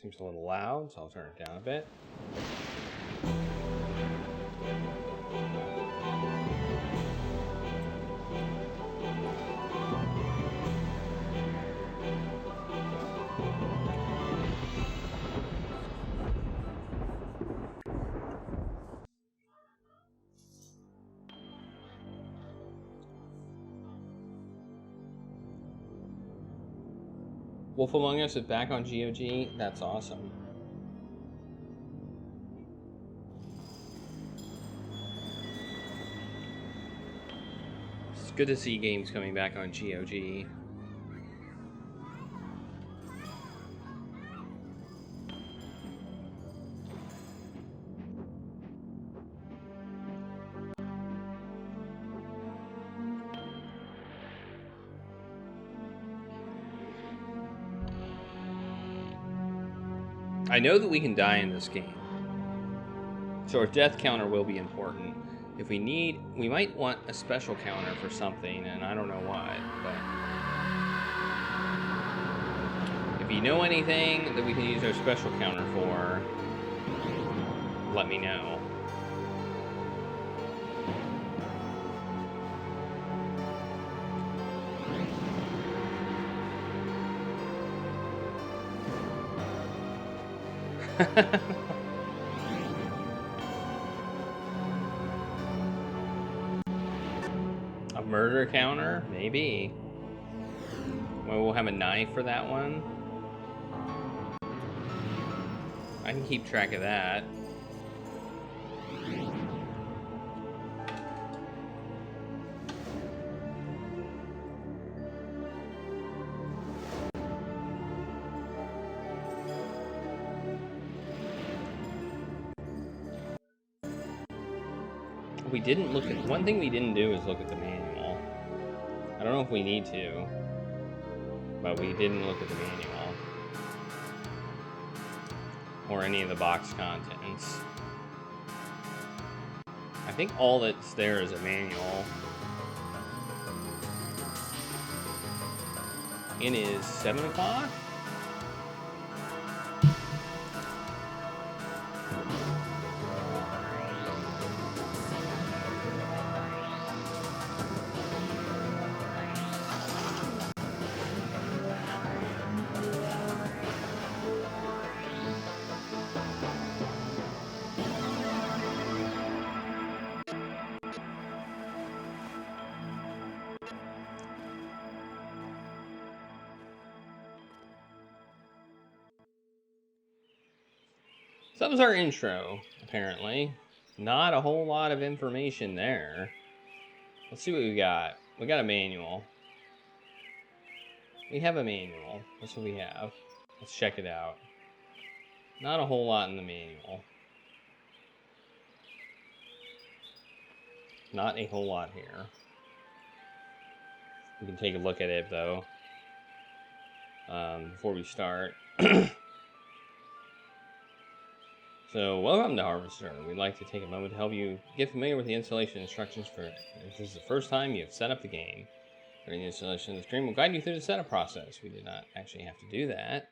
Seems a little loud, so I'll turn it down a bit. Wolf Among Us is back on GOG. That's awesome. It's good to see games coming back on GOG. I know that we can die in this game, so our death counter will be important. If we need, we might want a special counter for something, and I don't know what, but if you know anything that we can use our special counter for, let me know. A murder counter? Maybe. Well, we'll have a knife for that one. I can keep track of that. We didn't look at, one thing we didn't do is look at the manual. I don't know if we need to, but we didn't look at the manual or any of the box contents. I think all that's there is a manual. It is 7 o'clock. So that was our intro, apparently. Not a whole lot of information there. Let's see what we got. We got a manual. We have a manual. That's what we have. Let's check it out. Not a whole lot in the manual. Not a whole lot here. We can take a look at it, though, before we start. So, welcome to Harvester. We'd like to take a moment to help you get familiar with the installation instructions for if this is the first time you have set up the game. During the installation of the stream, we'll guide you through the setup process. We did not actually have to do that.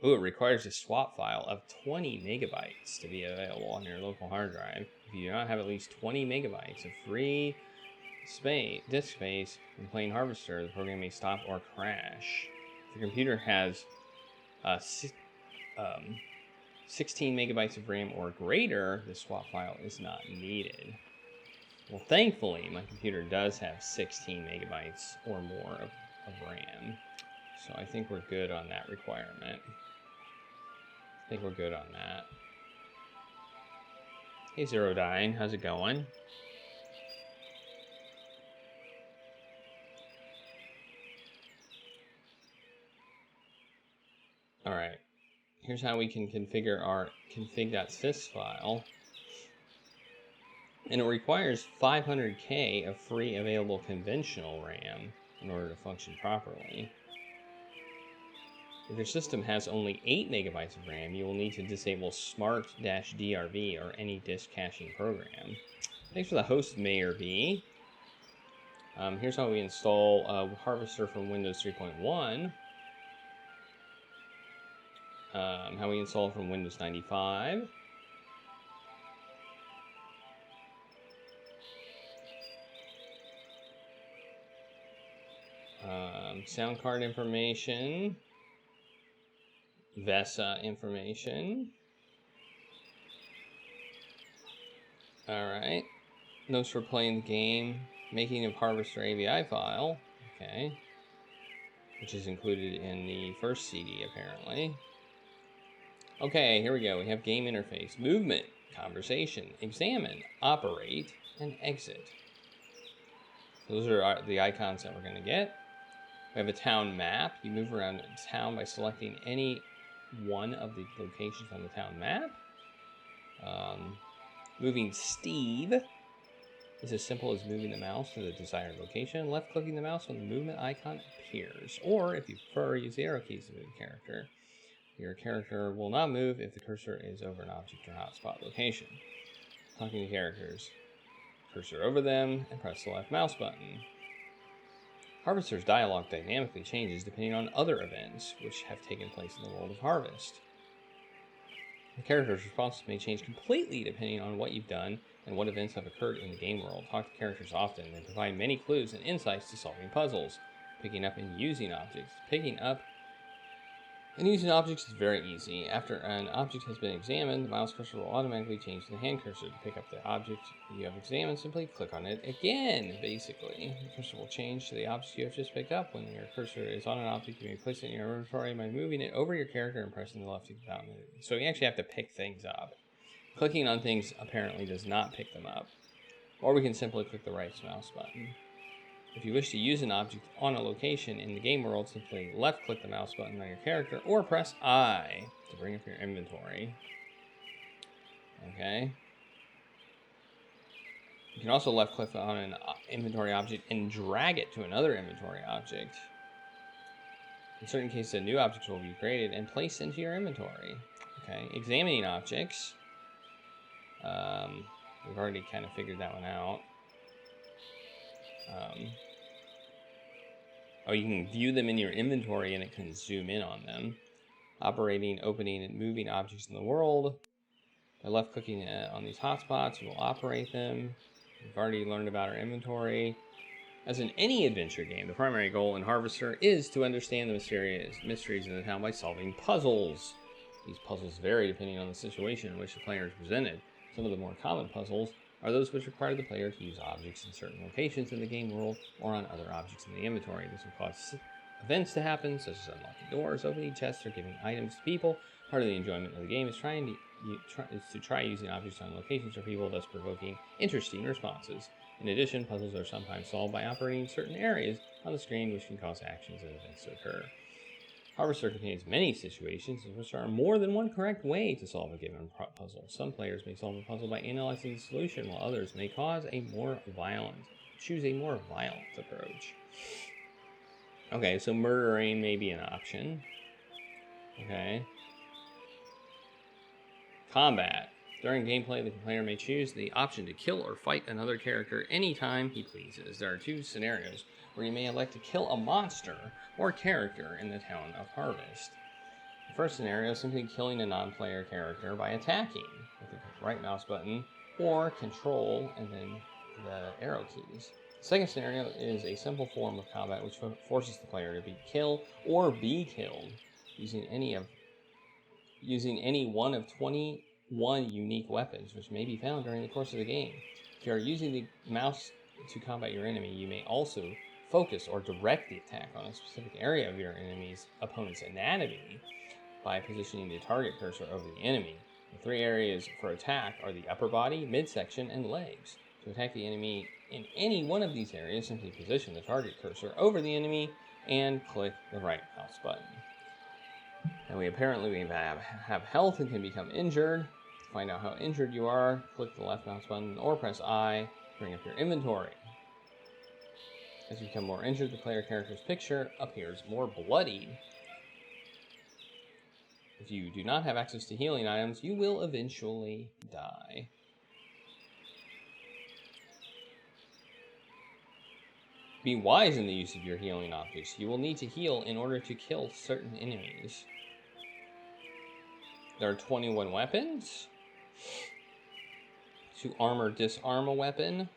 It requires a swap file of 20 megabytes to be available on your local hard drive. If you do not have at least 20 megabytes of free disk space when playing Harvester, the program may stop or crash. If your computer has 16 megabytes of RAM or greater, the swap file is not needed. Well, thankfully, my computer does have 16 megabytes or more of RAM. So I think we're good on that requirement. I think we're good on that. Hey, Zero Dine, how's it going? All right. Here's how we can configure our config.sys file. And it requires 500K of free available conventional RAM in order to function properly. If your system has only 8 megabytes of RAM, you will need to disable Smart-DRV or any disk caching program. Thanks for the host, Mayor B. Here's how we install Harvester from Windows 3.1. how we install from Windows 95. Sound card information. VESA information. Alright. Notes for playing the game. Making of Harvester AVI file. Okay. Which is included in the first CD, apparently. Okay, here we go. We have game interface. Movement, conversation, examine, operate, and exit. Those are the icons that we're going to get. We have a town map. You move around the town by selecting any one of the locations on the town map. Moving Steve is as simple as moving the mouse to the desired location. Left-clicking the mouse when the movement icon appears. Or, if you prefer, use the arrow keys to move the character. Your character will not move if the cursor is over an object or hotspot location. Talking to characters. Cursor over them and press the left mouse button. Harvester's dialogue dynamically changes depending on other events which have taken place in the world of Harvest. The character's responses may change completely depending on what you've done and what events have occurred in the game world. Talk to characters often. They provide many clues and insights to solving puzzles. Picking up and using objects. Picking up and using objects is very easy. After an object has been examined, the mouse cursor will automatically change to the hand cursor. To pick up the object you have examined, simply click on it again, basically. The cursor will change to the object you have just picked up. When your cursor is on an object, you may place it in your inventory by moving it over your character and pressing the left button. So you actually have to pick things up. Clicking on things apparently does not pick them up. Or we can simply click the right mouse button. If you wish to use an object on a location in the game world, simply left-click the mouse button on your character or press I to bring up your inventory. Okay. You can also left-click on an inventory object and drag it to another inventory object. In certain cases, a new object will be created and placed into your inventory. Okay. Examining objects. We've already kind of figured that one out. You can view them in your inventory and it can zoom in on them. Operating, opening, and moving objects in the world. By left-clicking on these hotspots, you will operate them. We've already learned about our inventory. As in any adventure game, the primary goal in Harvester is to understand the mysteries in the town by solving puzzles. These puzzles vary depending on the situation in which the player is presented. Some of the more common puzzles are those which require the player to use objects in certain locations in the game world or on other objects in the inventory. This will cause events to happen, such as unlocking doors, opening chests, or giving items to people. Part of the enjoyment of the game is to try using objects on locations or people, thus provoking interesting responses. In addition, puzzles are sometimes solved by operating certain areas on the screen, which can cause actions and events to occur. Harvester contains many situations in which there are more than one correct way to solve a given puzzle. Some players may solve a puzzle by analyzing the solution, while others may choose a more violent approach. Okay, so murdering may be an option. Okay. Combat. During gameplay, the player may choose the option to kill or fight another character anytime he pleases. There are two scenarios where you may elect to kill a monster or character in the town of Harvest. The first scenario is simply killing a non-player character by attacking with the right mouse button or control and then the arrow keys. The second scenario is a simple form of combat which forces the player to kill or be killed using any one of 21 unique weapons which may be found during the course of the game. If you are using the mouse to combat your enemy, you may also focus or direct the attack on a specific area of your opponent's anatomy by positioning the target cursor over the enemy. The three areas for attack are the upper body, midsection, and legs. To attack the enemy in any one of these areas, simply position the target cursor over the enemy and click the right mouse button. And we have health and can become injured. To find out how injured you are, click the left mouse button or press I to bring up your inventory. As you become more injured, the player character's picture appears more bloodied. If you do not have access to healing items, you will eventually die. Be wise in the use of your healing objects. You will need to heal in order to kill certain enemies. There are 21 weapons. To arm or disarm a weapon.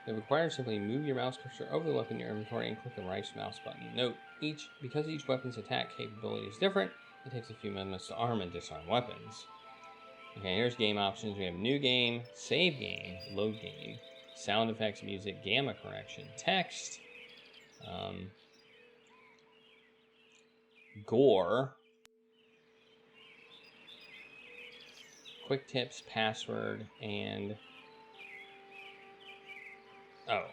If required, simply move your mouse cursor over the weapon in your inventory and click the right mouse button. Note, because each weapon's attack capability is different, it takes a few minutes to arm and disarm weapons. Okay, here's game options. We have new game, save game, load game, sound effects, music, gamma correction, text, gore, quick tips, password, and... Oh.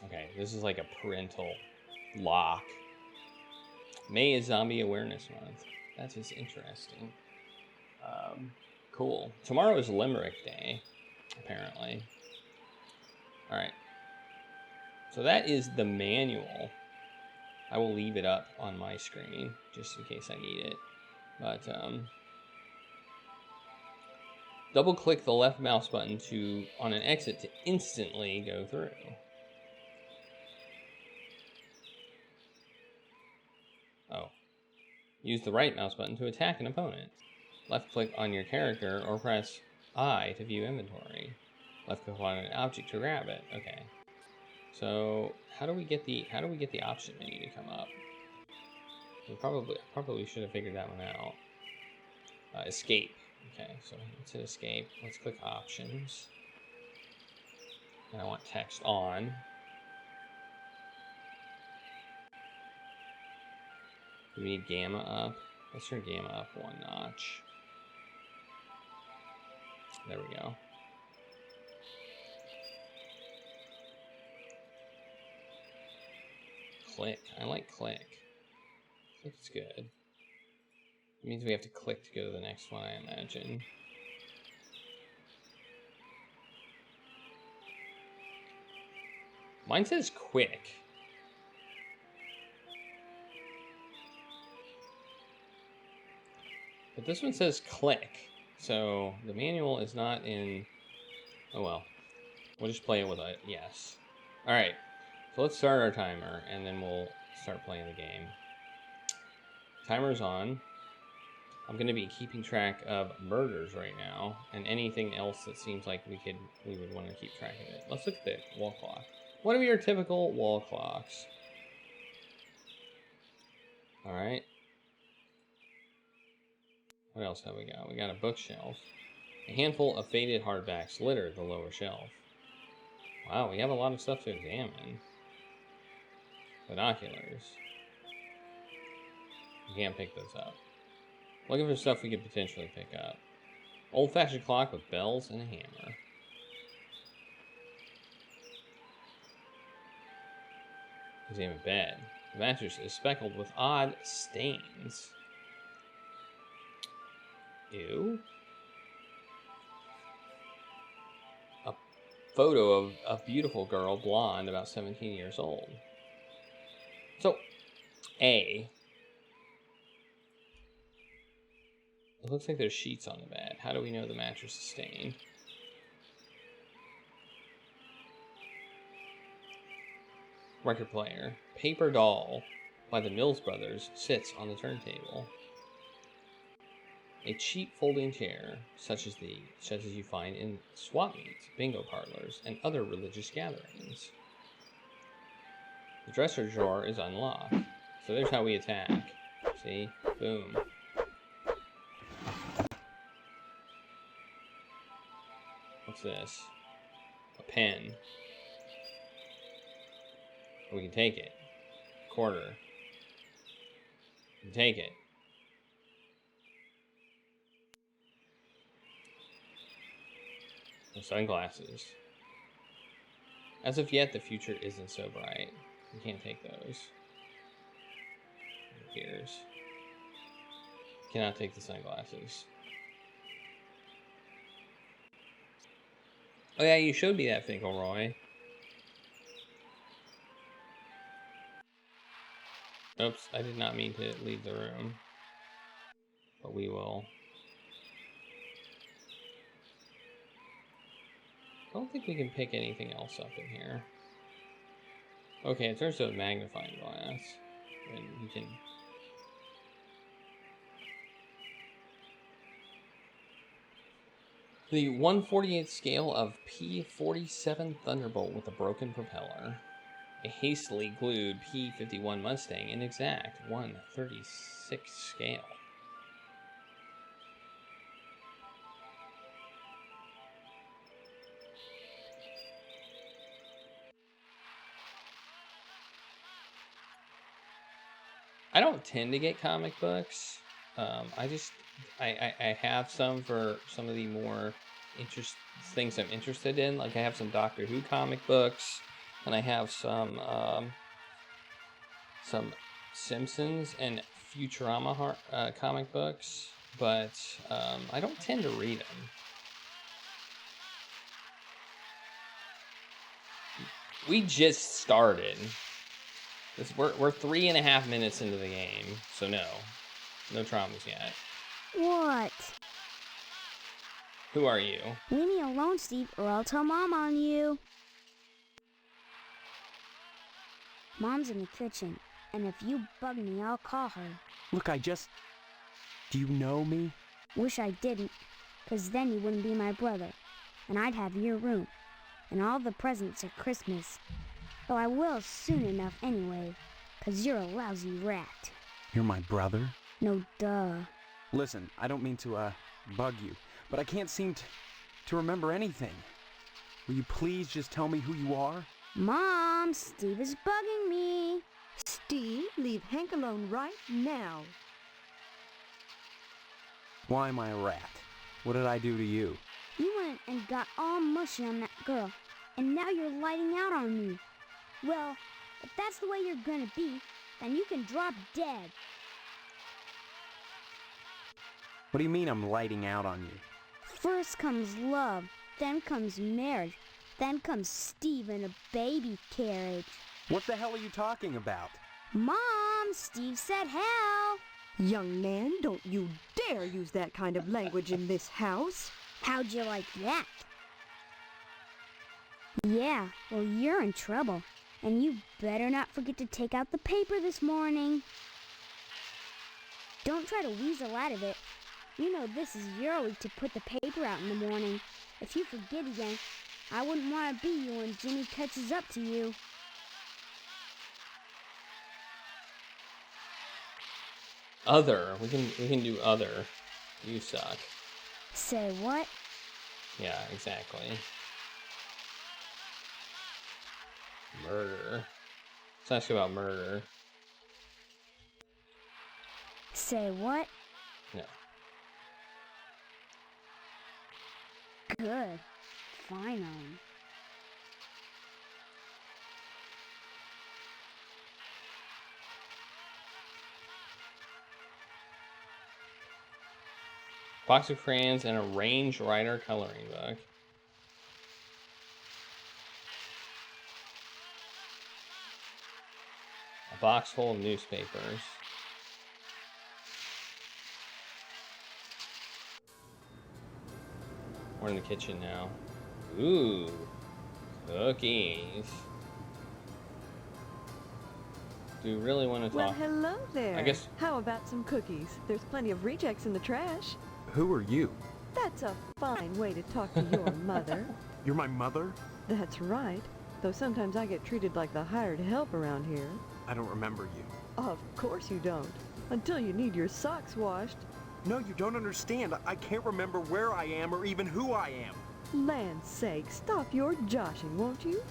Okay, this is like a parental lock. May is Zombie Awareness Month. That is interesting. Cool. Tomorrow is Limerick Day, apparently. Alright. So that is the manual. I will leave it up on my screen, just in case I need it. But, double-click the left mouse button on an exit to instantly go through. Oh. Use the right mouse button to attack an opponent. Left-click on your character or press I to view inventory. Left-click on an object to grab it. Okay. So how do we get the option menu to come up? We probably should have figured that one out. Escape. Okay, so let's hit escape. Let's click options. And I want text on. Do we need gamma up? Let's turn gamma up one notch. There we go. Click. I like click. Click's good. It means we have to click to go to the next one, I imagine. Mine says quick. But this one says click. So the manual is not in... Oh well. We'll just play it with a yes. Alright. So let's start our timer, and then we'll start playing the game. Timer's on. I'm going to be keeping track of murders right now, and anything else that seems like we would want to keep track of it. Let's look at the wall clock. One of your typical wall clocks. Alright. What else have we got? We got a bookshelf. A handful of faded hardbacks litter the lower shelf. Wow, we have a lot of stuff to examine. Binoculars. We can't pick those up. Looking for stuff we could potentially pick up. Old-fashioned clock with bells and a hammer. Examine bed. The mattress is speckled with odd stains. Ew. A photo of a beautiful girl, blonde, about 17 years old. So, A. It looks like there's sheets on the bed. How do we know the mattress is stained? Record player. Paper Doll by the Mills Brothers sits on the turntable. A cheap folding chair, such as you find in swap meets, bingo parlors, and other religious gatherings. The dresser drawer is unlocked. So there's how we attack. See? Boom. What's this? A pen. We can take it. Quarter. We can take it. The sunglasses. As of yet, the future isn't so bright. We can't take those. It appears. Cannot take the sunglasses. Oh yeah, you showed me that, Finkelroy. Oops, I did not mean to leave the room. But we will. I don't think we can pick anything else up in here. Okay, it turns to a magnifying glass. And you can. The 1/48th scale of P-47 Thunderbolt with a broken propeller. A hastily glued P-51 Mustang in exact 1/36 scale. I don't tend to get comic books. I have some for some of the more things I'm interested in. Like I have some Doctor Who comic books, and I have some Simpsons and Futurama comic books, but I don't tend to read them. We just started. We're 3.5 minutes into the game, so no traumas yet. What? Who are you? Leave me alone, Steve, or I'll tell Mom on you. Mom's in the kitchen, and if you bug me, I'll call her. Look, do you know me? Wish I didn't, 'cause then you wouldn't be my brother, and I'd have your room, and all the presents at Christmas. Though I will soon enough anyway, 'cause you're a lousy rat. You're my brother? No, duh. Listen, I don't mean to, bug you, but I can't seem to remember anything. Will you please just tell me who you are? Mom, Steve is bugging me. Steve, leave Hank alone right now. Why am I a rat? What did I do to you? You went and got all mushy on that girl, and now you're lighting out on me. Well, if that's the way you're gonna be, then you can drop dead. What do you mean I'm lighting out on you? First comes love, then comes marriage, then comes Steve in a baby carriage. What the hell are you talking about? Mom, Steve said hell. Young man, don't you dare use that kind of language in this house. How'd you like that? Yeah, well, you're in trouble. And you better not forget to take out the paper this morning. Don't try to weasel out of it. You know this is your week to put the paper out in the morning. If you forget again, I wouldn't want to be you when Jimmy catches up to you. Other. We can do other. You suck. Say what? Yeah, exactly. Murder. Let's ask about murder. Say what? No. Good. Finally. Box of crayons and a range writer coloring book. A box full of newspapers. We're in the kitchen now. Ooh, cookies. Do you really want to talk? Well, hello there. I guess. How about some cookies? There's plenty of rejects in the trash. Who are you? That's a fine way to talk to your mother. You're my mother? That's right. Though sometimes I get treated like the hired help around here. I don't remember you. Of course you don't. Until you need your socks washed. No, you don't understand. I can't remember where I am or even who I am. Land's sake, stop your joshing, won't you?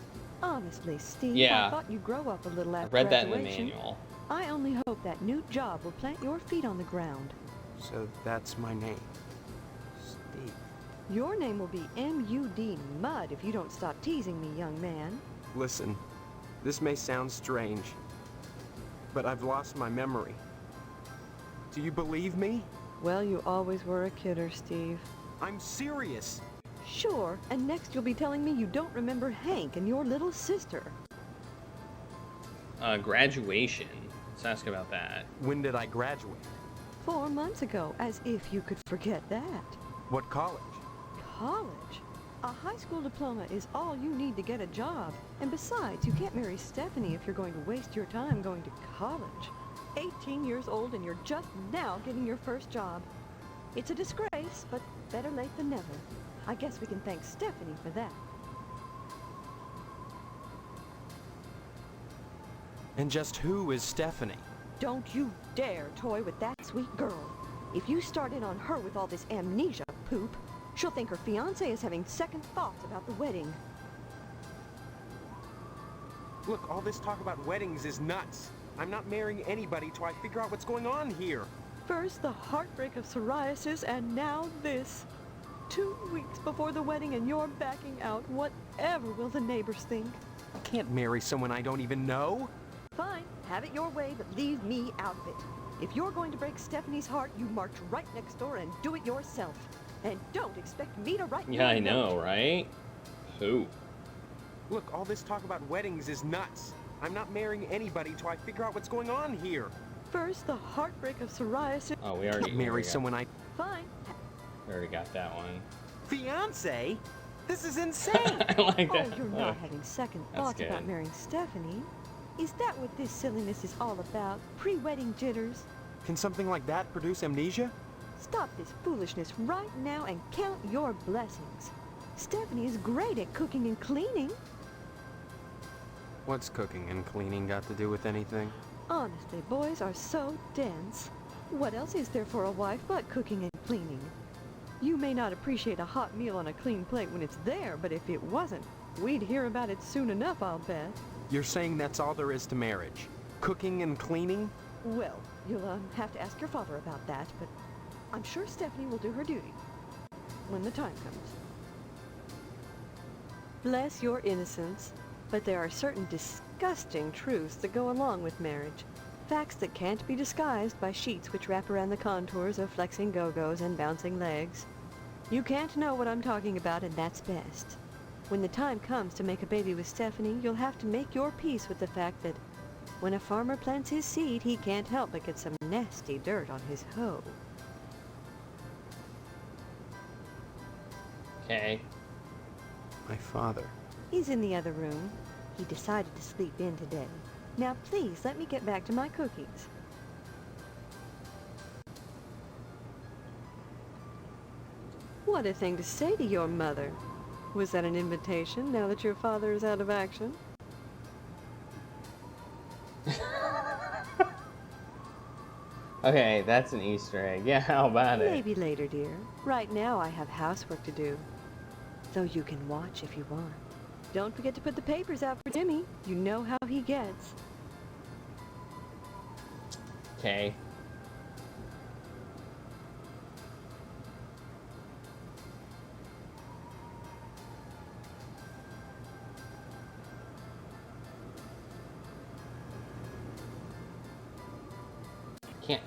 Honestly, Steve, Yeah. I thought you'd grow up a little I after read that in the graduation. manual. I only hope that new job will plant your feet on the ground. So that's my name. Steve. Your name will be M.U.D. Mud if you don't stop teasing me, young man. Listen, this may sound strange, but I've lost my memory. Do you believe me? Well, you always were a kidder, Steve. I'm serious. Sure, and next you'll be telling me you don't remember Hank and your little sister. Graduation. Let's ask about that. When did I graduate? 4 months ago, as if you could forget that. What college? College? A high school diploma is all you need to get a job. And besides, you can't marry Stephanie if you're going to waste your time going to college. 18 years old and you're just now getting your first job. It's a disgrace, but better late than never. I guess we can thank Stephanie for that. And just who is Stephanie? Don't you dare toy with that sweet girl. If you start in on her with all this amnesia poop, she'll think her fiancé is having second thoughts about the wedding. Look, all this talk about weddings is nuts. I'm not marrying anybody till I figure out what's going on here. First the heartbreak of psoriasis, and now this. 2 weeks before the wedding and you're backing out. Whatever will the neighbors think? I can't marry someone I don't even know. Fine, have it your way, but leave me out of it. If you're going to break Stephanie's heart, you march right next door and do it yourself. And don't expect me to write you Yeah, a I know, note. right? Who? Look, all this talk about weddings is nuts. I'm not marrying anybody till I figure out what's going on here. First the heartbreak of psoriasis. Oh, we I already can't marry got- someone I... Fine. We already got that one. Fiancé? This is insane! I like that. Oh, you're not having second That's thoughts about good. marrying Stephanie. Is that what this silliness is all about? Pre-wedding jitters? Can something like that produce amnesia? Stop this foolishness right now and count your blessings. Stephanie is great at cooking and cleaning. What's cooking and cleaning got to do with anything? Honestly, boys are so dense. What else is there for a wife but cooking and cleaning? You may not appreciate a hot meal on a clean plate when it's there, but if it wasn't, we'd hear about it soon enough, I'll bet. You're saying that's all there is to marriage? Cooking and cleaning? Well, you'll have to ask your father about that, but I'm sure Stephanie will do her duty when the time comes. Bless your innocence, but there are certain disgusting truths that go along with marriage. Facts that can't be disguised by sheets which wrap around the contours of flexing go-go's and bouncing legs. You can't know what I'm talking about, and that's best. When the time comes to make a baby with Stephanie, you'll have to make your peace with the fact that when a farmer plants his seed, he can't help but get some nasty dirt on his hoe. Okay. My father. He's in the other room. He decided to sleep in today. Now please, let me get back to my cookies. What a thing to say to your mother. Was that an invitation now that your father is out of action? Okay, that's an Easter egg. Yeah, how about it? Maybe later, dear. Right now I have housework to do. Though you can watch if you want. Don't forget to put the papers out for Jimmy. You know how he gets. Okay.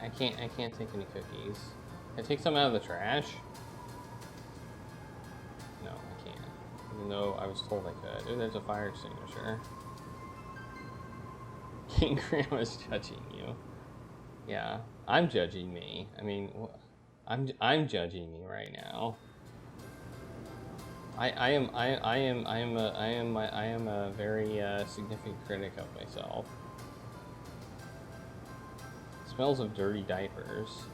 I can't take any cookies. Can I take some out of the trash? No, I can't. Even though I was told I could. Ooh, there's a fire extinguisher. King Grandma's judging you. Yeah, I'm judging me. I mean, I'm judging me right now. I am a very significant critic of myself. Smells of dirty diapers.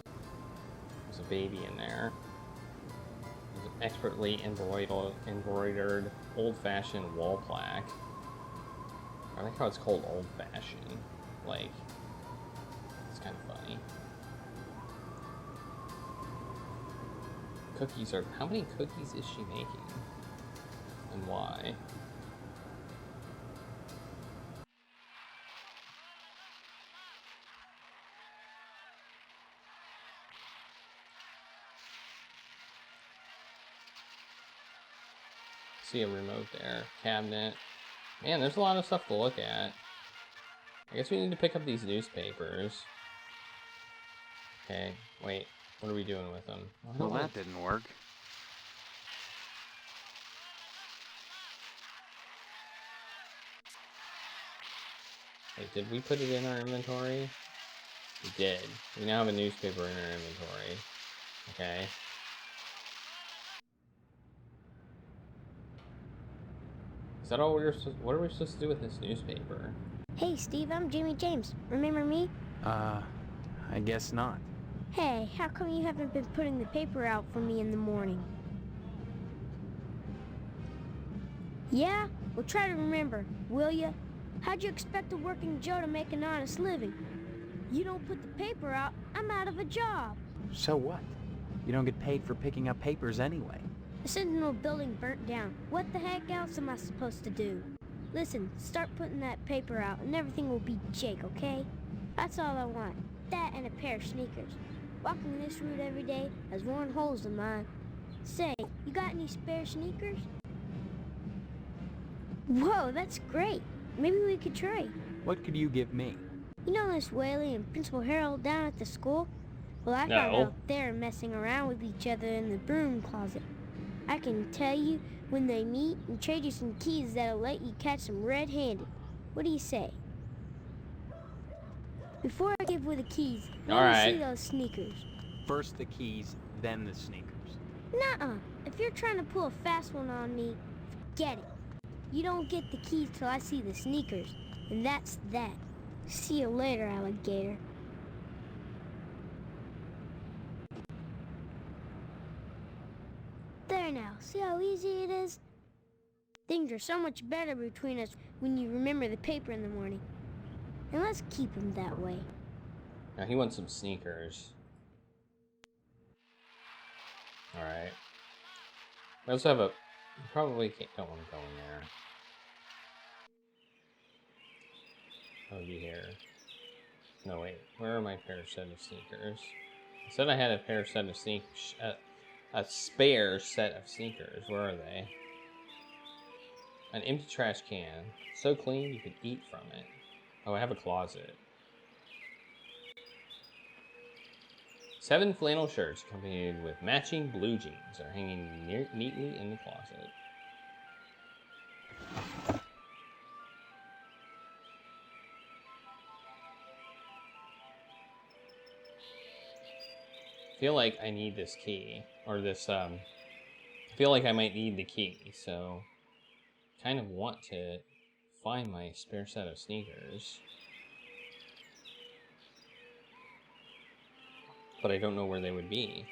There's a baby in there. There's an expertly embroidered old-fashioned wall plaque. I like how it's called old-fashioned. Like, it's kind of funny. Cookies are... How many cookies is she making? And why? See a remote there. Cabinet. Man, there's a lot of stuff to look at. I guess we need to pick up these newspapers. Okay, wait. What are we doing with them? Well, that didn't work. Wait, did we put it in our inventory? We did. We now have a newspaper in our inventory. Okay. Is that all what are we supposed to do with this newspaper? Hey, Steve, I'm Jimmy James. Remember me? I guess not. Hey, how come you haven't been putting the paper out for me in the morning? Yeah? Well, try to remember, will ya? How'd you expect a working Joe to make an honest living? You don't put the paper out, I'm out of a job. So what? You don't get paid for picking up papers anyway. The Sentinel building burnt down. What the heck else am I supposed to do? Listen, start putting that paper out and everything will be Jake, okay? That's all I want. That and a pair of sneakers. Walking this route every day has worn holes in mine. Say, you got any spare sneakers? Whoa, that's great. Maybe we could trade. What could you give me? You know Miss Whaley and Principal Harold down at the school? Well, I found No. out they're messing around with each other in the broom closet. I can tell you when they meet and trade you some keys that'll let you catch them red-handed. What do you say? Before I give away the keys, let me Alright. see those sneakers. First the keys, then the sneakers. Nuh-uh. If you're trying to pull a fast one on me, forget it. You don't get the keys till I see the sneakers, and that's that. See you later, alligator. There now, see how easy it is? Things are so much better between us when you remember the paper in the morning. And let's keep them that way. Now he wants some sneakers. Alright. We also have a... You probably don't want to go in there. That would be here. No, wait. Where are my pair set of sneakers? I said I had a pair set of sneakers. A spare set of sneakers. Where are they? An empty trash can. So clean you could eat from it. Oh, I have a closet. 7 flannel shirts accompanied with matching blue jeans are hanging neatly in the closet. I feel like I need this key, or this, I feel like I might need the key, so kind of want to find my spare set of sneakers. But I don't know where they would be.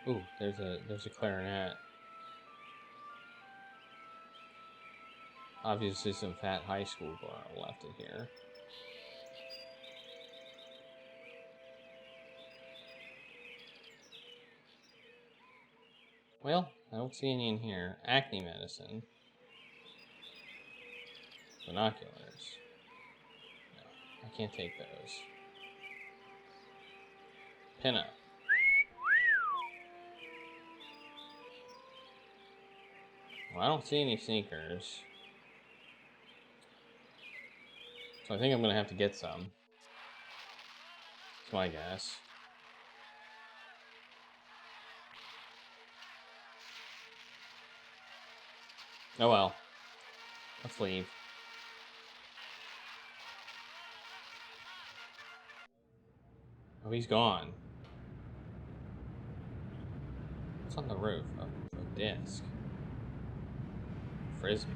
Ooh, there's a clarinet. Obviously some fat high school girl left it here. Well, I don't see any in here. Acne medicine. Binoculars. No, I can't take those. Pinup. Well, I don't see any sneakers. So I think I'm gonna have to get some. That's my guess. Oh well. Let's leave. Oh, he's gone. What's on the roof? A disc. Frisbee.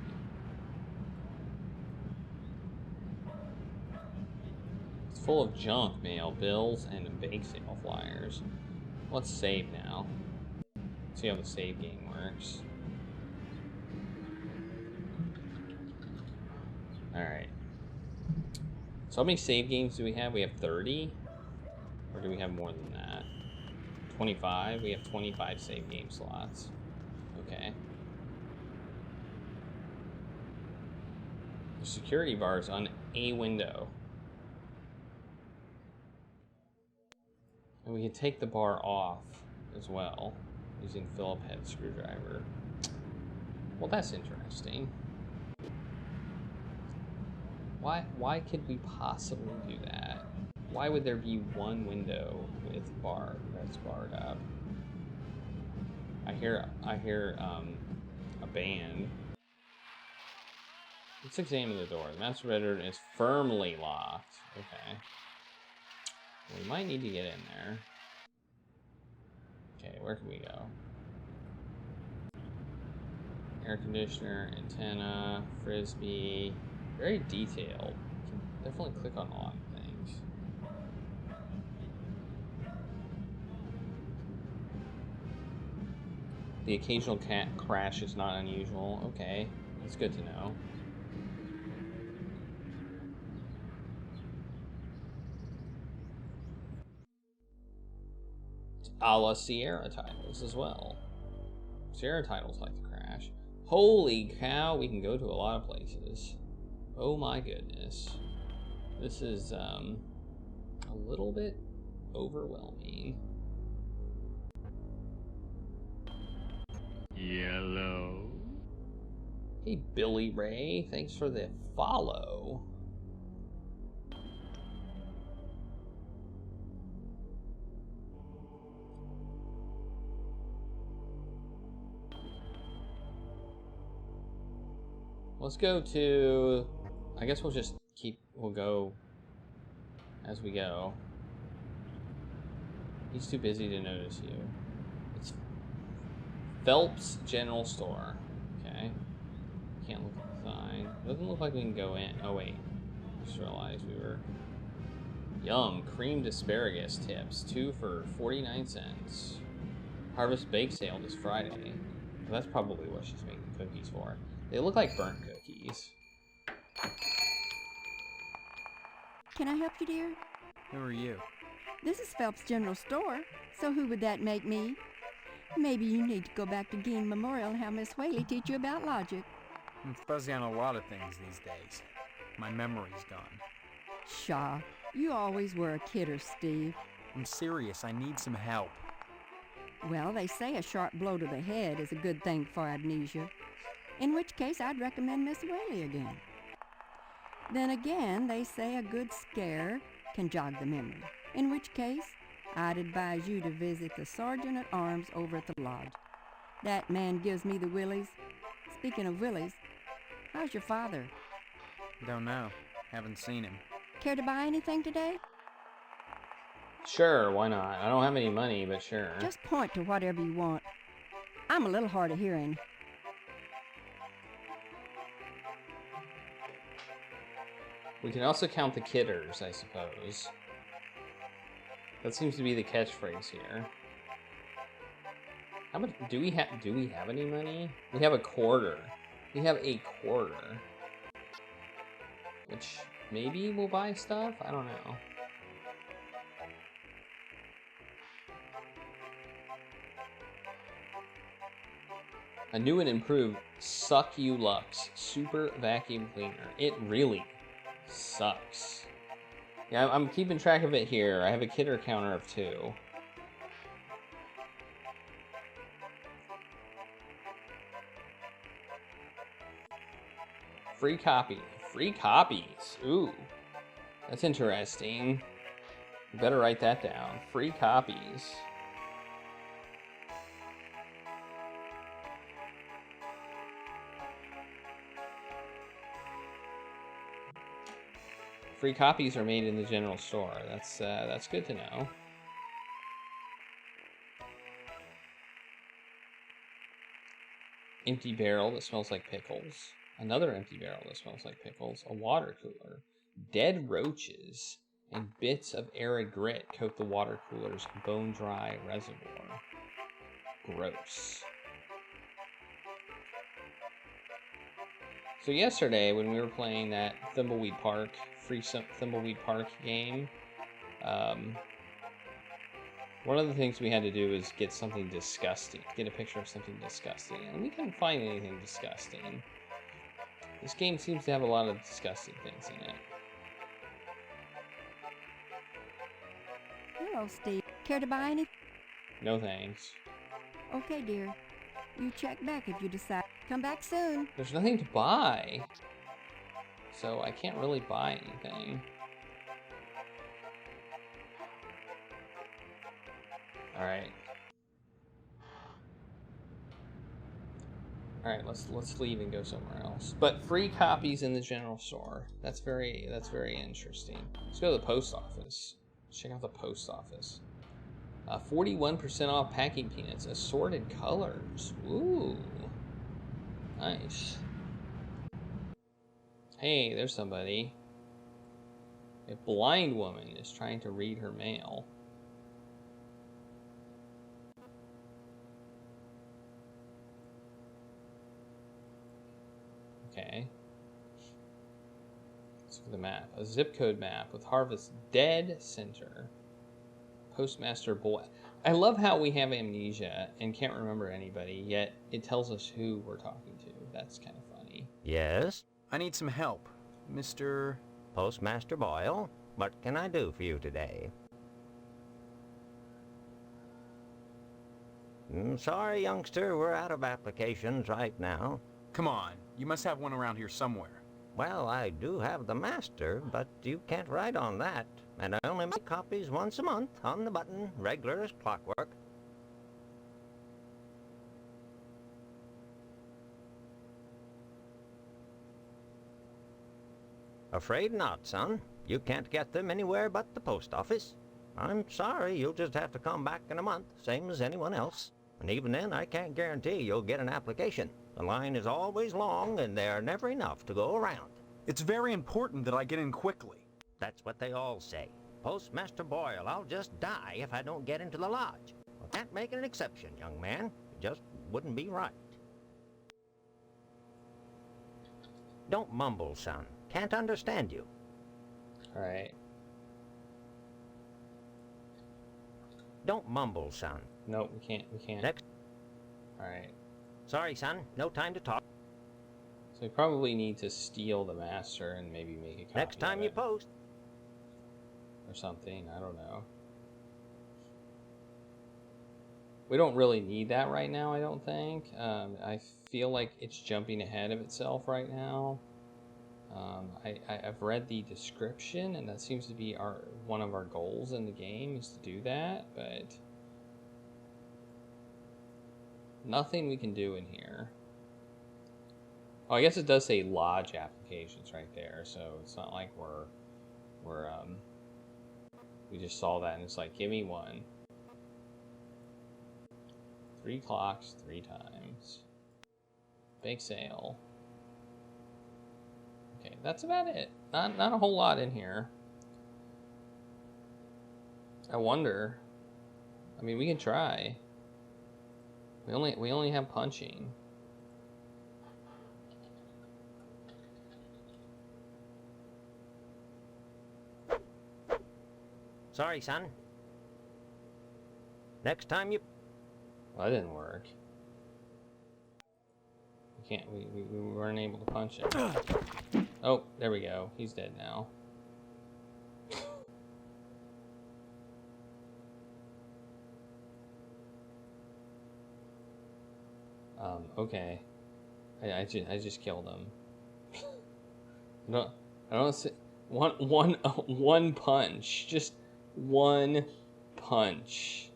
It's full of junk mail, bills, and bake sale flyers. Let's save now. See how the save game works. Alright. So how many save games do we have? We have 30? Or do we have more than that? 25? We have 25 save game slots. Okay. The security bar is on a window. And we can take the bar off as well using Phillip head screwdriver. Well, that's interesting. Why could we possibly do that? Why would there be one window with bar that's barred up? I hear a band. Let's examine the door. The master bedroom is firmly locked. Okay. We might need to get in there. Okay, where can we go? Air conditioner, antenna, frisbee. Very detailed. You can definitely click on a lot of things. The occasional cat crash is not unusual. Okay, that's good to know. A la Sierra titles as well. Sierra titles like to crash. Holy cow, we can go to a lot of places. Oh my goodness. This is a little bit overwhelming. Yellow. Hey Billy Ray, thanks for the follow. Let's go to, I guess we'll go as we go. He's too busy to notice you. It's Phelps General Store. Okay. Can't look at the sign. Doesn't look like we can go in. Oh wait. Just realized we were. Yum. Creamed asparagus tips. 2 for 49 cents. Harvest bake sale this Friday. Well, that's probably what she's making cookies for. They look like burnt cookies. Can I help you, dear? Who are you? This is Phelps General Store, so who would that make me? Maybe you need to go back to Gein Memorial and have Miss Whaley teach you about logic. I'm fuzzy on a lot of things these days. My memory's gone. Pshaw, you always were a kidder, Steve. I'm serious, I need some help. Well, they say a sharp blow to the head is a good thing for amnesia. In which case, I'd recommend Miss Whaley again. Then again, they say a good scare can jog the memory. In which case, I'd advise you to visit the Sergeant at Arms over at the lodge. That man gives me the willies. Speaking of willies, how's your father? Don't know. Haven't seen him. Care to buy anything today? Sure, why not? I don't have any money, but sure. Just point to whatever you want. I'm a little hard of hearing. We can also count the kidders, I suppose. That seems to be the catchphrase here. How much do we have any money? We have a quarter. We have a quarter. Which maybe we'll buy stuff? I don't know. A new and improved Suck You Lux Super Vacuum Cleaner. It really sucks. Yeah, I'm keeping track of it here. I have a kidder counter of 2. Free copy. Free copies. Ooh. That's interesting. You better write that down. Free copies. Free copies are made in the general store. That's good to know. Empty barrel that smells like pickles. Another empty barrel that smells like pickles. A water cooler. Dead roaches and bits of arid grit coat the water cooler's bone-dry reservoir. Gross. So yesterday, when we were playing that Thimbleweed Park, free Thimbleweed Park game, one of the things we had to do is get something disgusting, get a picture of something disgusting, and we couldn't find anything disgusting. This game seems to have a lot of disgusting things in it. Hello, Steve. Care to buy anything? No thanks. Okay, dear. You check back if you decide. Come back soon. There's nothing to buy, so I can't really buy anything. Alright. All right, let's leave and go somewhere else. But free copies in the general store. That's very interesting. Let's go to the post office. Check out the post office. 41% off packing peanuts, assorted colors. Ooh, nice. Hey, there's somebody. A blind woman is trying to read her mail. Okay. Let's look at the map. A zip code map with Harvest dead center. Postmaster Boy. I love how we have amnesia and can't remember anybody, yet it tells us who we're talking to. That's kind of funny. Yes? I need some help, Mr. Postmaster Boyle, what can I do for you today? Sorry, youngster, we're out of applications right now. Come on, you must have one around here somewhere. Well, I do have the master, but you can't write on that. And I only make copies once a month, on the button, regular as clockwork. Afraid not, son. You can't get them anywhere but the post office. I'm sorry, you'll just have to come back in a month, same as anyone else. And even then, I can't guarantee you'll get an application. The line is always long, and there are never enough to go around. It's very important that I get in quickly. That's what they all say. Postmaster Boyle, I'll just die if I don't get into the lodge. Well, can't make an exception, young man. It just wouldn't be right. Don't mumble, son. Can't understand you. All right. Don't mumble, son. Nope, we can't. Next. All right. Sorry, son. No time to talk. So we probably need to steal the master and maybe make a copy Next time of you it post. or something. I don't know. We don't really need that right now, I don't think. I feel like it's jumping ahead of itself right now. I've read the description, and that seems to be one of our goals in the game is to do that, but nothing we can do in here. Oh, I guess it does say lodge applications right there, so it's not like we just saw that and it's like, give me one. 3 clocks, 3 times. Bake sale. Okay, that's about it. Not a whole lot in here. I wonder. I mean, we can try. We only have punching. Sorry, son. Next time you... Well, that didn't work. We weren't able to punch him. Oh, there we go. He's dead now. Okay. I just killed him. I don't see one punch. Just one punch.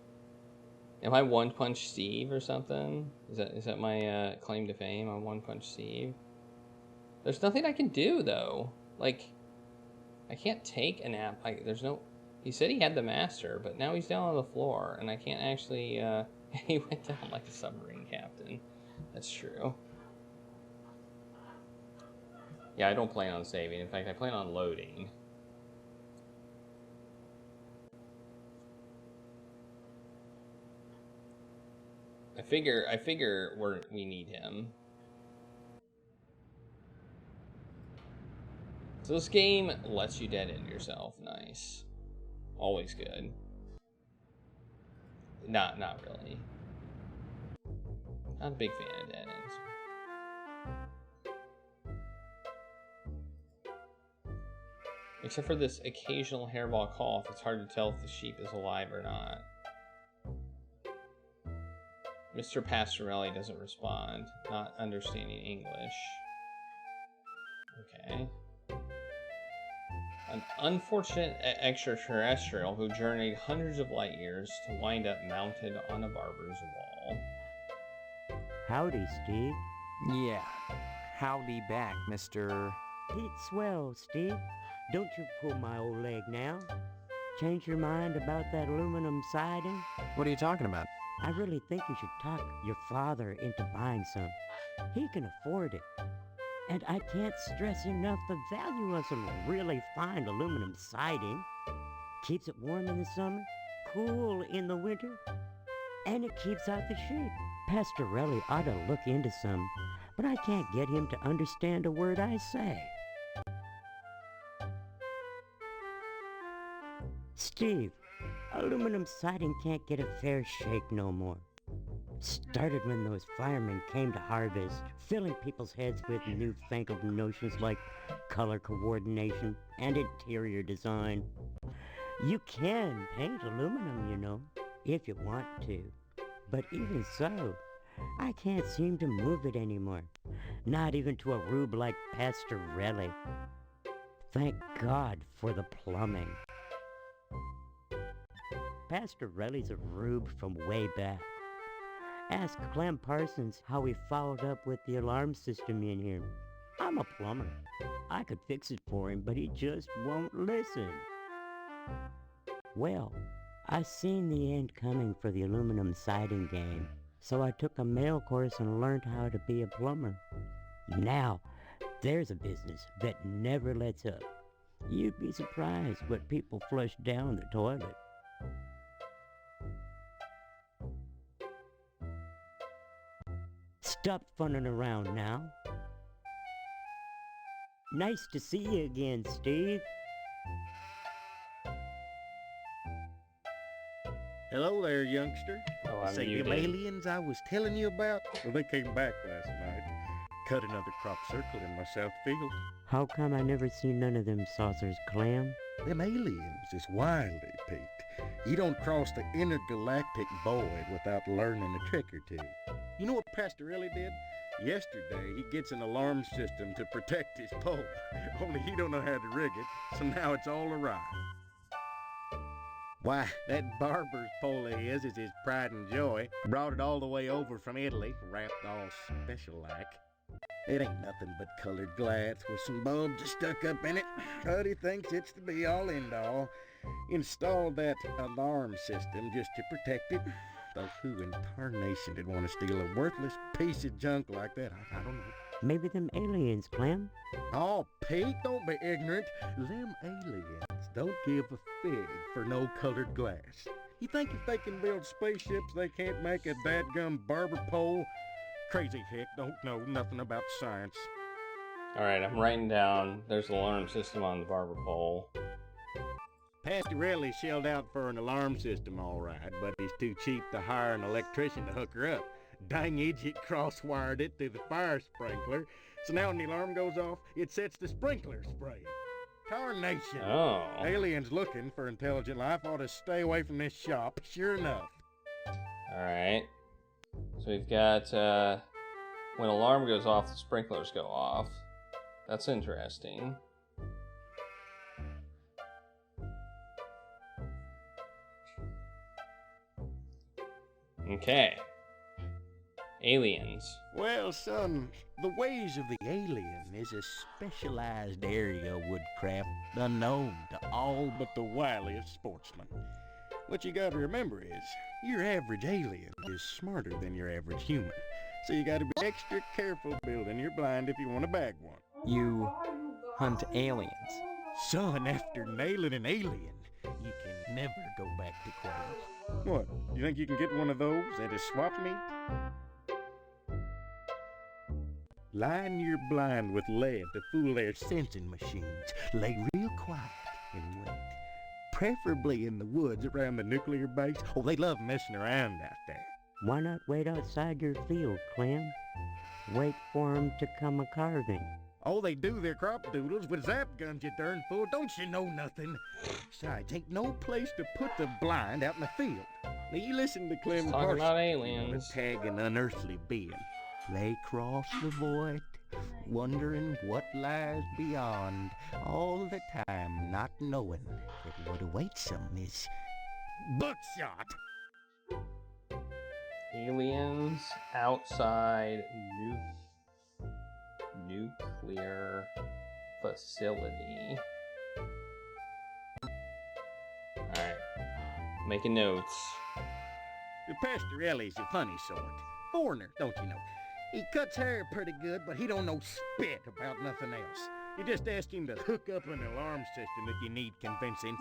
Am I One Punch Steve or something? Is that my claim to fame? I'm One Punch Steve. There's nothing I can do though. Like, I can't take a nap. There's no. He said he had the master, but now he's down on the floor, and I can't actually. He went down like a submarine captain. That's true. Yeah, I don't plan on saving. In fact, I plan on loading. I figure we need him. So this game lets you dead end yourself. Nice. Always good. Not really. Not a big fan of dead ends. Except for this occasional hairball cough, it's hard to tell if the sheep is alive or not. Mr. Pastorelli doesn't respond, not understanding English. Okay. An unfortunate extraterrestrial who journeyed hundreds of light years to wind up mounted on a barber's wall. Howdy, Steve. Yeah. Howdy back, Mr. It's swell, Steve. Don't you pull my old leg now. Change your mind about that aluminum siding? What are you talking about? I really think you should talk your father into buying some. He can afford it. And I can't stress enough the value of some really fine aluminum siding. Keeps it warm in the summer, cool in the winter, and it keeps out the sheep. Pastorelli ought to look into some, but I can't get him to understand a word I say. Steve, aluminum siding can't get a fair shake no more. Started when those firemen came to harvest, filling people's heads with newfangled notions like color coordination and interior design. You can paint aluminum, you know, if you want to. But even so, I can't seem to move it anymore. Not even to a rube like Pastorelli. Thank God for the plumbing. Pastorelli's a rube from way back. Ask Clem Parsons how he followed up with the alarm system in here. I'm a plumber. I could fix it for him, but he just won't listen. Well, I seen the end coming for the aluminum siding game, so I took a mail course and learned how to be a plumber. Now, there's a business that never lets up. You'd be surprised what people flush down the toilet. Stop funning around now. Nice to see you again, Steve. Hello there, youngster. Oh, I'm Say, them muted. aliens I was telling you about? Well, they came back last night. Cut another crop circle in my south field. How come I never seen none of them saucers, Clem? Them aliens is wily, Pete. You don't cross the intergalactic void without learning a trick or two. You know what Pastorelli did? Yesterday, he gets an alarm system to protect his pole. Only he don't know how to rig it, so now it's all awry. Why, that barber's pole of his is his pride and joy. Brought it all the way over from Italy, wrapped all special-like. It ain't nothing but colored glass with some bulbs stuck up in it. But he thinks it's the be-all, end-all. Installed that alarm system just to protect it. Though who in tarnation did want to steal a worthless piece of junk like that? I don't know. Maybe them aliens, Clem. Oh, Pete, don't be ignorant. Them aliens don't give a fig for no colored glass. You think if they can build spaceships, they can't make a dadgum barber pole? Crazy hick, don't know nothing about science. Alright, I'm writing down. There's an alarm system on the barber pole. Pastorelli shelled out for an alarm system, all right, but he's too cheap to hire an electrician to hook her up. Dang idiot cross-wired it through the fire sprinkler, so now when the alarm goes off, it sets the sprinkler spraying. Tarnation! Oh. Aliens looking for intelligent life ought to stay away from this shop, sure enough. Alright. So we've got, when alarm goes off, the sprinklers go off. That's interesting. Okay. Aliens. Well, son, the ways of the alien is a specialized area of woodcraft unknown to all but the wiliest sportsmen. What you gotta remember is, your average alien is smarter than your average human. So you gotta be extra careful building your blind if you want to bag one. You hunt aliens. Son, after nailing an alien, you can never go back to quails. What, you think you can get one of those at a swap meet? Line your blind with lead to fool their sensing machines. Lay real quiet and wait. Preferably in the woods around the nuclear base. Oh, they love messing around out there. Why not wait outside your field, Clem? Wait for 'em to come a-carving. Oh, they do their crop doodles with zap guns, you darn fool. Don't you know nothing? Besides, ain't no place to put the blind out in the field. Now, you listen to Clem Talking Parsons. about aliens. Tag an unearthly being. They cross the void, wondering what lies beyond, all the time not knowing that what awaits them is buckshot. Aliens outside nuclear facility. Alright. Making notes. Pastorelli's a funny sort. Foreigner, don't you know? He cuts hair pretty good, but he don't know spit about nothing else. You just ask him to hook up an alarm system if you need convincing.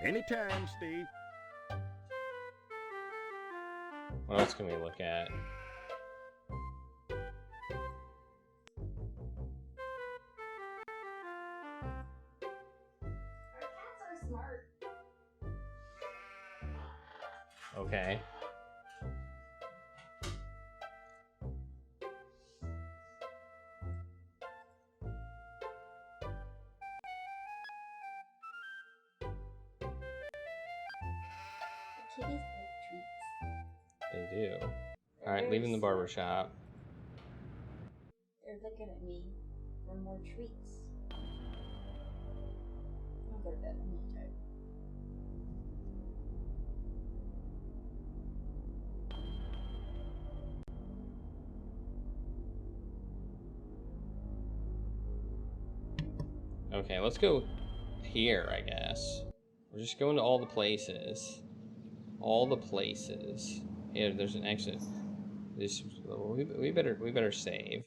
Anytime, Steve. What else can we look at? Okay. Kitties like treats. They do. Alright, leaving the barber shop. They're looking at me for more treats. I'll go to bed. I'm not tired. Okay, let's go here, I guess. We're just going to all the places. All the places. Yeah, there's an exit. We better save.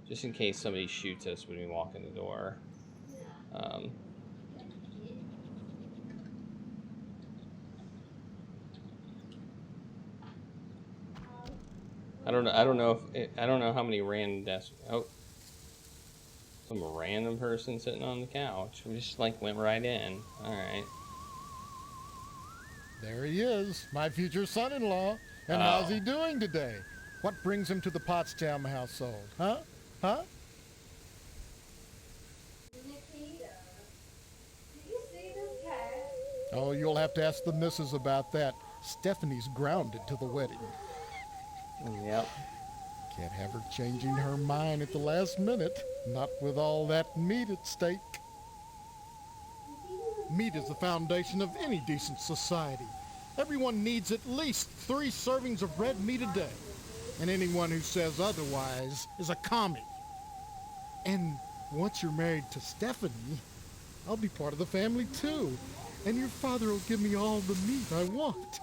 Just in case somebody shoots us when we walk in the door. I don't know how many random deaths. Oh, some random person sitting on the couch. We just like went right in. All right. There he is, my future son-in-law. And how's he doing today? What brings him to the Potsdam household? Huh? Huh? Nikita, do you see this cat? Oh, you'll have to ask the missus about that. Stephanie's grounded to the wedding. Yep. Can't have her changing her mind at the last minute. Not with all that meat at stake. Meat is the foundation of any decent society. Everyone needs at least 3 servings of red meat a day. And anyone who says otherwise is a commie. And once you're married to Stephanie, I'll be part of the family too. And your father will give me all the meat I want.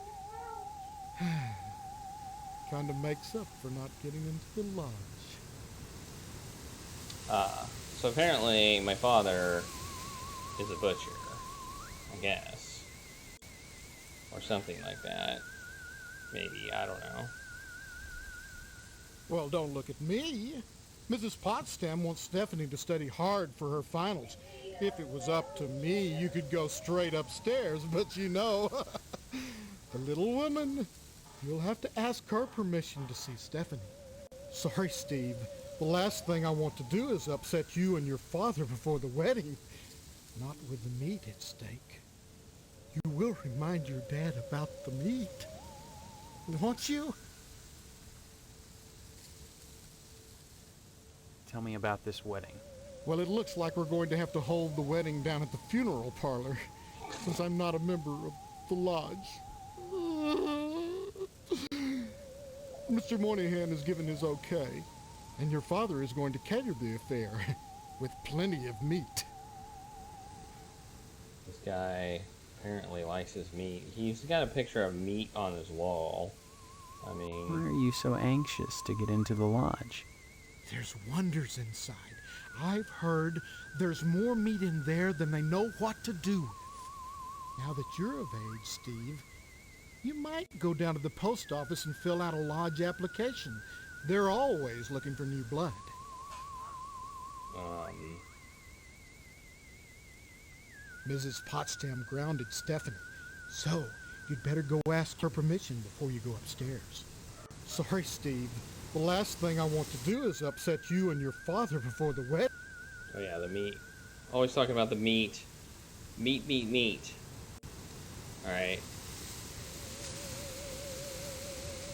Kind of makes up for not getting into the lodge. So apparently my father is a butcher, I guess. Or something like that. Maybe, I don't know. Well, don't look at me. Mrs. Potsdam wants Stephanie to study hard for her finals. If it was up to me, you could go straight upstairs, but you know, the little woman, you'll have to ask her permission to see Stephanie. Sorry, Steve. The last thing I want to do is upset you and your father before the wedding. Not with the meat at stake. You will remind your dad about the meat, won't you? Tell me about this wedding. Well, it looks like we're going to have to hold the wedding down at the funeral parlor, since I'm not a member of the lodge. Mr. Moynihan has given his okay, and your father is going to cater the affair, with plenty of meat. This guy apparently likes his meat. He's got a picture of meat on his wall. I mean... Why are you so anxious to get into the lodge? There's wonders inside. I've heard there's more meat in there than they know what to do with. Now that you're of age, Steve, you might go down to the post office and fill out a lodge application. They're always looking for new blood. Mrs. Potsdam grounded Stephanie, so you'd better go ask her permission before you go upstairs. Sorry, Steve. The last thing I want to do is upset you and your father before the wedding. Oh yeah, the meat. Always talking about the meat. Meat, meat, meat. Alright.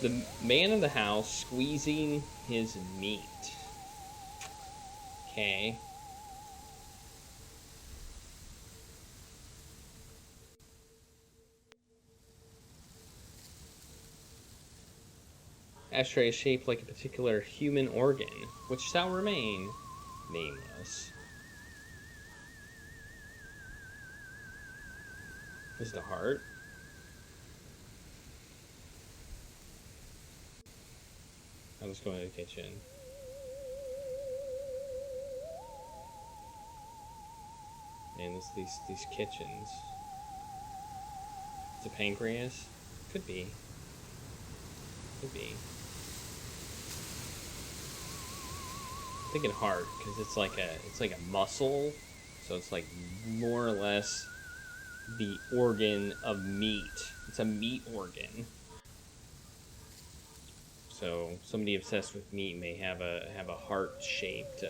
The man of the house squeezing his meat. Okay. ashtray is shaped like a particular human organ, which shall remain nameless. Is the heart? I'll just go into the kitchen. And these kitchens. It's a pancreas? Could be. Could be. I'm thinking heart, because it's like a muscle, so it's like more or less the organ of meat. It's a meat organ. So somebody obsessed with meat may have a heart-shaped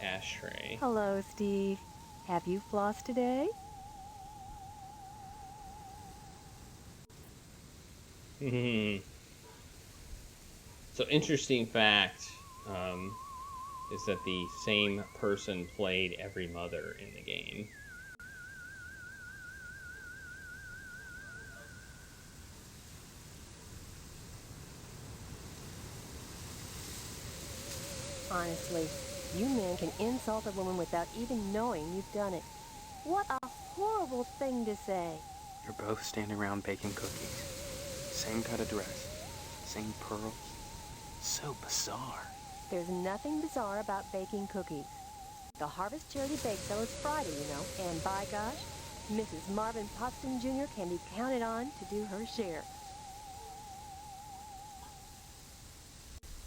ashtray. Hello, Steve. Have you flossed today? So interesting fact is that the same person played every mother in the game. Honestly, you men can insult a woman without even knowing you've done it. What a horrible thing to say. You're both standing around baking cookies. Same kind of dress. Same pearls. So bizarre. There's nothing bizarre about baking cookies. The Harvest Charity Bake Sale is Friday, you know, and by gosh, Mrs. Marvin Potsdam Jr. can be counted on to do her share.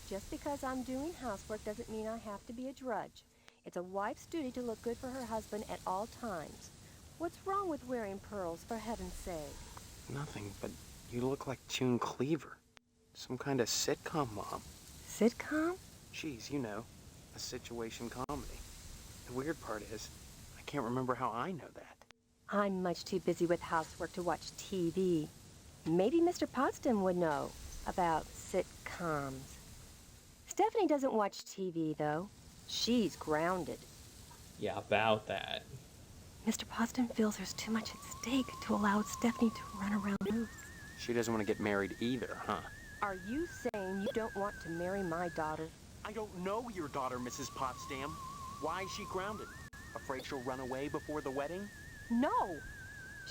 Just because I'm doing housework doesn't mean I have to be a drudge. It's a wife's duty to look good for her husband at all times. What's wrong with wearing pearls, for heaven's sake? Nothing, but you look like June Cleaver. Some kind of sitcom mom. Sitcom? Geez, you know, a situation comedy. The weird part is, I can't remember how I know that. I'm much too busy with housework to watch TV. Maybe Mr. Potsdam would know about sitcoms. Stephanie doesn't watch TV, though. She's grounded. Yeah, about that. Mr. Potsdam feels there's too much at stake to allow Stephanie to run around loose. She doesn't want to get married either, huh? Are you saying you don't want to marry my daughter? I don't know your daughter, Mrs. Potsdam. Why is she grounded? Afraid she'll run away before the wedding? No!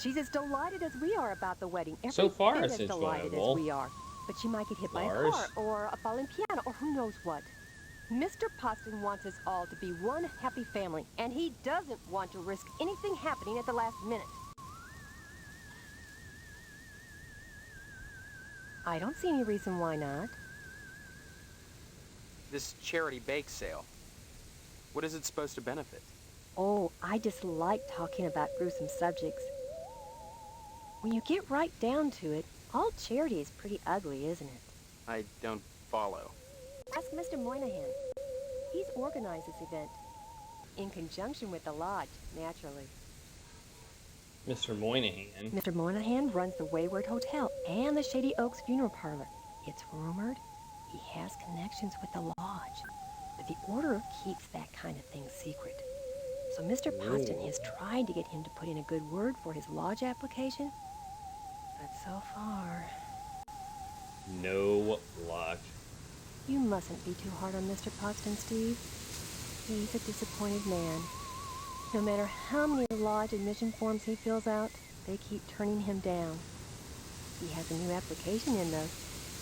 She's as delighted as we are about the wedding. Every So far, bit it's as delighted enjoyable. as we are. But she might get hit by a Lars? car, or a falling piano, or who knows what. Mr. Potsdam wants us all to be one happy family, and he doesn't want to risk anything happening at the last minute. I don't see any reason why not. This charity bake sale. What is it supposed to benefit? Oh, I just like talking about gruesome subjects. When you get right down to it, all charity is pretty ugly, isn't it? I don't follow. Ask Mr. Moynihan. He's organized this event. In conjunction with the lodge, naturally. Mr. Moynihan. Mr. Moynihan runs the Wayward Hotel and the Shady Oaks Funeral Parlor. It's rumored he has connections with the lodge, but the order keeps that kind of thing secret. So Mr. Potsdam has tried to get him to put in a good word for his lodge application, but so far... No luck. You mustn't be too hard on Mr. Potsdam, Steve. He's a disappointed man. No matter how many lodge admission forms he fills out, they keep turning him down. He has a new application in, though,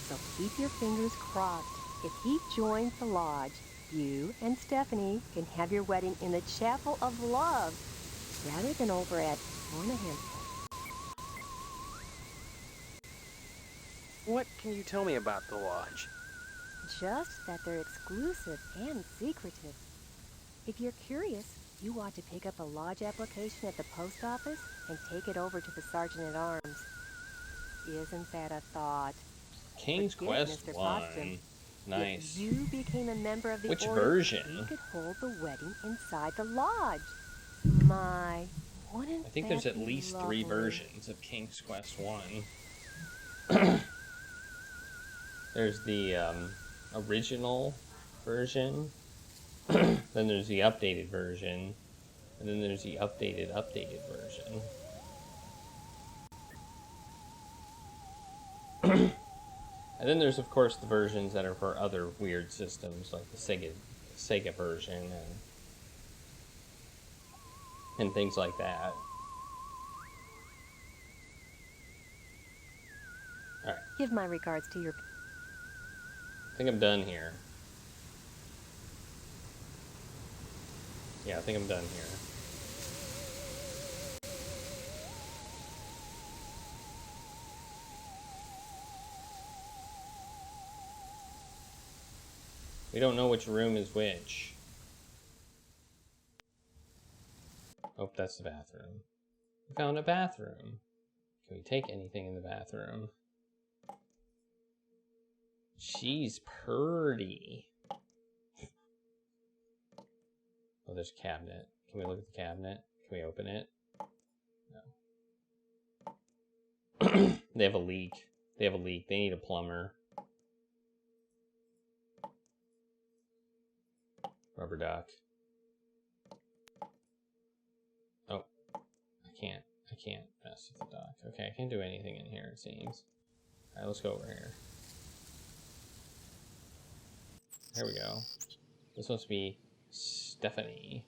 so keep your fingers crossed. If he joins the lodge, you and Stephanie can have your wedding in the Chapel of Love, rather than over at Moynihan's. What can you tell me about the lodge? Just that they're exclusive and secretive. If you're curious, you ought to pick up a lodge application at the post office and take it over to the sergeant-at-arms. Isn't that a thought? King's Forget Quest Mr. 1. Potsdam. Nice. If you became a member of the Which order, version? we could hold the wedding inside the lodge. My, wouldn't I think that there's at be least lovely? 3 versions of King's Quest 1. There's the original version, then there's the updated version, and then there's the updated version. And then there's, of course, the versions that are for other weird systems, like the Sega version and things like that. Alright. Give my regards to your... I think I'm done here. Yeah, I think I'm done here. We don't know which room is which. Oh, that's the bathroom. We found a bathroom. Can we take anything in the bathroom? She's purty. Oh, there's a cabinet. Can we look at the cabinet? Can we open it? No. They have a leak. They have a leak. They need a plumber. Rubber duck. Oh. I can't mess with the duck. Okay, I can't do anything in here, it seems. Alright, let's go over here. There we go. This must be Stephanie,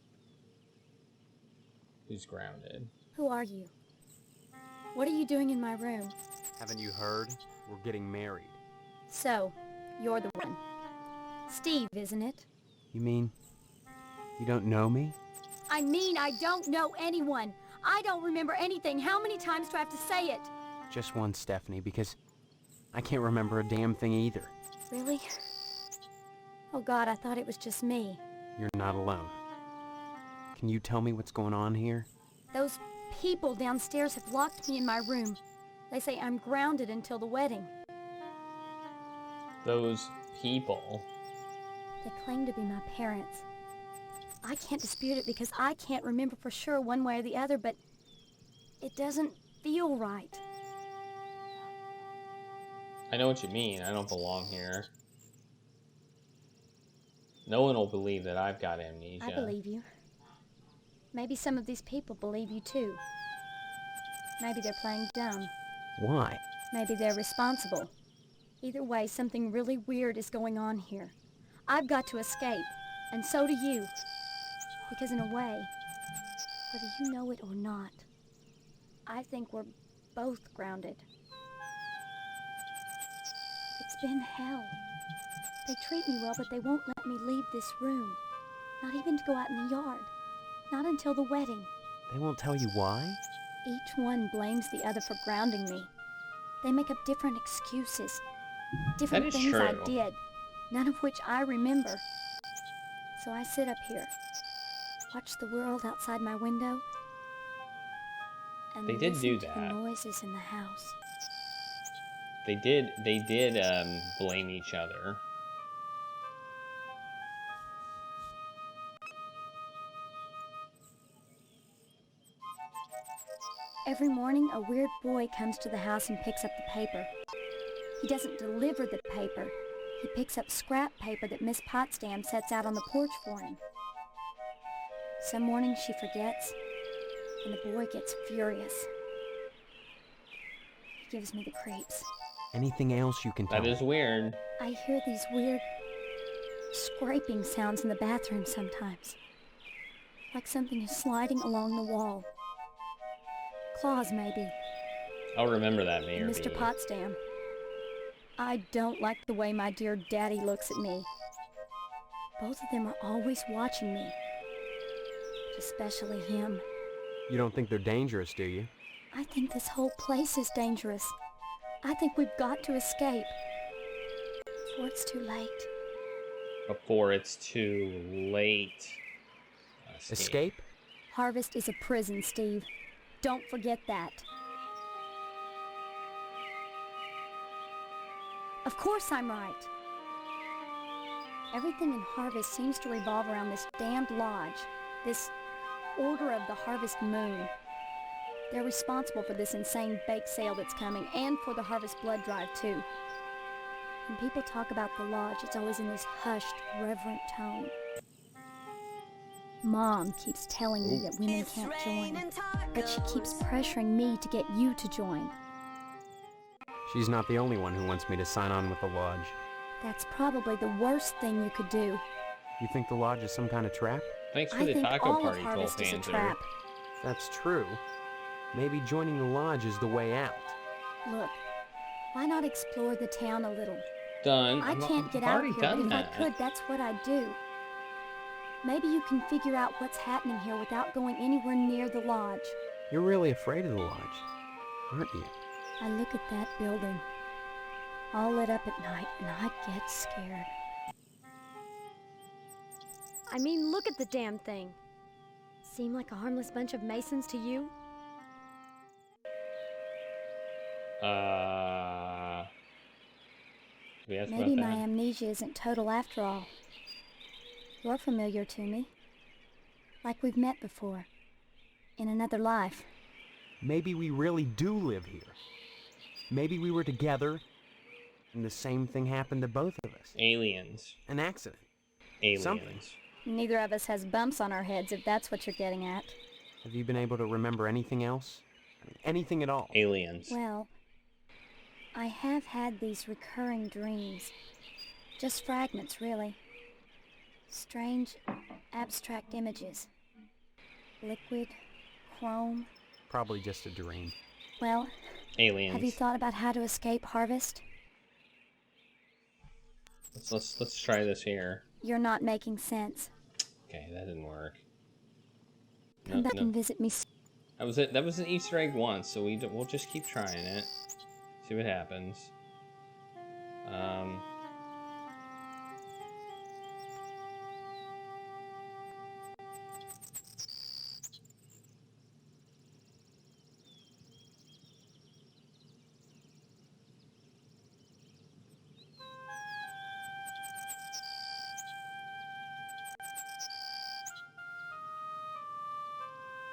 who's grounded. Who are you? What are you doing in my room? Haven't you heard? We're getting married. So, you're the one. Steve, isn't it? You mean you don't know me? I mean, I don't know anyone. I don't remember anything. How many times do I have to say it? Just one, Stephanie, because I can't remember a damn thing either. Really? Oh God, I thought it was just me. You're not alone. Can you tell me what's going on here? Those people downstairs have locked me in my room. They say I'm grounded until the wedding. Those people? They claim to be my parents. I can't dispute it because I can't remember for sure one way or the other, but it doesn't feel right. I know what you mean. I don't belong here. No one will believe that I've got amnesia. I believe you. Maybe some of these people believe you too. Maybe they're playing dumb. Why? Maybe they're responsible. Either way, something really weird is going on here. I've got to escape, and so do you. Because in a way, whether you know it or not, I think we're both grounded. It's been hell. They treat me well, but they won't let me leave this room. Not even to go out in the yard. Not until the wedding. They won't tell you why? Each one blames the other for grounding me. They make up different excuses. Different things I did, none of which I remember. So I sit up here, watch the world outside my window, and they did listen do to that. the noises in the house. They did blame each other. Every morning, a weird boy comes to the house and picks up the paper. He doesn't deliver the paper. He picks up scrap paper that Miss Potsdam sets out on the porch for him. Some mornings she forgets, and the boy gets furious. He gives me the creeps. Anything else you can tell me? That is weird. I hear these weird scraping sounds in the bathroom sometimes. Like something is sliding along the wall. Claws, maybe. I'll remember that, Mayor. Mr. Potsdam. I don't like the way my dear daddy looks at me. Both of them are always watching me. But especially him. You don't think they're dangerous, do you? I think this whole place is dangerous. I think we've got to escape. Before it's too late. Before it's too late. Escape? Harvest is a prison, Steve. Don't forget that. Of course I'm right. Everything in Harvest seems to revolve around this damned lodge, this Order of the Harvest Moon. They're responsible for this insane bake sale that's coming, and for the Harvest Blood Drive, too. When people talk about the lodge, it's always in this hushed, reverent tone. Mom keeps telling me that women can't join, but she keeps pressuring me to get you to join. She's not the only one who wants me to sign on with the lodge. That's probably the worst thing you could do. You think the lodge is some kind of trap? Thanks for I the think taco all party, of Harvest is a Panzer. trap. If that's true, maybe joining the lodge is the way out. Look, why not explore the town a little? Done. I can't get out of here, but if I could, that's what I'd do. Maybe you can figure out what's happening here without going anywhere near the lodge. You're really afraid of the lodge, aren't you? I look at that building, all lit up at night, and I get scared. I mean, look at the damn thing. Seem like a harmless bunch of Masons to you? We asked Maybe about my that? amnesia isn't total after all. You're familiar to me. Like we've met before. In another life. Maybe we really do live here. Maybe we were together, and the same thing happened to both of us. Aliens. An accident. Aliens. Something. Neither of us has bumps on our heads, if that's what you're getting at. Have you been able to remember anything else? I mean, anything at all? Aliens. Well, I have had these recurring dreams. Just fragments, really. Strange, abstract images. Liquid, chrome. Probably just a dream. Well, Aliens. have you thought about how to escape Harvest? Let's try this here. You're not making sense. Okay, that didn't work. Come back and visit me. That was it. That was an Easter egg once, so we'll just keep trying it. See what happens.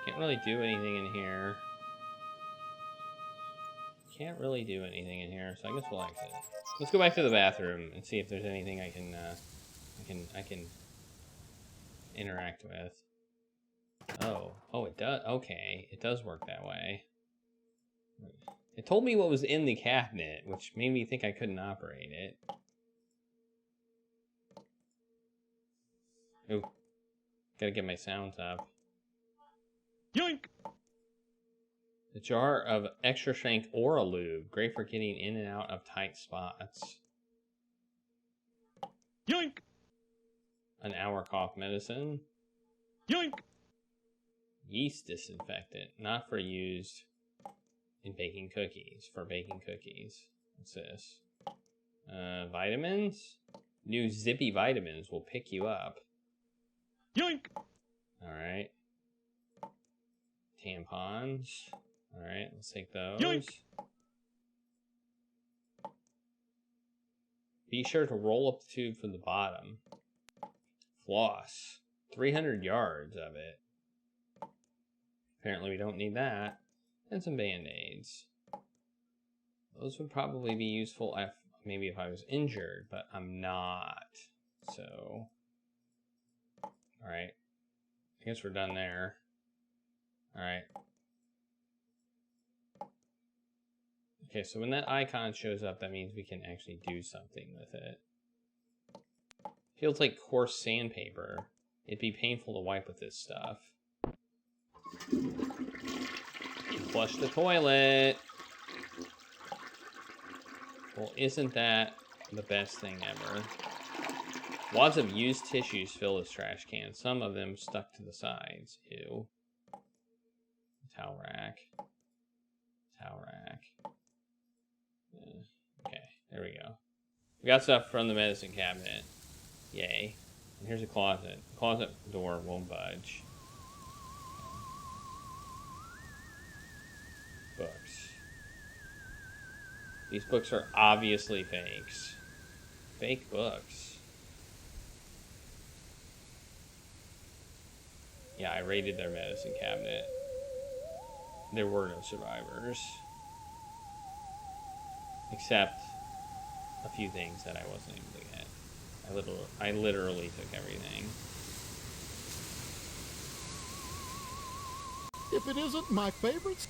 Can't really do anything in here. Can't really do anything in here, so I guess we'll exit. Let's go back to the bathroom and see if there's anything I can interact with. Oh, it does. Okay, it does work that way. It told me what was in the cabinet, which made me think I couldn't operate it. Ooh, gotta get my sounds up. Yoink! A jar of extra strength Aura Lube, great for getting in and out of tight spots. Yoink! An hour cough medicine. Yoink! Yeast disinfectant, not for used in baking cookies. For baking cookies. What's this? Vitamins? New zippy vitamins will pick you up. Yoink! Alright. Tampons. Alright, let's take those. Yoink! Be sure to roll up the tube from the bottom. Floss. 300 yards of it. Apparently we don't need that. And some band-aids. Those would probably be useful maybe if I was injured, but I'm not. So, alright. I guess we're done there. Alright. Okay, so when that icon shows up, that means we can actually do something with it. Feels like coarse sandpaper. It'd be painful to wipe with this stuff. Flush the toilet! Well, isn't that the best thing ever? Wads of used tissues fill this trash can. Some of them stuck to the sides. Ew. Towel rack. Towel rack. Okay, there we go. We got stuff from the medicine cabinet. Yay. And here's a closet. The closet door won't budge. Books. These books are obviously fakes. Fake books. Yeah, I raided their medicine cabinet. There were no survivors. Except a few things that I wasn't able to get. I literally took everything. If it isn't my favorite...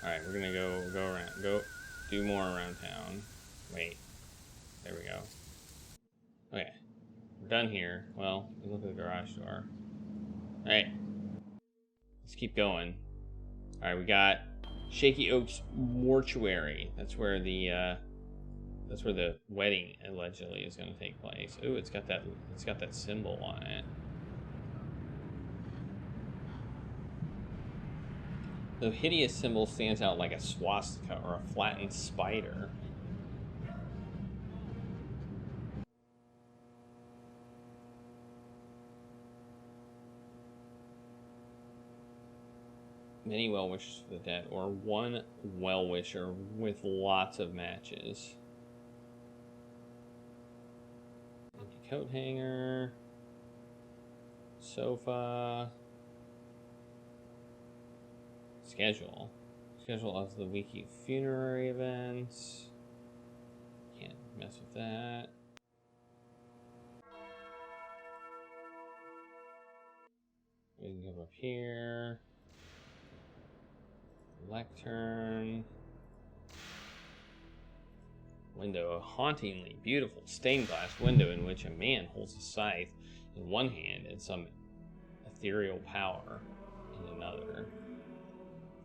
Alright, we're gonna go around. Go do more around town. Wait. There we go. Okay. We're done here. Well, we look at the garage door. Alright. Let's keep going. Alright, we got Shaky Oaks Mortuary. That's where the wedding allegedly is gonna take place. Ooh, it's got that symbol on it. The hideous symbol stands out like a swastika or a flattened spider. Many well-wishers for the dead, or one well-wisher with lots of matches. Empty coat hanger. Sofa. Schedule of the weekly funerary events. Can't mess with that. We can go up here. Lectern. Window, a hauntingly beautiful stained glass window in which a man holds a scythe in one hand and some ethereal power in another.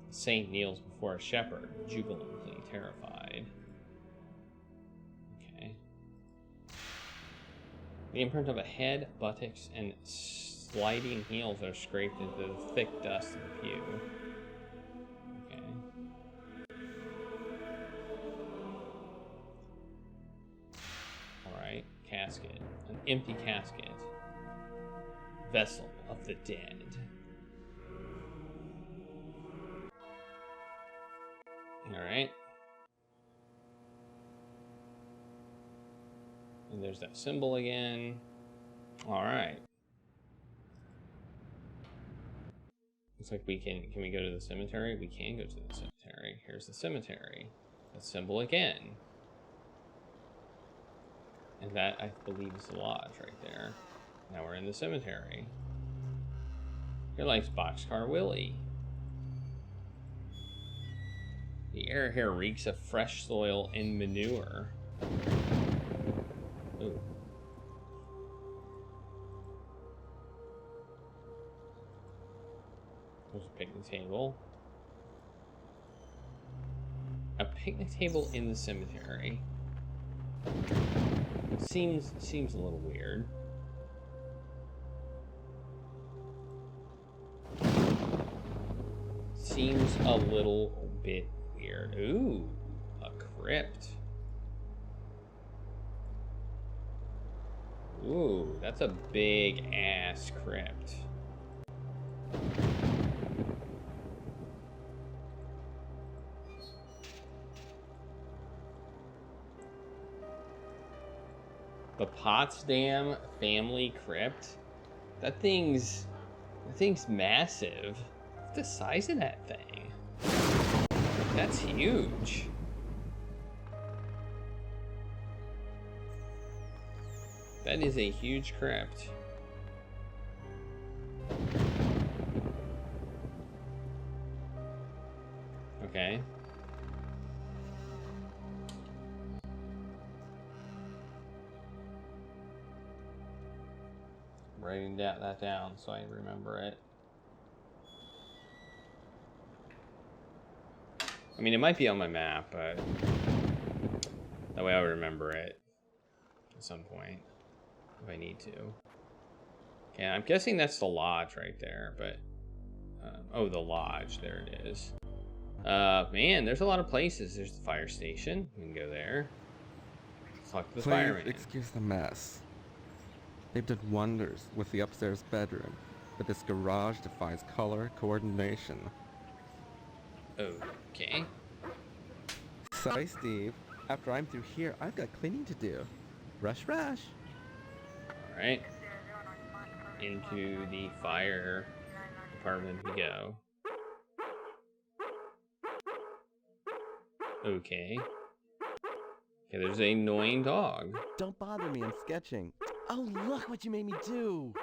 The saint kneels before a shepherd, jubilantly terrified. Okay. The imprint of a head, buttocks, and sliding heels are scraped into the thick dust of the pew. Okay. Alright, casket. An empty casket. Vessel of the dead. Alright. And there's that symbol again. Alright. Looks like we can we go to the cemetery? We can go to the cemetery. Here's the cemetery. That symbol again. And that, I believe, is the lodge right there. Now we're in the cemetery. Here likes Boxcar Willie. The air here reeks of fresh soil and manure. Ooh. There's a picnic table. A picnic table in the cemetery. Seems a little weird. Seems a little bit weird. Ooh, a crypt. Ooh, that's a big ass crypt. The Potsdam family crypt? That thing's massive. What's the size of that thing? That's huge. That is a huge crypt. Okay. Writing that down so I remember it. I mean, it might be on my map, but that way I'll remember it at some point if I need to. Okay, I'm guessing that's the lodge right there, but oh, the lodge, there it is. Man, there's a lot of places. There's the fire station. We can go there. Fuck the fireman. Excuse the mess. They've done wonders with the upstairs bedroom, but this garage defies color coordination. Okay. Sorry, Steve. After I'm through here, I've got cleaning to do. Rush, rush. Alright. Into the fire department we go. Okay. Okay, there's an annoying dog. Don't bother me, I'm sketching. Oh, look what you made me do!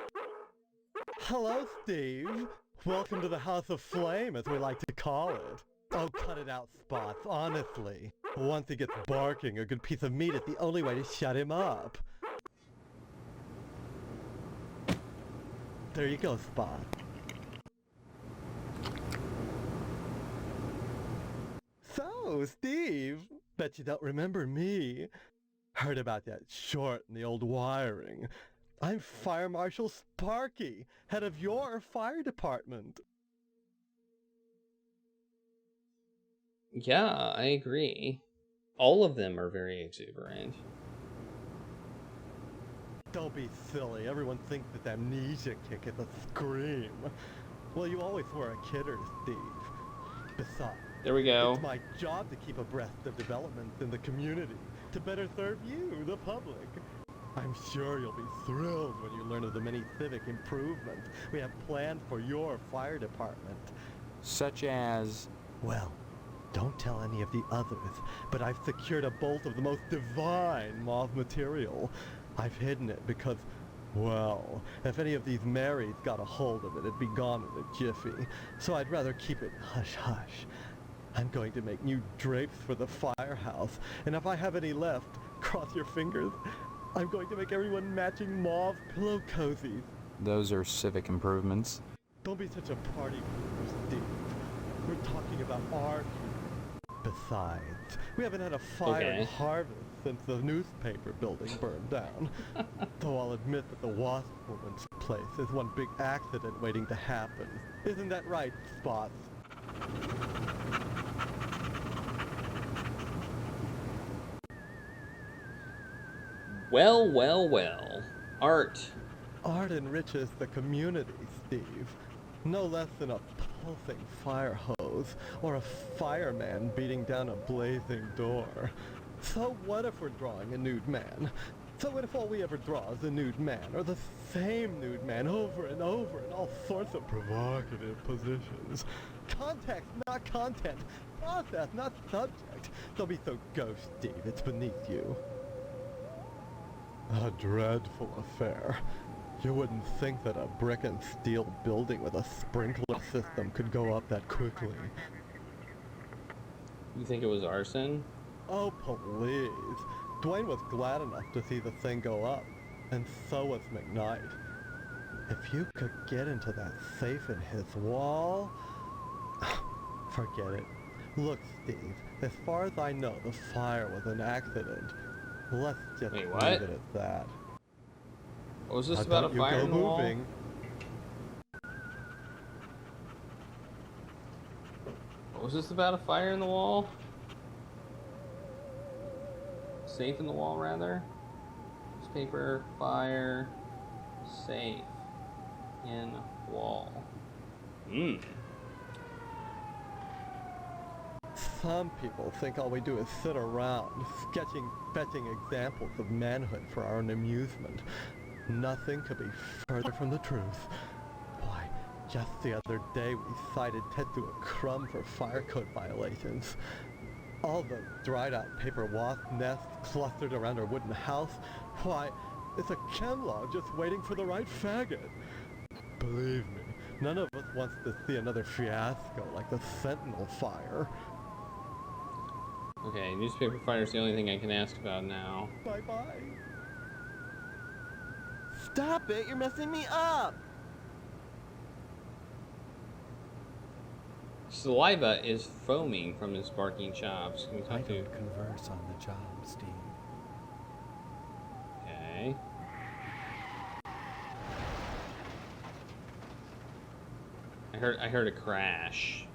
Hello, Steve. Welcome to the House of Flame, as we like to call it. Oh, cut it out, Spots, honestly. Once he gets barking, a good piece of meat is the only way to shut him up. There you go, Spot. So, Steve, bet you don't remember me. Heard about that short in the old wiring. I'm Fire Marshal Sparky, head of your fire department. Yeah, I agree. All of them are very exuberant. Don't be silly. Everyone thinks that amnesia kick is a scream. Well, you always were a kidder, Steve. Besides, there we go. It's my job to keep abreast of developments in the community, to better serve you, the public. I'm sure you'll be thrilled when you learn of the many civic improvements we have planned for your fire department. Such as? Well, don't tell any of the others, but I've secured a bolt of the most divine moth material. I've hidden it because, well, if any of these Marys got a hold of it, it'd be gone in a jiffy. So I'd rather keep it hush-hush. I'm going to make new drapes for the firehouse, and if I have any left, cross your fingers, I'm going to make everyone matching mauve pillow cozies. Those are civic improvements. Don't be such a party pooper, Steve. We're talking about our future. Besides, we haven't had a fire in harvest since the newspaper building burned down. Though I'll admit that the Wasp Woman's place is one big accident waiting to happen. Isn't that right, Spots? Well, well, well. Art. Art enriches the community, Steve. No less than a pulsing fire hose or a fireman beating down a blazing door. So what if we're drawing a nude man? So what if all we ever draw is a nude man, or the same nude man over and over in all sorts of provocative positions? Context, not content. Process, not subject. Don't be so ghost, Steve. It's beneath you. A dreadful affair. You wouldn't think that a brick and steel building with a sprinkler system could go up that quickly. You think it was arson? Oh, please. Dwayne was glad enough to see the thing go up, and so was McKnight. If you could get into that safe in his wall... Forget it. Look, Steve, as far as I know, the fire was an accident. Let's just leave it at that. What was this about a fire in the wall? What was this about a fire in the wall? Safe in the wall, rather? Newspaper, fire, safe in wall. Some people think all we do is sit around, fetching examples of manhood for our own amusement. Nothing could be further from the truth. Why, just the other day we cited Tetsuo Crumb for fire code violations. All the dried out paper wasp nests clustered around our wooden house. Why, it's a chemlog just waiting for the right faggot. Believe me, none of us wants to see another fiasco like the Sentinel fire. Okay, newspaper fire's the only thing I can ask about now. Bye-bye. Stop it! You're messing me up! Saliva is foaming from his barking chops. Can we talk to... converse on the job, Steve. Okay. I heard a crash.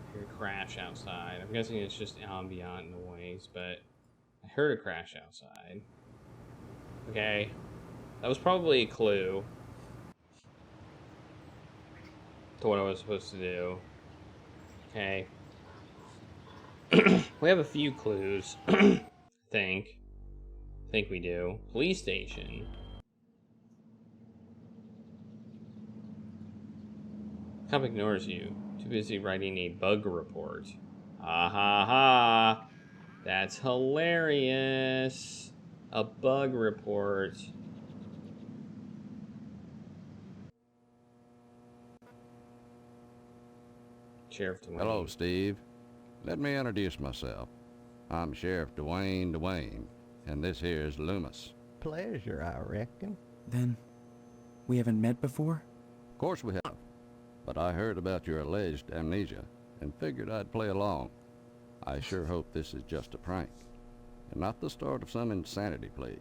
I heard a crash outside. I'm guessing it's just ambient noise, but I heard a crash outside. Okay. That was probably a clue to what I was supposed to do. Okay. We have a few clues. I think we do. Police station. Cop ignores you. Too busy writing a bug report. Ah ha ha. That's hilarious. A bug report. Sheriff Dwayne. Hello, Steve. Let me introduce myself. I'm Sheriff Dwayne, and this here is Loomis. Pleasure, I reckon. Then, we haven't met before? Of course we have, but I heard about your alleged amnesia and figured I'd play along. I sure hope this is just a prank, and not the start of some insanity plea.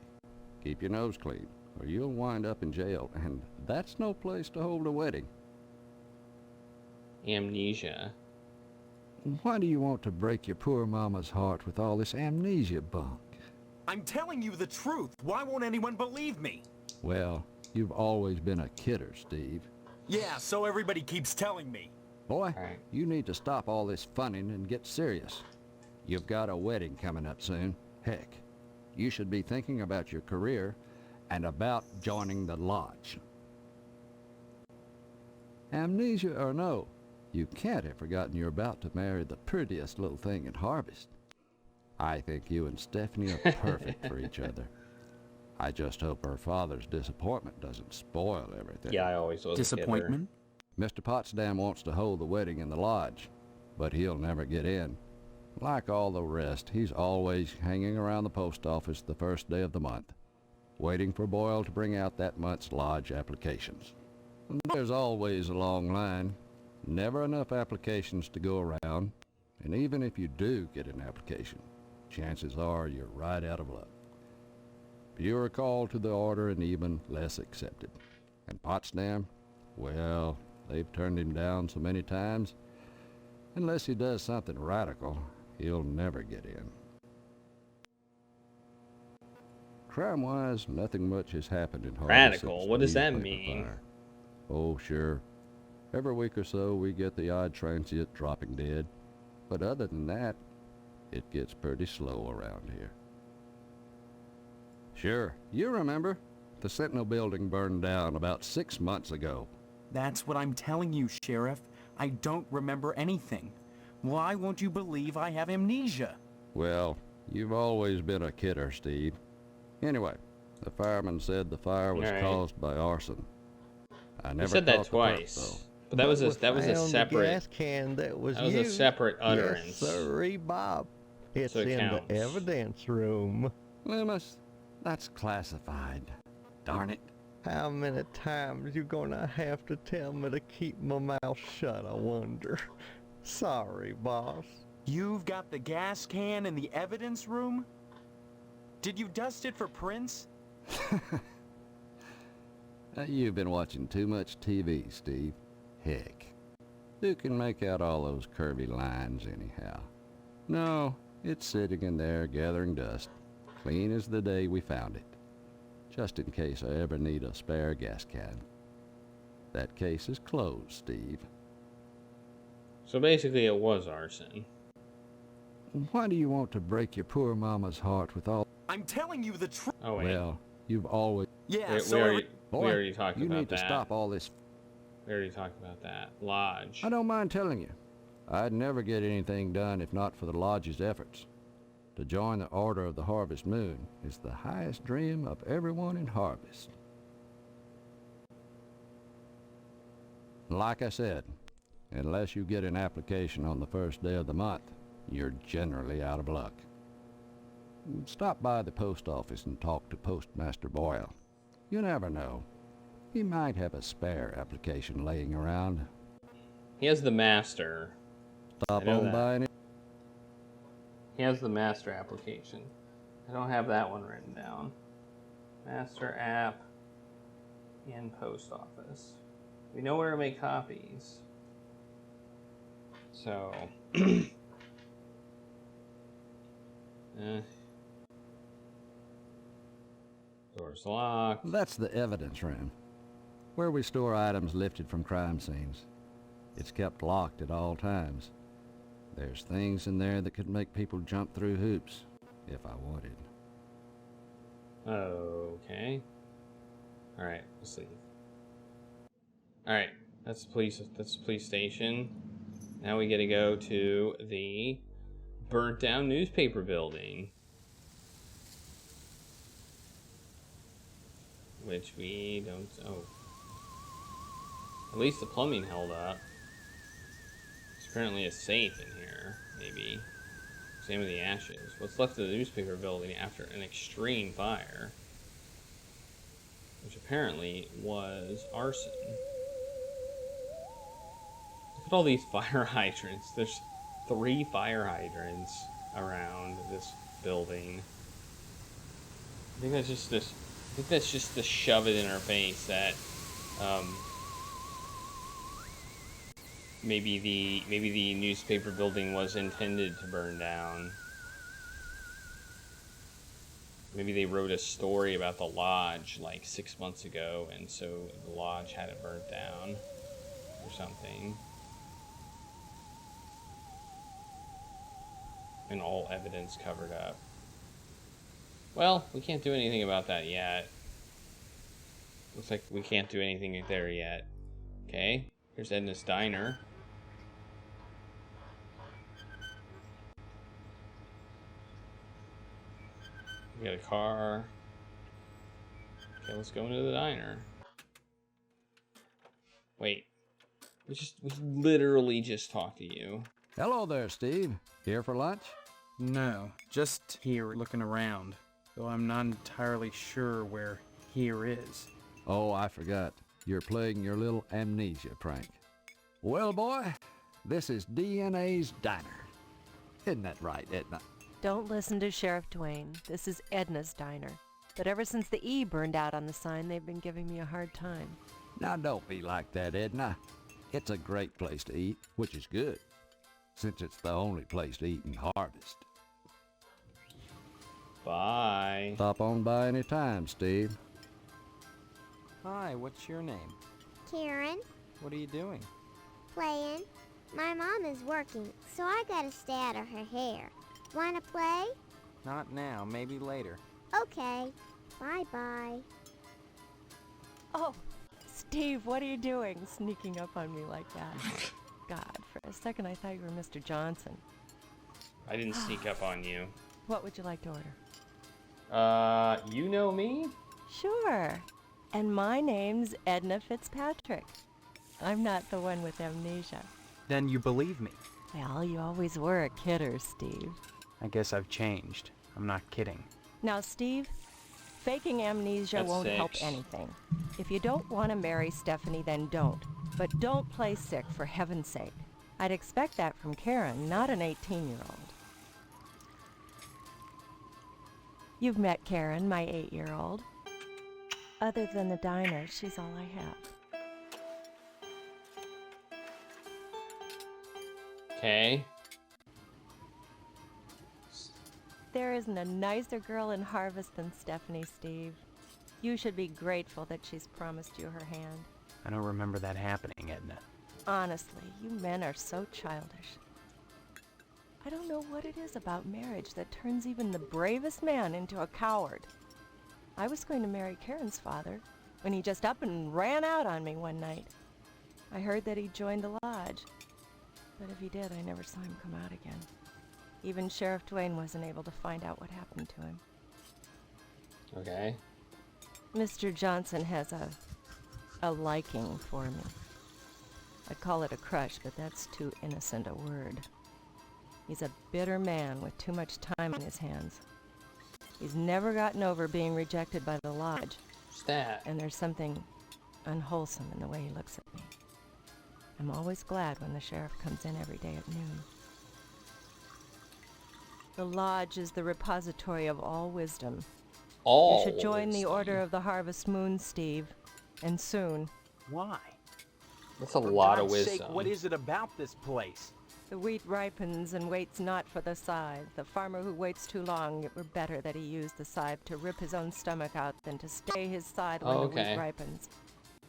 Keep your nose clean, or you'll wind up in jail, and that's no place to hold a wedding. Amnesia. Why do you want to break your poor mama's heart with all this amnesia bunk? I'm telling you the truth. Why won't anyone believe me? Well, you've always been a kidder, Steve. Yeah, so everybody keeps telling me. Boy, you need to stop all this funning and get serious. You've got a wedding coming up soon. Heck, you should be thinking about your career and about joining the lodge. Amnesia or no, you can't have forgotten you're about to marry the prettiest little thing in Harvest. I think you and Stephanie are perfect for each other. I just hope her father's disappointment doesn't spoil everything. Yeah, I always was Disappointment? Mr. Potsdam wants to hold the wedding in the lodge, but he'll never get in. Like all the rest, he's always hanging around the post office the first day of the month, waiting for Boyle to bring out that month's lodge applications. There's always a long line, never enough applications to go around, and even if you do get an application, chances are you're right out of luck. You're called to the order and even less accepted. And Potsdam, well, they've turned him down so many times, unless he does something radical, he'll never get in. Crime-wise, nothing much has happened in Harvest. Radical? What does that mean? Fire. Oh, sure. Every week or so, we get the odd transient dropping dead. But other than that, it gets pretty slow around here. Sure, you remember. The Sentinel building burned down about 6 months ago. That's what I'm telling you, Sheriff. I don't remember anything. Why won't you believe I have amnesia? Well, you've always been a kidder, Steve. Anyway, the fireman said the fire was caused by arson. I never said that caught the twice, part, though. but that was a separate. Gas can that was a separate utterance. Yes, sirree, Bob. It's So it in counts. the evidence room. Loomis, that's classified. Darn it. How many times you gonna have to tell me to keep my mouth shut, I wonder? Sorry, boss. You've got the gas can in the evidence room? Did you dust it for prints? You've been watching too much TV, Steve. Heck, who can make out all those curvy lines anyhow? No, it's sitting in there gathering dust, clean as the day we found it. Just in case I ever need a spare gas can. That case is closed, Steve. So basically it was arson. Why do you want to break your poor mama's heart with all... I'm telling you the truth. Oh, wait. Well, you've always... Yeah, we already talked you about need that. to stop all this... We already talked about that. Lodge. I don't mind telling you. I'd never get anything done if not for the lodge's efforts. To join the Order of the Harvest Moon is the highest dream of everyone in Harvest. Like I said, unless you get an application on the first day of the month, you're generally out of luck. Stop by the post office and talk to Postmaster Boyle. You never know. He might have a spare application laying around. He has the master. Stop on by any... He has the master application. I don't have that one written down. Master app in post office. We know where to make copies. So... Door's locked. That's the evidence room, where we store items lifted from crime scenes. It's kept locked at all times. There's things in there that could make people jump through hoops, if I wanted. Okay. Alright, let's leave. Alright, that's the police station. Now we get to go to the burnt down newspaper building. Which we don't... Oh. At least the plumbing held up. Apparently a safe in here, maybe. Same with the ashes. What's left of the newspaper building after an extreme fire, which apparently was arson. Look at all these fire hydrants. There's 3 fire hydrants around this building. I think that's just this. I think that's just to shove it in our face that maybe the newspaper building was intended to burn down. Maybe they wrote a story about the lodge like 6 months ago, and so the lodge had it burnt down or something. And all evidence covered up. Well, we can't do anything about that yet. Looks like we can't do anything there yet. Okay, here's Edna's Diner. We got a car. Okay, let's go into the diner. Wait. We literally just talked to you. Hello there, Steve. Here for lunch? No, just here looking around, though I'm not entirely sure where here is. Oh, I forgot. You're playing your little amnesia prank. Well, boy, this is DNA's Diner. Isn't that right, Edna? Don't listen to Sheriff Dwayne. This is Edna's Diner. But ever since the E burned out on the sign, they've been giving me a hard time. Now, don't be like that, Edna. It's a great place to eat, which is good, since it's the only place to eat in Harvest. Bye. Stop on by any time, Steve. Hi, what's your name? Karen, What are you doing? playing. My mom is working, so I gotta stay out of her hair. Wanna play? Not now, maybe later. Okay. Bye-bye. Oh, Steve, what are you doing sneaking up on me like that? God, for a second I thought you were Mr. Johnson. I didn't sneak up on you. What would you like to order? You know me? Sure. And my name's Edna Fitzpatrick. I'm not the one with amnesia. Then you believe me. Well, you always were a kidder, Steve. I guess I've changed. I'm not kidding. Now, Steve, faking amnesia That's won't help 6. anything. If you don't want to marry Stephanie, then don't. But don't play sick, for heaven's sake. I'd expect that from Karen, not an 18-year-old. You've met Karen, my 8-year-old. Other than the diner, she's all I have. Okay. There isn't a nicer girl in Harvest than Stephanie, Steve. You should be grateful that she's promised you her hand. I don't remember that happening, Edna. Honestly, you men are so childish. I don't know what it is about marriage that turns even the bravest man into a coward. I was going to marry Karen's father when he just up and ran out on me one night. I heard that he joined the lodge, but if he did, I never saw him come out again. Even Sheriff Dwayne wasn't able to find out what happened to him. Okay. Mr. Johnson has a liking for me. I'd call it a crush, but that's too innocent a word. He's a bitter man with too much time on his hands. He's never gotten over being rejected by the lodge. Stat. And there's something unwholesome in the way he looks at me. I'm always glad when the sheriff comes in every day at noon. The lodge is the repository of all wisdom. All You should join the wisdom. Order of the Harvest Moon, Steve. And soon. Why? That's a lot of For God's wisdom. sake, what is it about this place? The wheat ripens and waits not for the scythe. The farmer who waits too long, it were better that he use the scythe to rip his own stomach out than to stay his side when the wheat ripens.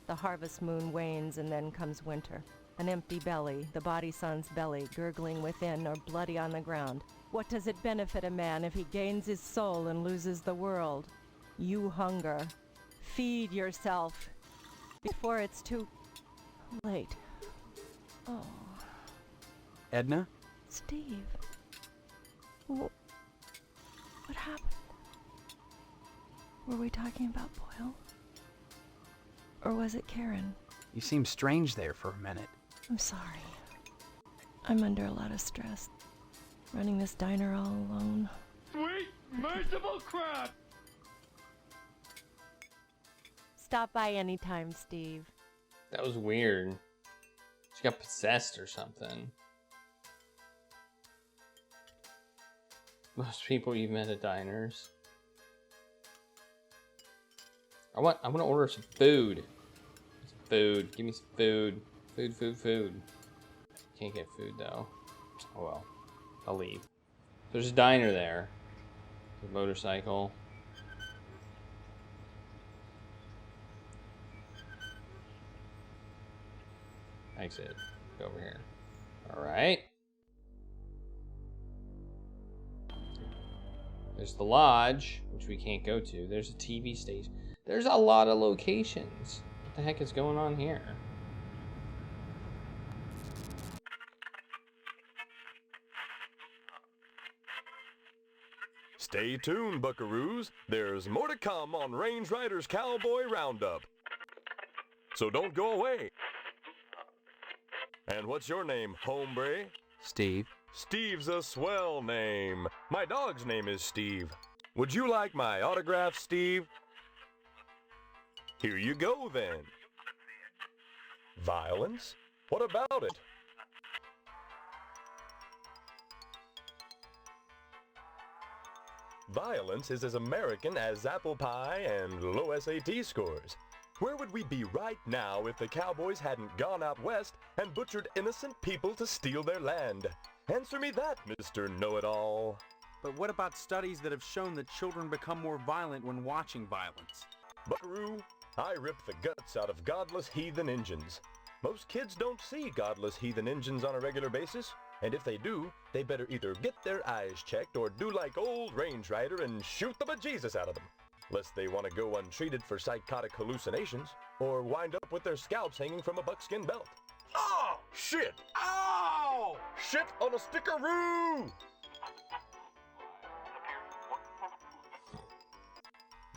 The harvest moon wanes and then comes winter. An empty belly, the body sun's belly, gurgling within or bloody on the ground. What does it benefit a man if he gains his soul and loses the world? You hunger. Feed yourself before it's too late. Oh. Edna? Steve. What happened? Were we talking about Boyle? Or was it Karen? You seemed strange there for a minute. I'm sorry. I'm under a lot of stress. Running this diner all alone. Sweet, merciful crap! Stop by anytime, Steve. That was weird. She got possessed or something. Most people you met at diners. I want to order some food. Some food. Give me some food. Food. Can't get food though. Oh well. I'll leave. There's a diner there. A motorcycle. Exit. Go over here. Alright. There's the lodge, which we can't go to. There's a TV station. There's a lot of locations. What the heck is going on here? Stay tuned, buckaroos. There's more to come on Range Riders Cowboy Roundup. So don't go away. And what's your name, hombre? Steve. Steve's a swell name. My dog's name is Steve. Would you like my autograph, Steve? Here you go, then. Violence? What about it? Violence is as American as apple pie and low SAT scores. Where would we be right now if the cowboys hadn't gone out west and butchered innocent people to steal their land? Answer me that, Mr. Know-It-All. But what about studies that have shown that children become more violent when watching violence? Buckaroo, I rip the guts out of godless heathen Injuns. Most kids don't see godless heathen Injuns on a regular basis, and if they do, they better either get their eyes checked or do like old Range Rider and shoot the bejesus out of them. Lest they want to go untreated for psychotic hallucinations, or wind up with their scalps hanging from a buckskin belt. Oh, shit! Ow! Shit on a stickaroo!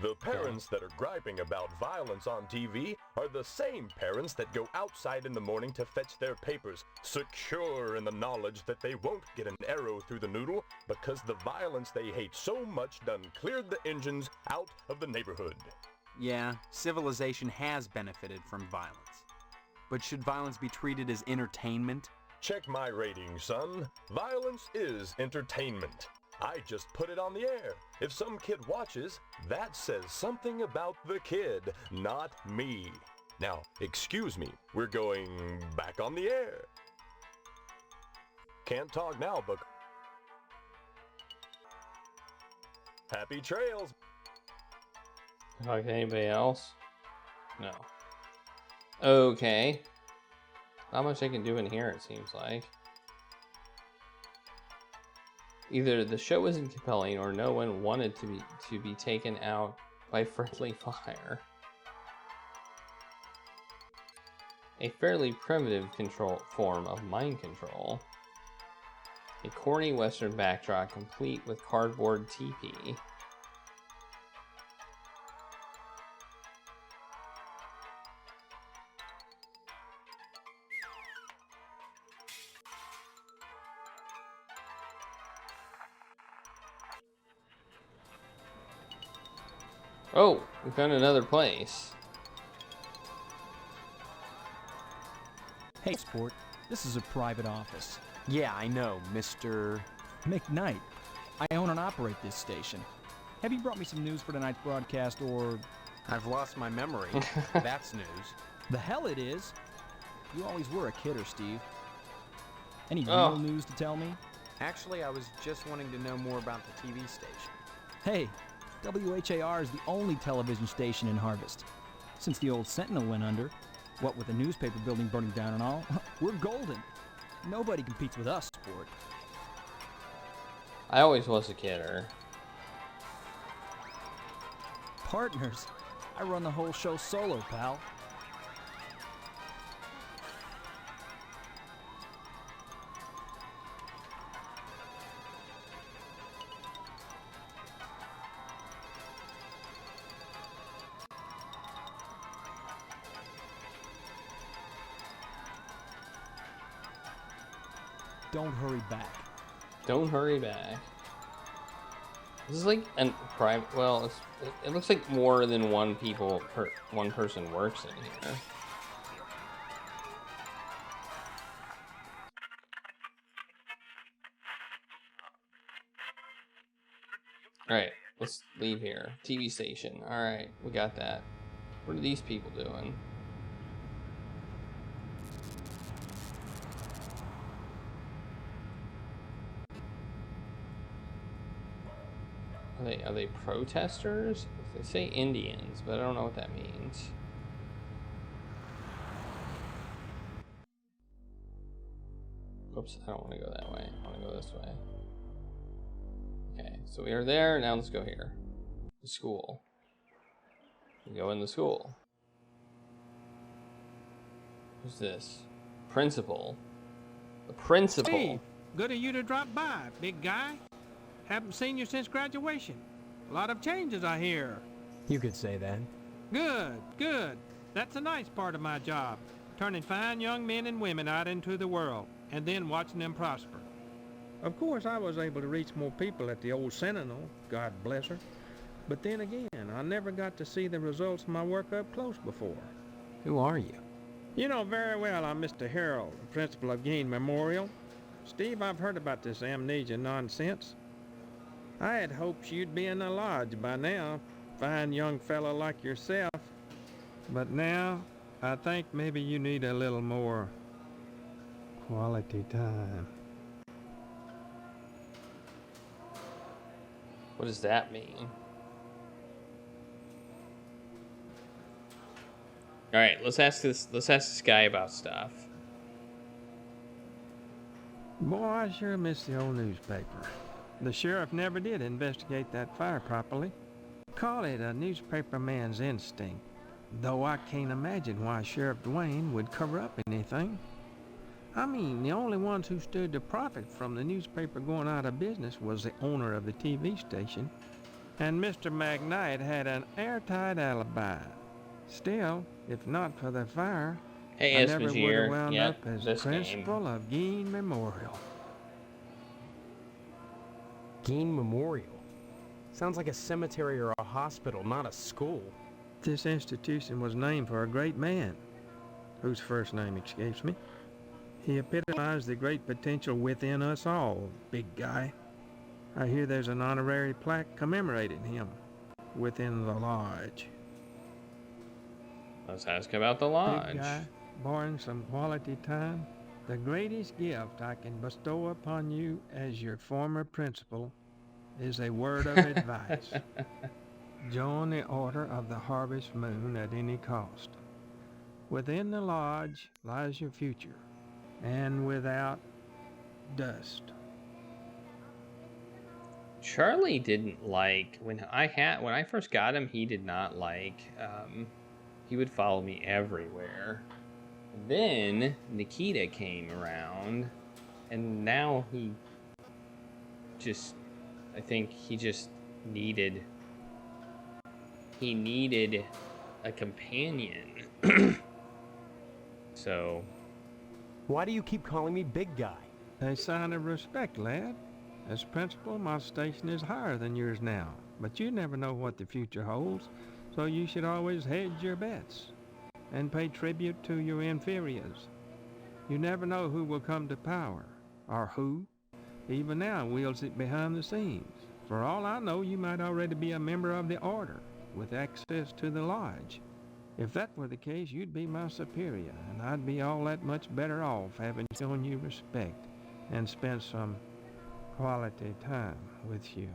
The parents that are griping about violence on TV are the same parents that go outside in the morning to fetch their papers, secure in the knowledge that they won't get an arrow through the noodle because the violence they hate so much done cleared the engines out of the neighborhood. Yeah, civilization has benefited from violence. But should violence be treated as entertainment? Check my ratings, son. Violence is entertainment. I just put it on the air. If some kid watches, that says something about the kid, not me. Now, excuse me, we're going back on the air. Can't talk now, but... Happy trails. Talk to anybody else? No. Okay. Not much I can do in here, it seems like. Either the show isn't compelling or no one wanted to be taken out by friendly fire. A fairly primitive form of mind control. A corny western backdrop complete with cardboard teepee. Oh, we found another place. Hey, Sport. This is a private office. Yeah, I know, Mr. McKnight. I own and operate this station. Have you brought me some news for tonight's broadcast, or... I've lost my memory. That's news. The hell it is. You always were a kidder, Steve. Any real news to tell me? Actually, I was just wanting to know more about the TV station. Hey, WHAR is the only television station in Harvest. Since the old Sentinel went under, what with the newspaper building burning down and all, we're golden. Nobody competes with us, Sport. I always was a kidder. Partners. I run the whole show solo, pal. don't hurry back. Don't hurry back. This is like a private. Well, it looks like more than one person works in here. All right, let's leave here. TV station. All right, we got that. What are these people doing? Are they protesters? They say Indians, but I don't know what that means. Oops, I don't want to go that way. I want to go this way. Okay, so we are there. Now let's go here. The school. We go in the school. Who's this? Principal. The principal. Steve, good of you to drop by, big guy. Haven't seen you since graduation. A lot of changes, I hear. You could say that. Good, good. That's a nice part of my job. Turning fine young men and women out into the world, and then watching them prosper. Of course, I was able to reach more people at the old Sentinel, God bless her. But then again, I never got to see the results of my work up close before. Who are you? You know very well I'm Mr. Harold, the principal of Gain Memorial. Steve, I've heard about this amnesia nonsense. I had hoped you'd be in the lodge by now, fine young fellow like yourself. But now, I think maybe you need a little more quality time. What does that mean? All right, let's ask this guy about stuff. Boy, I sure miss the old newspaper. The sheriff never did investigate that fire properly. Call it a newspaper man's instinct, though I can't imagine why Sheriff Dwayne would cover up anything. I mean, the only ones who stood to profit from the newspaper going out of business was the owner of the TV station, and Mr. McKnight had an airtight alibi. Still, if not for the fire, Hey, I never would Esmagier. have wound Yep, up as this principal of Gain Memorial. Gain Memorial. Sounds like a cemetery or a hospital, not a school. This institution was named for a great man, whose first name escapes me. He epitomized the great potential within us all, big guy. I hear there's an honorary plaque commemorating him within the lodge. Let's ask about the lodge. Big guy, barring some quality time, the greatest gift I can bestow upon you as your former principal is a word of advice. Join the Order of the Harvest Moon at any cost. Within the lodge lies your future, and without, dust. Charlie didn't like when I first got him. He did not like. He would follow me everywhere. Then Nikita came around, and now he just. I think he just needed. He needed a companion. So. Why do you keep calling me big guy? A sign of respect, lad. As principal, my station is higher than yours now, but you never know what the future holds, so you should always hedge your bets and pay tribute to your inferiors. You never know who will come to power, or who, even now, wields it behind the scenes. For all I know, you might already be a member of the Order, with access to the lodge. If that were the case, you'd be my superior, and I'd be all that much better off having shown you respect and spent some quality time with you.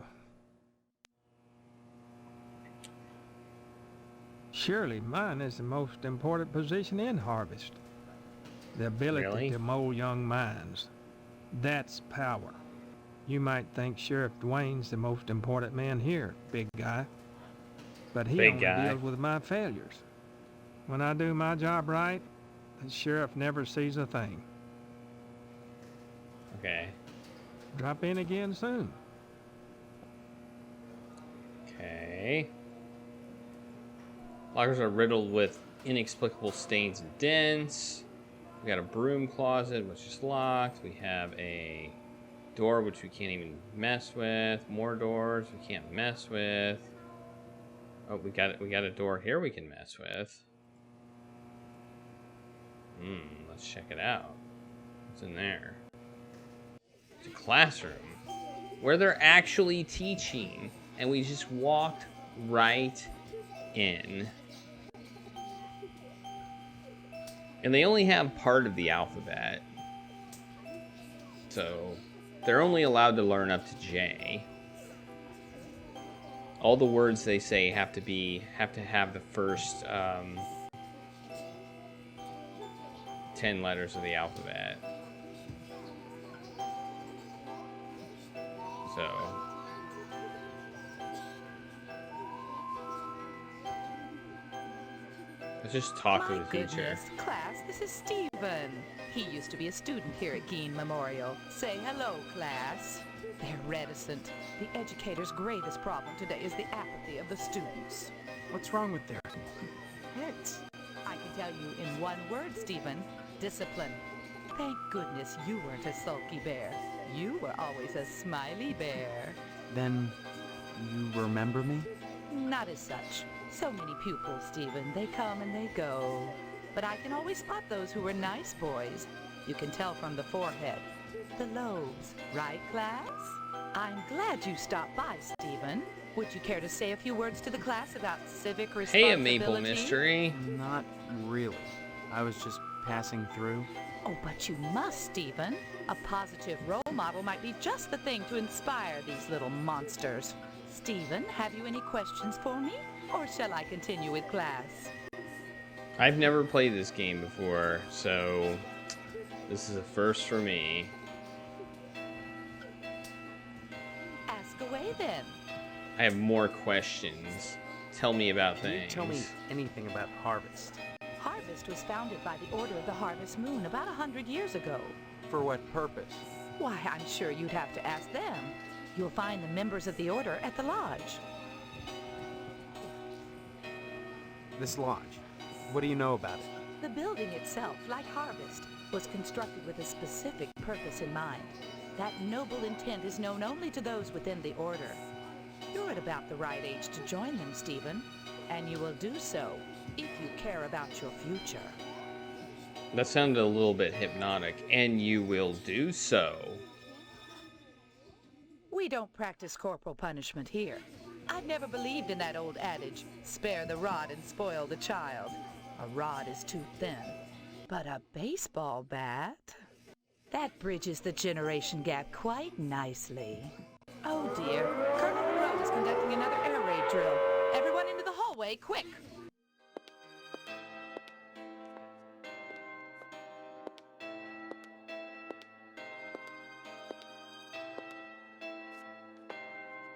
Surely mine is the most important position in Harvest. The ability to mold young minds. That's power. You might think Sheriff Dwayne's the most important man here, big guy. But he only deals with my failures. When I do my job right, the sheriff never sees a thing. Okay. Drop in again soon. Okay. Lockers are riddled with inexplicable stains and dents. We got a broom closet, which is locked. We have a door, which we can't even mess with. More doors we can't mess with. Oh, we got a door here we can mess with. Let's check it out. What's in there? It's a classroom where they're actually teaching, and we just walked right in. And they only have part of the alphabet, so they're only allowed to learn up to J. All the words they say have to have the first 10 letters of the alphabet. So let's just talk to the teacher. Goodness, class, this is Stephen. He used to be a student here at Gein Memorial. Say hello, class. They're reticent. The educator's greatest problem today is the apathy of the students. What's wrong with their heads? I can tell you in one word, Stephen. Discipline. Thank goodness you weren't a sulky bear. You were always a smiley bear. Then you remember me? Not as such. So many pupils, Stephen. They come and they go. But I can always spot those who were nice boys. You can tell from the forehead. The lobes. Right, class? I'm glad you stopped by, Stephen. Would you care to say a few words to the class about civic responsibility? Hey, a maple mystery. Not really. I was just passing through. Oh, but you must, Stephen. A positive role model might be just the thing to inspire these little monsters. Stephen, have you any questions for me? Or shall I continue with class? I've never played this game before, so this is a first for me. Ask away then. I have more questions. Tell me about Can you things. tell me anything about Harvest? Harvest was founded by the Order of the Harvest Moon about 100 years ago. For what purpose? Why, I'm sure you'd have to ask them. You'll find the members of the Order at the lodge. This lodge. What do you know about it? The building itself, like Harvest, was constructed with a specific purpose in mind. That noble intent is known only to those within the Order. You're at about the right age to join them, Stephen, and you will do so if you care about your future. That sounded a little bit hypnotic. And you will do so. We don't practice corporal punishment here. I've never believed in that old adage, spare the rod and spoil the child. A rod is too thin, but a baseball bat? That bridges the generation gap quite nicely. Oh dear, Colonel Monroe is conducting another air raid drill. Everyone into the hallway, quick!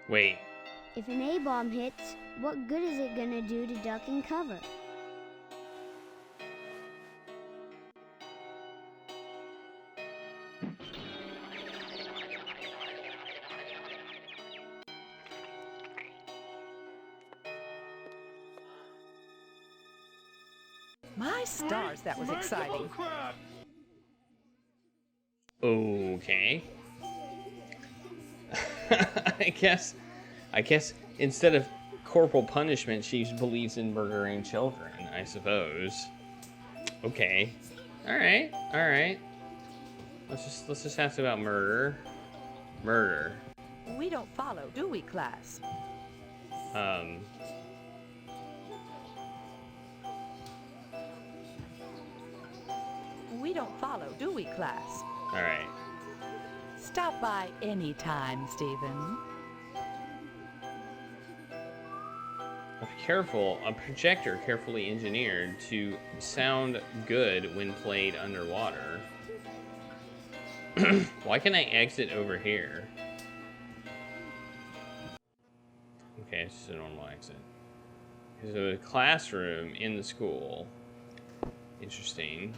Wait. If an A-bomb hits, what good is it gonna do to duck and cover? My stars, that was exciting. Okay. I guess instead of corporal punishment, she believes in murdering children, I suppose. Okay. Alright. Let's just ask about murder. Murder. We don't follow, do we, class? We don't follow, do we, class? Alright. Stop by anytime, Stephen. A projector carefully engineered to sound good when played underwater. Why can I exit over here? Okay, it's just a normal exit. There's a classroom in the school. Interesting.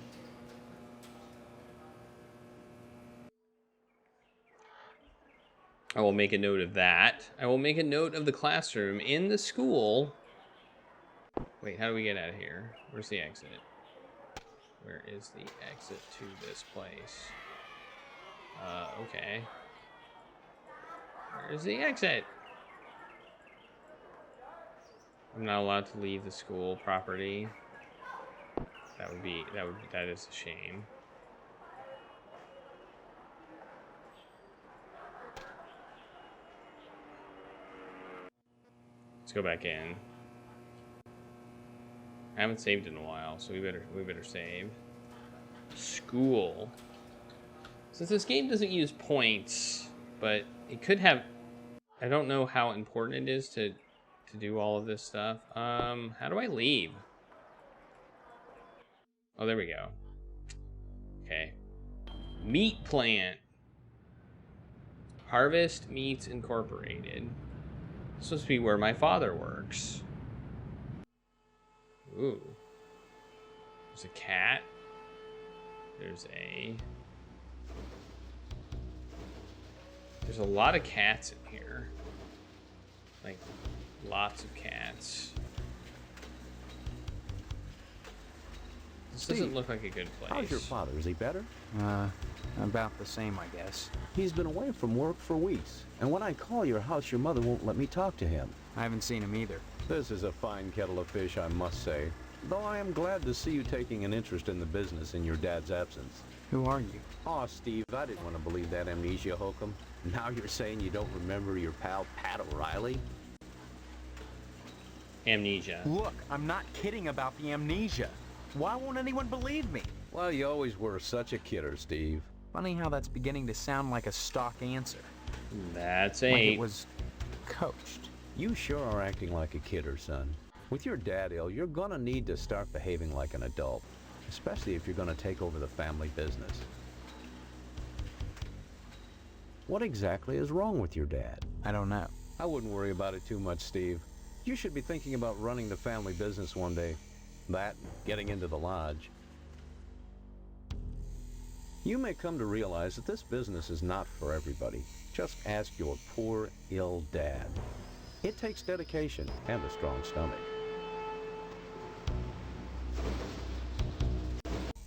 I will make a note of that. I will make a note of the classroom in the school. Wait, how do we get out of here? Where's the exit? Where is the exit to this place? Okay. Where's the exit? I'm not allowed to leave the school property. That is a shame. Let's go back in. I haven't saved in a while, so we better save. School. Since this game doesn't use points, but it could have. I don't know how important it is to do all of this stuff. How do I leave? Oh, there we go. Okay. Meat plant. Harvest Meats Incorporated. This is supposed to be where my father works. Ooh. There's a cat. There's a lot of cats in here. Like, lots of cats. This doesn't look like a good place. How's your father? Is he better? About the same, I guess. He's been away from work for weeks. And when I call your house, your mother won't let me talk to him. I haven't seen him either. This is a fine kettle of fish, I must say. Though I am glad to see you taking an interest in the business in your dad's absence. Who are you? Aw, Steve, I didn't want to believe that amnesia hokum. Now you're saying you don't remember your pal Pat O'Reilly? Amnesia. Look, I'm not kidding about the amnesia. Why won't anyone believe me? Well, you always were such a kidder, Steve. Funny how that's beginning to sound like a stock answer. That's like eight. It was coached. You sure are acting like a kidder, son. With your dad ill, you're gonna need to start behaving like an adult, especially if you're gonna take over the family business. What exactly is wrong with your dad? I don't know. I wouldn't worry about it too much, Steve. You should be thinking about running the family business one day. That, and getting into the lodge. You may come to realize that this business is not for everybody. Just ask your poor, ill dad. It takes dedication and a strong stomach.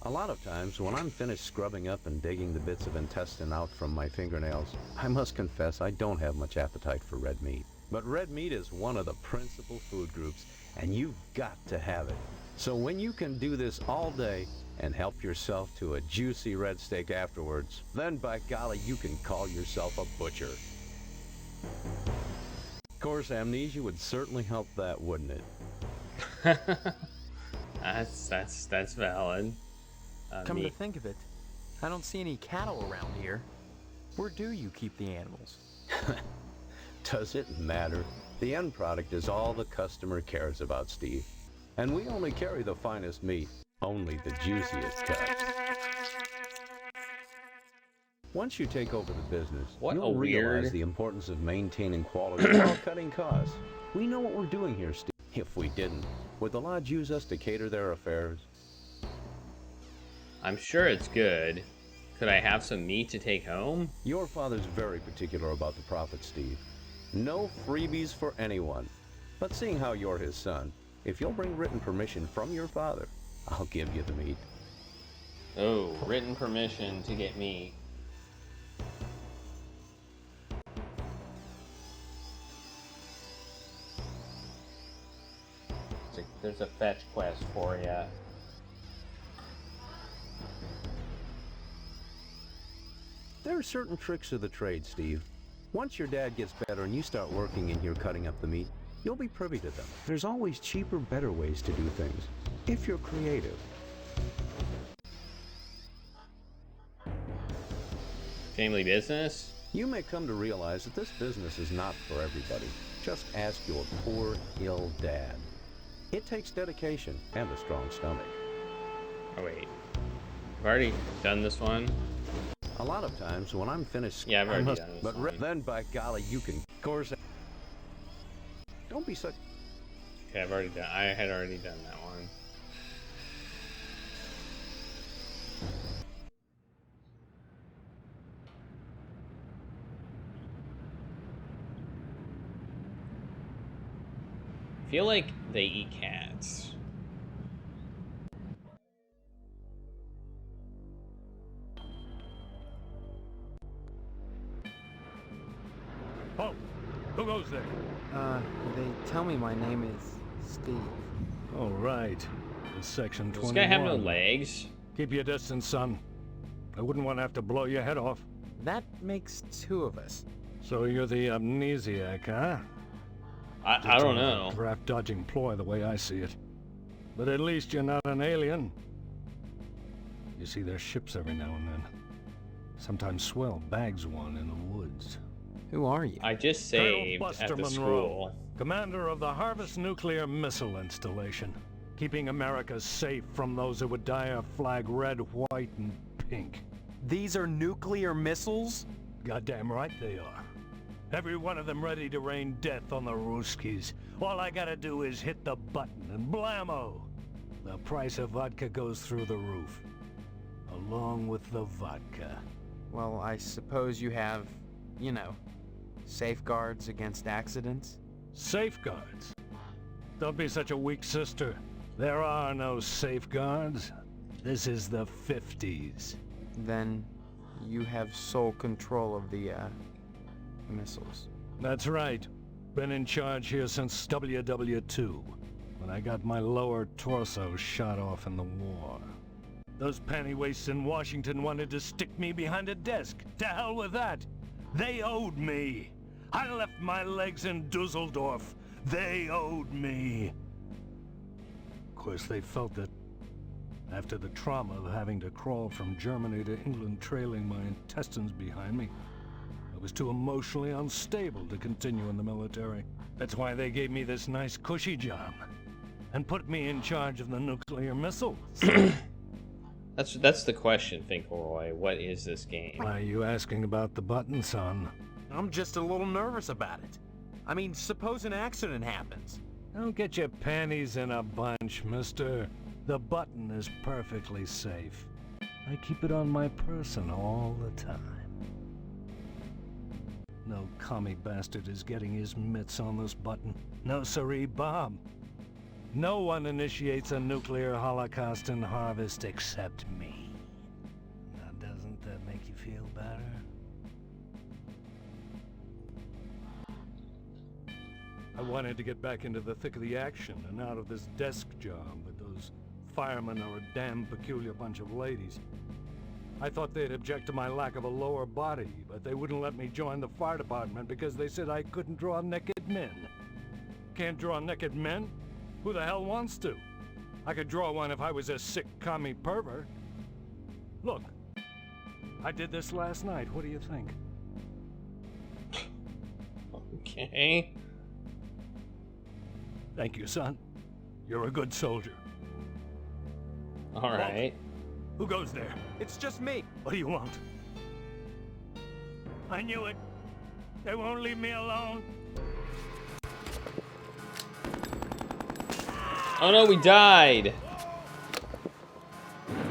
A lot of times, when I'm finished scrubbing up and digging the bits of intestine out from my fingernails, I must confess I don't have much appetite for red meat. But red meat is one of the principal food groups, and you've got to have it. So when you can do this all day and help yourself to a juicy red steak afterwards, then by golly, you can call yourself a butcher. Of course, amnesia would certainly help that, wouldn't it? That's valid. Come to think of it, I don't see any cattle around here. Where do you keep the animals? Does it matter? The end product is all the customer cares about, Steve. And we only carry the finest meat, only the juiciest cuts. Once you take over the business, you'll realize the importance of maintaining quality while cutting costs. We know what we're doing here, Steve. If we didn't, would the lodge use us to cater their affairs? I'm sure it's good. Could I have some meat to take home? Your father's very particular about the profit, Steve. No freebies for anyone. But seeing how you're his son, if you'll bring written permission from your father, I'll give you the meat. Oh, written permission to get meat. There's a fetch quest for you. There are certain tricks of the trade, Steve. Once your dad gets better and you start working in here cutting up the meat, you'll be privy to them. There's always cheaper, better ways to do things, if you're creative. Family business? You may come to realize that this business is not for everybody. Just ask your poor, ill dad. It takes dedication and a strong stomach. Oh wait, I've already done this one. A lot of times when I'm finished, yeah, I've already done this but one. Then by golly, you can. Of course, don't be such. Okay, I had already done that one. I feel like they eat cats. Who goes there? They tell me my name is Steve. All right. It's Section 21. Does this guy have no legs? Keep your distance, son. I wouldn't want to have to blow your head off. That makes two of us. So you're the amnesiac, huh? I don't know. Draft-dodging ploy the way I see it. But at least you're not an alien. You see their ships every now and then. Sometimes Swell bags one in the woods. Who are you? I just saved Buster at the Monroe, school. commander of the Harvest Nuclear Missile Installation, keeping America safe from those who would dye our flag red, white, and pink. These are nuclear missiles? Goddamn right they are. Every one of them ready to rain death on the Ruskies. All I gotta do is hit the button and blammo! The price of vodka goes through the roof. Along with the vodka. Well, I suppose you have, you know, safeguards against accidents? Safeguards? Don't be such a weak sister. There are no safeguards. This is the 50s. Then you have sole control of the, missiles. That's right. Been in charge here since WW2, when I got my lower torso shot off in the war. Those pantywaists in Washington wanted to stick me behind a desk. To hell with that. They owed me. I left my legs in Dusseldorf. They owed me. Of course, they felt that after the trauma of having to crawl from Germany to England trailing my intestines behind me, I was too emotionally unstable to continue in the military. That's why they gave me this nice cushy job and put me in charge of the nuclear missiles. That's the question, Finkelroy. What is this game? Why are you asking about the button, son? I'm just a little nervous about it. I mean, suppose an accident happens. Don't get your panties in a bunch, mister. The button is perfectly safe. I keep it on my person all the time. No commie bastard is getting his mitts on this button. No siree, Bob. No one initiates a nuclear holocaust in Harvest except me. Now, doesn't that make you feel better? I wanted to get back into the thick of the action and out of this desk job, but those firemen are a damn peculiar bunch of ladies. I thought they'd object to my lack of a lower body, but they wouldn't let me join the fire department because they said I couldn't draw naked men. Can't draw naked men? Who the hell wants to? I could draw one if I was a sick commie pervert. Look, I did this last night. What do you think? Okay. Thank you, son. You're a good soldier. All right. Who goes there? It's just me. What do you want? I knew it. They won't leave me alone. Oh no, we died.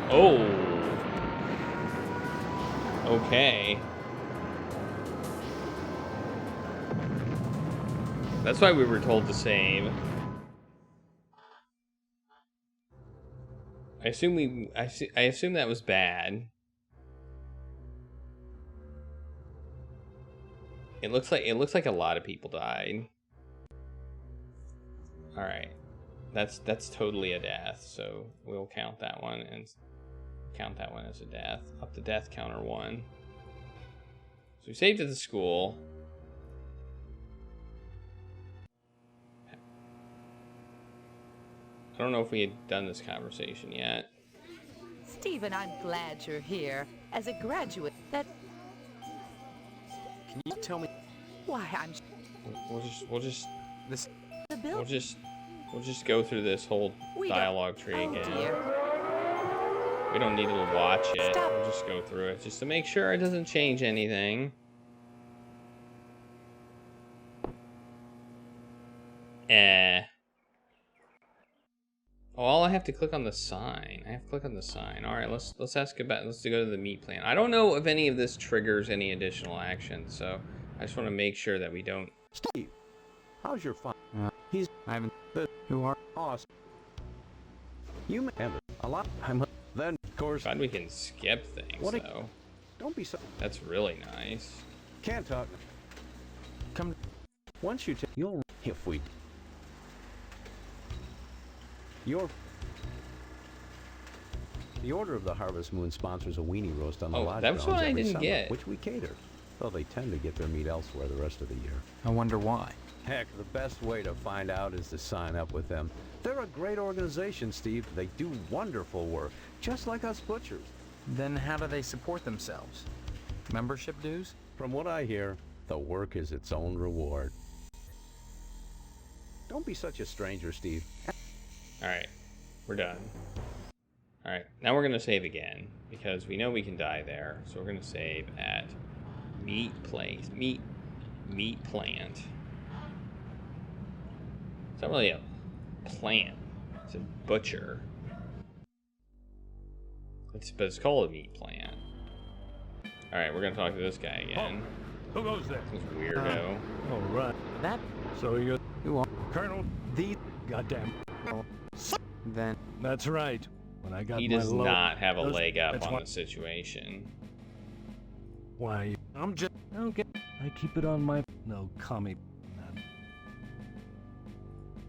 Oh. Okay. That's why we were told to save. I assume that was bad. It looks like a lot of people died. All right. That's totally a death, so we'll count that one and count that one as a death. Up the death counter 1. So we saved at the school. I don't know if we had done this conversation yet. Stephen, I'm glad you're here. As a graduate, that... Can you tell me... Why, I'm... We'll just The We'll just go through this whole dialogue tree again. dear. We don't need to watch it. We'll just go through it just to make sure it doesn't change anything. Oh, all I have to click on the sign. I have to click on the sign. All right, let's go to the meat plan. I don't know if any of this triggers any additional action, so I just want to make sure that we don't. Steve, how's your fun? I haven't... Who are... Awesome. You may have a lot. Then, of course... Glad we can skip things, though. Don't be so... That's really nice. Can't talk. Come... Once you you'll if we your the Order of the Harvest Moon sponsors a weenie roast on the lodge that's grounds what I every didn't summer, get. which we cater. Though they tend to get their meat elsewhere the rest of the year. I wonder why. Heck, the best way to find out is to sign up with them. They're a great organization, Steve. They do wonderful work, just like us butchers. Then how do they support themselves? Membership dues? From what I hear, the work is its own reward. Don't be such a stranger, Steve. Alright, we're done. Alright, now we're going to save again, because we know we can die there. So we're going to save at meat plant. It's not really a plant, it's a butcher. But it's called a meat plant. Alright, we're going to talk to this guy again. Who goes there? This weirdo. All right. That. So you're Who are Colonel the goddamn. then? That's right. When I got He my does load, not have a those- leg up that's on why- the situation. Why? I'm just okay. I keep it on my no commie.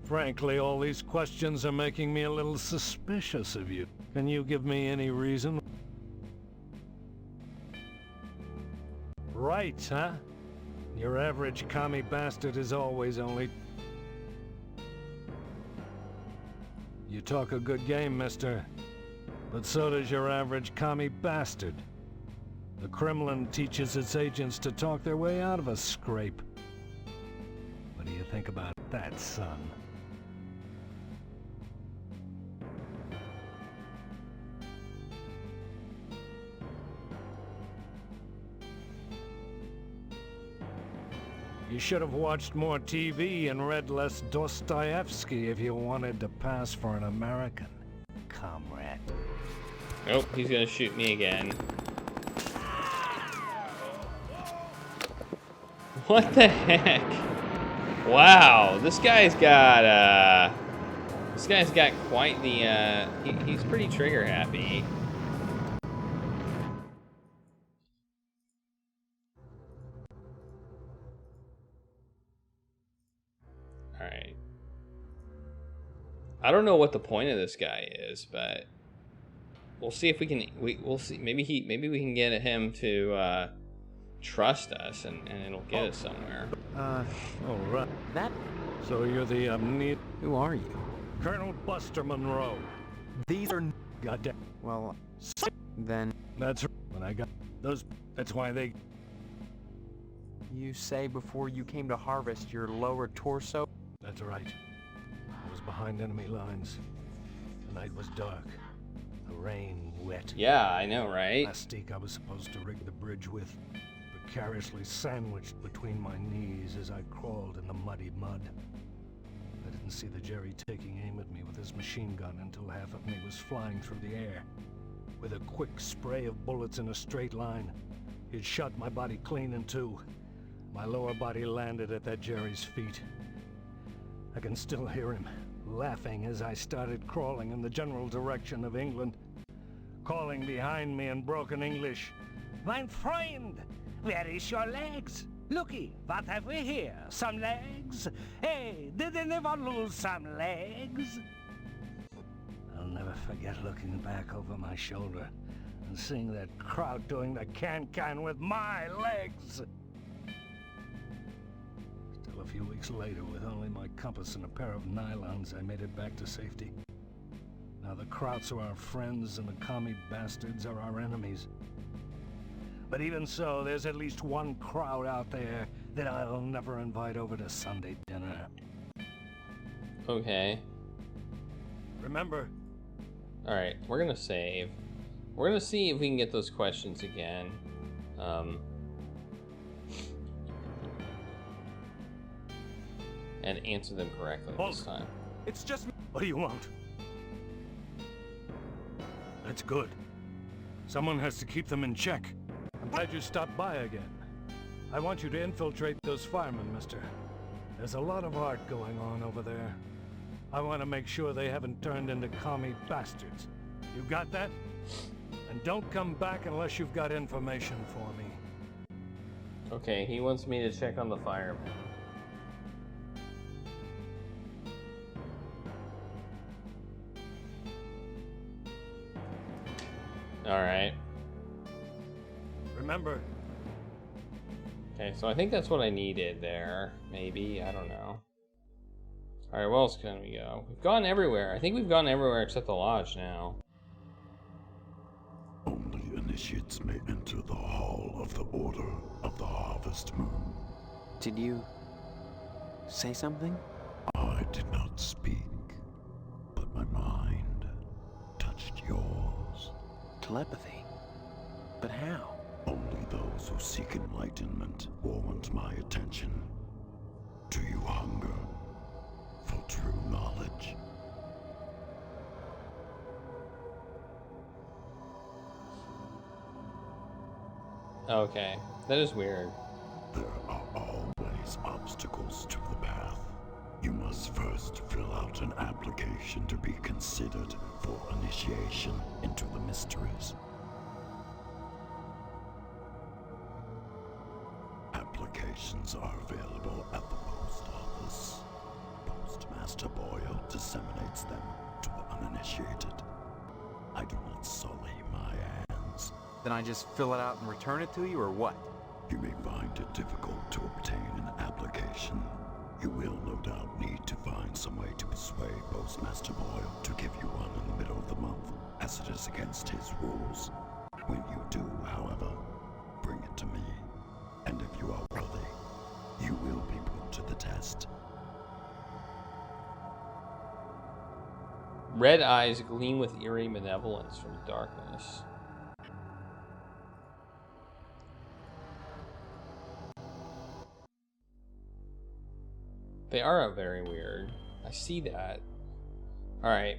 Frankly, all these questions are making me a little suspicious of you. Can you give me any reason? Right, huh? Your average commie bastard is always only... You talk a good game, mister. But so does your average commie bastard. The Kremlin teaches its agents to talk their way out of a scrape. What do you think about that, son? You should have watched more TV and read less Dostoevsky if you wanted to pass for an American, comrade. Nope, he's gonna shoot me again. What the heck? Wow, this guy's got quite the he's pretty trigger happy. Alright. I don't know what the point of this guy is, but we'll see if we can we'll see maybe we can get him to trust us and it'll get us somewhere. All right. That. So you're the Who are you? Colonel Buster Monroe. These are. Goddamn. Well, then. That's when I got those. That's why they. You say before you came to harvest your lower torso? That's right. I was behind enemy lines. The night was dark. The rain wet. Yeah, I know, right? Plastique I was supposed to rig the bridge with, precariously sandwiched between my knees as I crawled in the muddy mud. I didn't see the Jerry taking aim at me with his machine gun until half of me was flying through the air. With a quick spray of bullets in a straight line, he'd shot my body clean in two. My lower body landed at that Jerry's feet. I can still hear him, laughing as I started crawling in the general direction of England, calling behind me in broken English, "Mein Freund, where is your legs? Looky, what have we here? Some legs? Hey, did anyone lose some legs?" I'll never forget looking back over my shoulder and seeing that crowd doing the can-can with my legs. Still a few weeks later, with only my compass and a pair of nylons, I made it back to safety. Now the Krauts are our friends and the commie bastards are our enemies. But even so, there's at least one crowd out there that I'll never invite over to Sunday dinner. Okay. Remember? Alright, we're gonna save. We're gonna see if we can get those questions again. And answer them correctly this time. It's just me. What do you want? That's good. Someone has to keep them in check. I'm glad you stopped by again. I want you to infiltrate those firemen, mister. There's a lot of art going on over there. I want to make sure they haven't turned into commie bastards. You got that? And don't come back unless you've got information for me. Okay, he wants me to check on the firemen. Alright. Remember. Okay, so I think that's what I needed there. Maybe. I don't know. Alright, where else can we go? We've gone everywhere. I think we've gone everywhere except the lodge now. Only initiates may enter the Hall of the Order of the Harvest Moon. Did you say something? I did not speak, but my mind touched yours. Telepathy? But how? Only those who seek enlightenment warrant my attention. Do you hunger for true knowledge? Okay, that is weird. There are always obstacles to the path. You must first fill out an application to be considered for initiation into the mysteries. Applications are available at the post office. Postmaster Boyle disseminates them to the uninitiated. I do not sully my hands. Then I just fill it out and return it to you, or what? You may find it difficult to obtain an application. You will no doubt need to find some way to persuade Postmaster Boyle to give you one in the middle of the month, as it is against his rules. When you do, however, bring it to me. And if you are worthy, you will be put to the test. Red eyes gleam with eerie malevolence from darkness. They are very weird. I see that. Alright.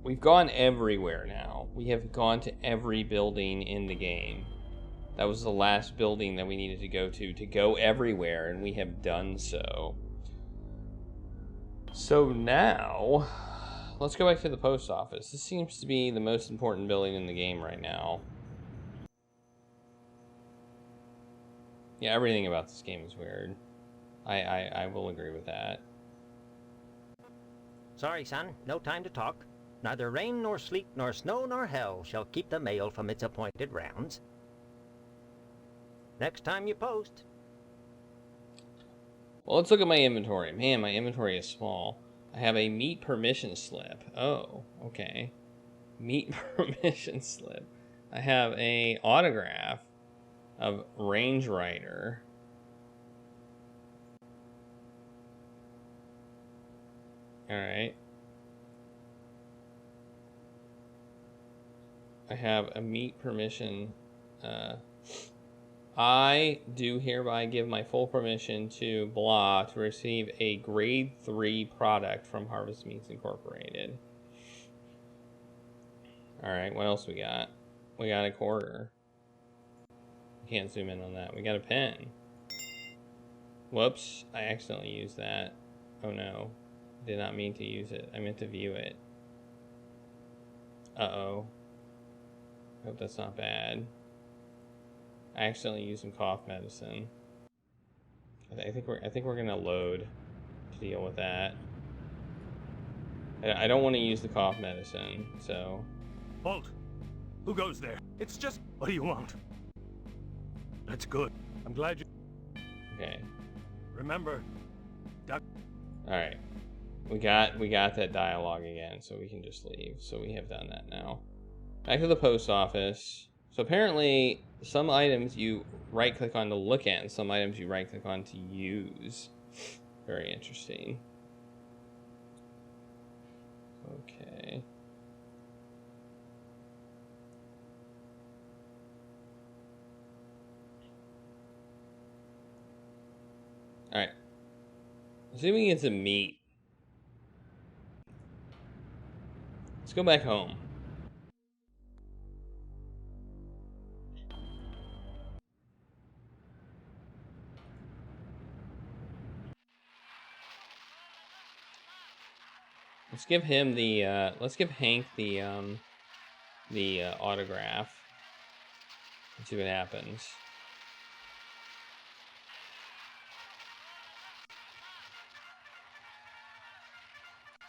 We've gone everywhere now. We have gone to every building in the game. That was the last building that we needed to go everywhere, and we have done so. So now, let's go back to the post office. This seems to be the most important building in the game right now. Yeah, everything about this game is weird. I will agree with that. Sorry, son, no time to talk. Neither rain nor sleet nor snow nor hell shall keep the mail from its appointed rounds. Next time you post. Well, let's look at my inventory. Man, my inventory is small. I have a meet permission slip. Oh, okay. Meet permission slip. I have a autograph of Range Rider. Alright. I have a meet permission. I do hereby give my full permission to blah to receive a grade 3 product from Harvest Meats Incorporated. Alright, what else we got? We got a quarter. Can't zoom in on that. We got a pen. Whoops, I accidentally used that. Oh no. Did not mean to use it. I meant to view it. Uh-oh. Hope that's not bad. I accidentally used some cough medicine. I think we're gonna load to deal with that. I don't want to use the cough medicine, so. Halt! Who goes there? It's just. What do you want? That's good. I'm glad you. Okay. Remember, duck. All right. We got that dialogue again, so we can just leave. So we have done that now. Back to the post office. So apparently, some items you right-click on to look at, and some items you right-click on to use. Very interesting. Okay. Alright. Assuming it's a meat. Let's go back home. Let's give him the, let's give Hank the autograph. Let's see what happens.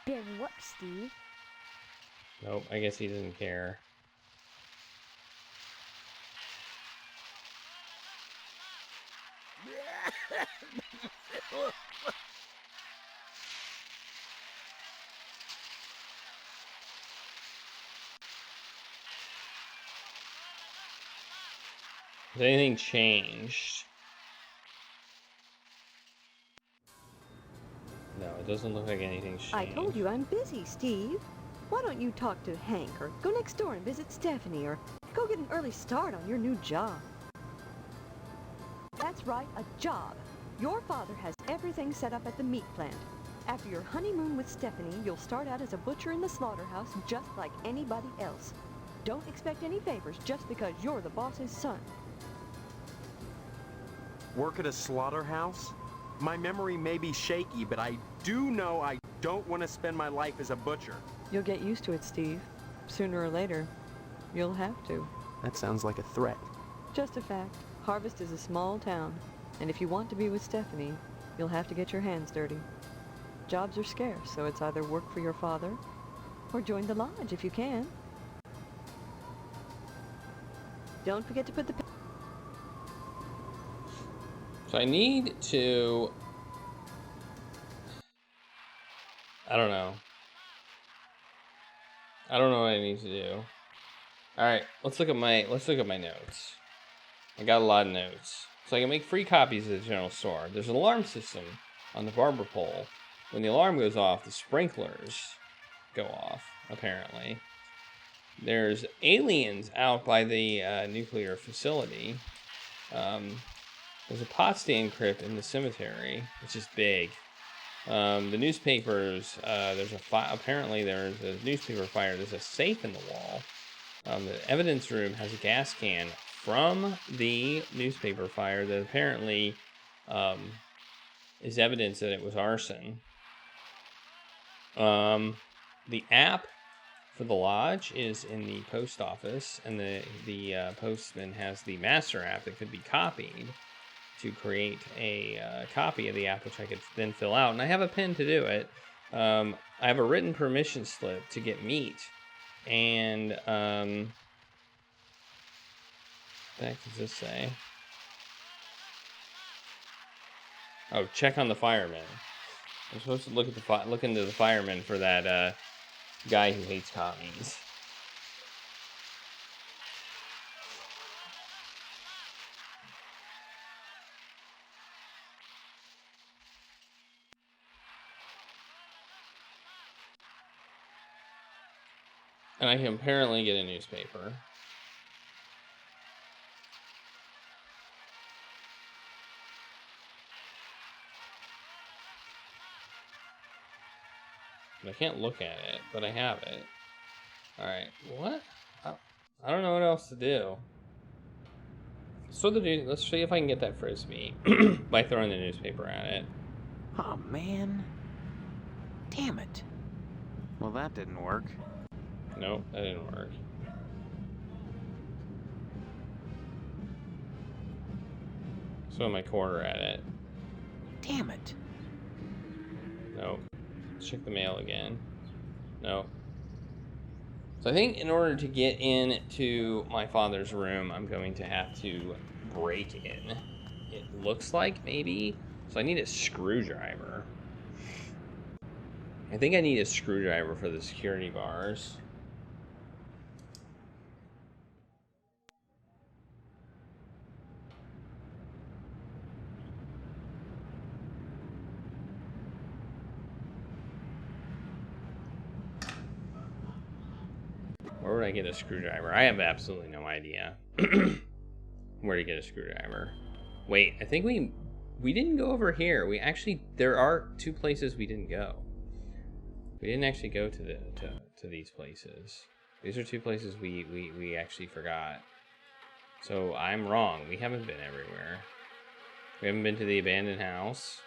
Good work, Steve. Nope, I guess he doesn't care. Has anything changed? No, it doesn't look like anything's changed. I told you I'm busy, Steve. Why don't you talk to Hank, or go next door and visit Stephanie, or go get an early start on your new job? That's right, a job. Your father has everything set up at the meat plant. After your honeymoon with Stephanie, you'll start out as a butcher in the slaughterhouse just like anybody else. Don't expect any favors just because you're the boss's son. Work at a slaughterhouse? My memory may be shaky, but I do know I don't want to spend my life as a butcher. You'll get used to it, Steve. Sooner or later, you'll have to. That sounds like a threat. Just a fact. Harvest is a small town, and if you want to be with Stephanie, you'll have to get your hands dirty. Jobs are scarce, so it's either work for your father or join the lodge if you can. Don't forget to put the... So I need to... I don't know. I don't know what I need to do. Alright, let's look at my notes. I got a lot of notes. So I can make free copies at the general store. There's an alarm system on the barber pole. When the alarm goes off, the sprinklers go off, apparently. There's aliens out by the nuclear facility. There's a Potsdam crypt in the cemetery, which is big. The newspapers, apparently there's a newspaper fire. There's a safe in the wall. The evidence room has a gas can from the newspaper fire that apparently is evidence that it was arson. The app for the lodge is in the post office, and the postman has the master app that could be copied to create a copy of the app, which I could then fill out. And I have a pen to do it. I have a written permission slip to get meat. And, what the heck does this say? Oh, check on the firemen. I'm supposed to look at look into the firemen for that guy who hates commies. And I can apparently get a newspaper. I can't look at it, but I have it. Alright, what? I don't know what else to do. So let's see if I can get that frisbee by throwing the newspaper at it. Oh, man. Damn it. Well, that didn't work. Nope, that didn't work. So my quarter at it. Damn it. Nope. Let's check the mail again. Nope. So I think in order to get into my father's room, I'm going to have to break in. It looks like, maybe. So I need a screwdriver. I think I need a screwdriver for the security bars. Where would I get a screwdriver? I have absolutely no idea where to get a screwdriver. Wait, I think we didn't go over here. We actually, there are two places we didn't go. We didn't actually go to these places. These are two places we actually forgot. So I'm wrong. We haven't been everywhere. We haven't been to the abandoned house,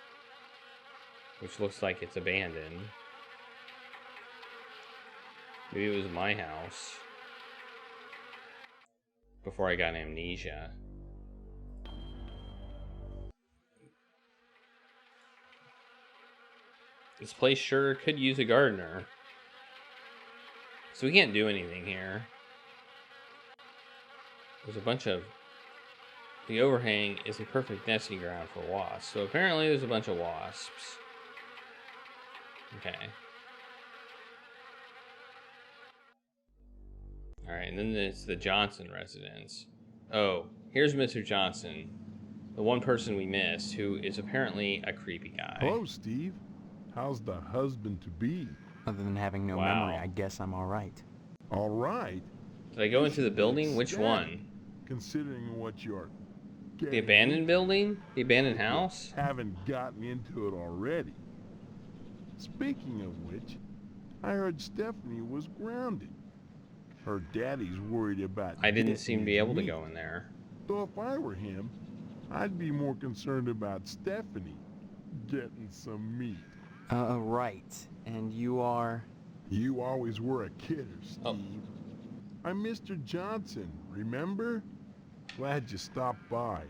which looks like it's abandoned. Maybe it was my house before I got amnesia. This place sure could use a gardener. So we can't do anything here. There's a bunch of The overhang is a perfect nesting ground for wasps. So apparently there's a bunch of wasps. Okay. Alright, and then there's the Johnson residence. Oh, here's Mr. Johnson. The one person we missed, who is apparently a creepy guy. Hello, Steve. How's the husband-to-be? Other than having no Wow. memory, I guess I'm all right. All right. Did I go into the building? Which one? Considering what you're The abandoned building? The abandoned house? Haven't gotten into it already. Speaking of which, I heard Stephanie was grounded. Her daddy's worried about I didn't seem to be able to meat. go in there. So if I were him, I'd be more concerned about Stephanie getting some meat. Right. And you are? You always were a kidder, Steve. Oh. I'm Mr. Johnson, remember? Glad you stopped by.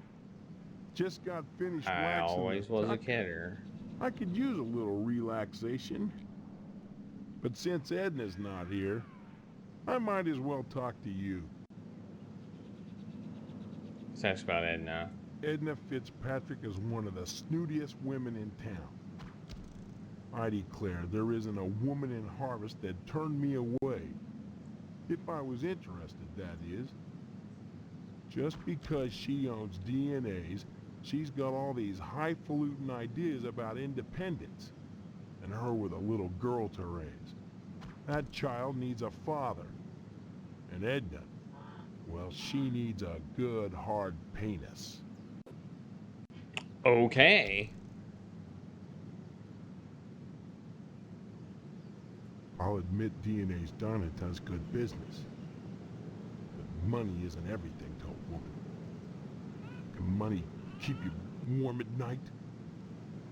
Just got finished I waxing always the was a tucker. kidder. I could use a little relaxation. But since Edna's not here, I might as well talk to you. Sounds about Edna. Edna Fitzpatrick is one of the snootiest women in town. I declare there isn't a woman in Harvest that turned me away. If I was interested, that is. Just because she owns DNAs, she's got all these highfalutin ideas about independence. And her with a little girl to raise. That child needs a father. And Edna, well, she needs a good, hard penis. Okay. I'll admit DNA's done it does good business. But money isn't everything to a woman. Can money keep you warm at night?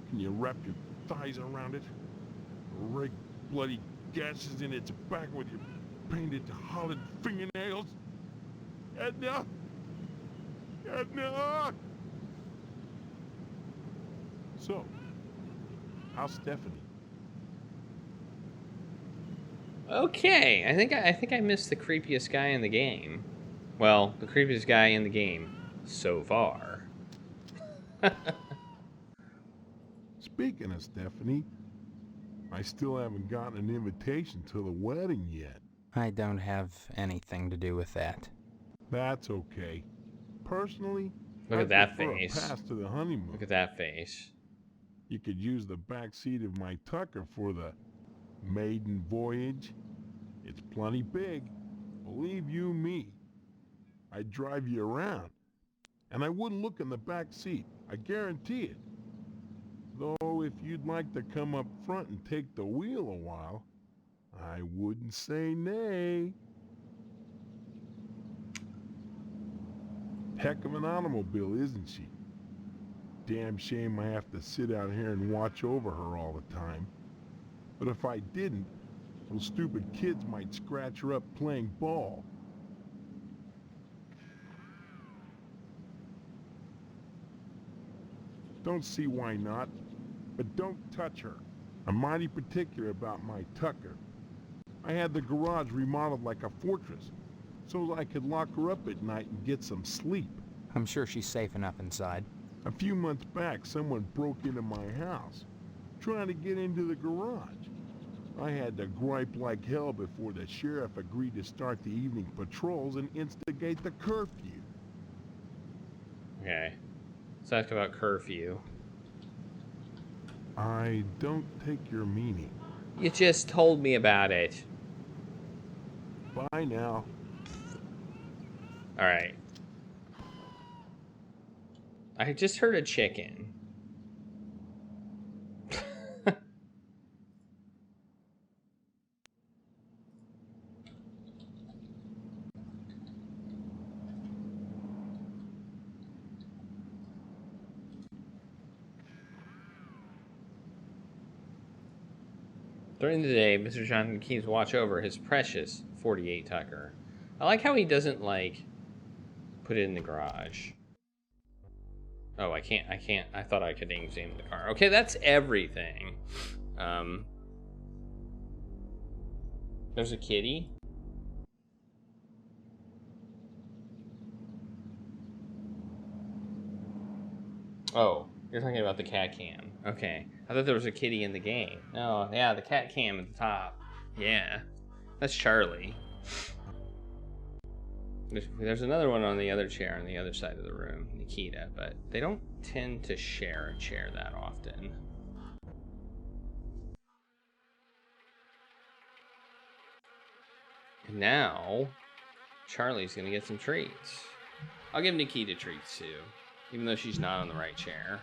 Can you wrap your thighs around it? Or rake bloody gashes in its back with your painted hollowed fingernails? Edna! Edna! So, how's Stephanie? Okay, I think I missed the creepiest guy in the game. Well, the creepiest guy in the game so far. Speaking of Stephanie, I still haven't gotten an invitation to the wedding yet. I don't have anything to do with that. That's okay. Personally, Look I at that prefer a face. pass to the honeymoon. Look at that face. You could use the back seat of my Tucker for the maiden voyage. It's plenty big. Believe you me. I'd drive you around. And I wouldn't look in the back seat. I guarantee it. Though if you'd like to come up front and take the wheel a while, I wouldn't say nay. Heck of an automobile, isn't she? Damn shame I have to sit out here and watch over her all the time. But if I didn't, those stupid kids might scratch her up playing ball. Don't see why not, but don't touch her. I'm mighty particular about my Tucker. I had the garage remodeled like a fortress, so I could lock her up at night and get some sleep. I'm sure she's safe enough inside. A few months back, someone broke into my house, trying to get into the garage. I had to gripe like hell before the sheriff agreed to start the evening patrols and instigate the curfew. Okay. Let's talk about curfew. I don't take your meaning. You just told me about it. Bye now. Alright. I just heard a chicken. During the day, Mr. Johnson keeps watch over his precious 48 Tucker. I like how he doesn't, like, put it in the garage. Oh, I can't. I thought I could aim the car. Okay, that's everything. There's a kitty. Oh, you're talking about the cat cam. Okay. I thought there was a kitty in the game. No, yeah, the cat cam at the top. Yeah. That's Charlie. There's another one on the other chair on the other side of the room, Nikita, but they don't tend to share a chair that often. And now, Charlie's gonna get some treats. I'll give Nikita treats too, even though she's not on the right chair.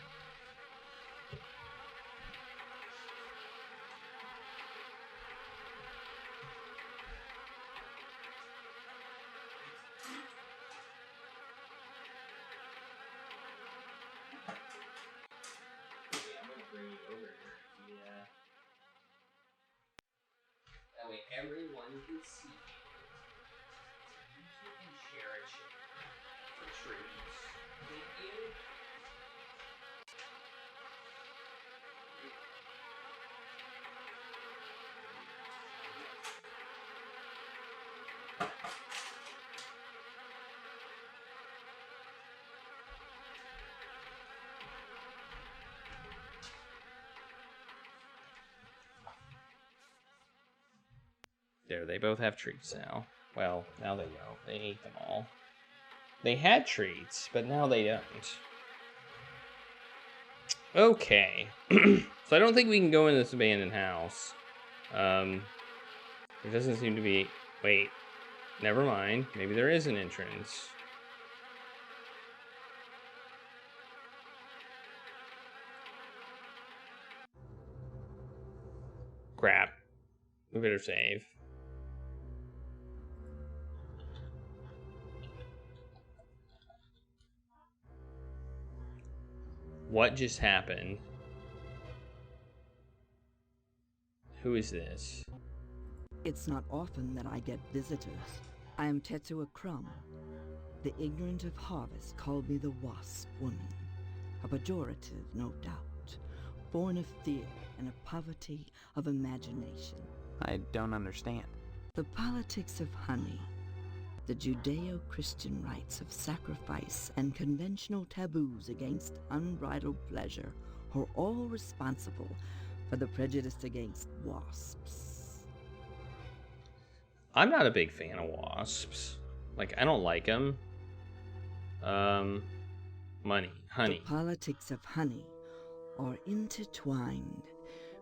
That way everyone can see it. You can share a chair for treats. Thank you. There, they both have treats now. Well, now they don't. They ate them all. They had treats, but now they don't. Okay. So I don't think we can go in this abandoned house. There doesn't seem to be... Wait. Never mind. Maybe there is an entrance. Crap. We better save. What just happened? Who is this? It's not often that I get visitors. I am Tetsuo Crumb. The ignorant of harvest called me the Wasp Woman. A pejorative, no doubt. Born of fear and a poverty of imagination. I don't understand. The politics of honey. The Judeo-Christian rites of sacrifice and conventional taboos against unbridled pleasure are all responsible for the prejudice against wasps. I'm not a big fan of wasps. Like, I don't like them. Honey. The politics of honey are intertwined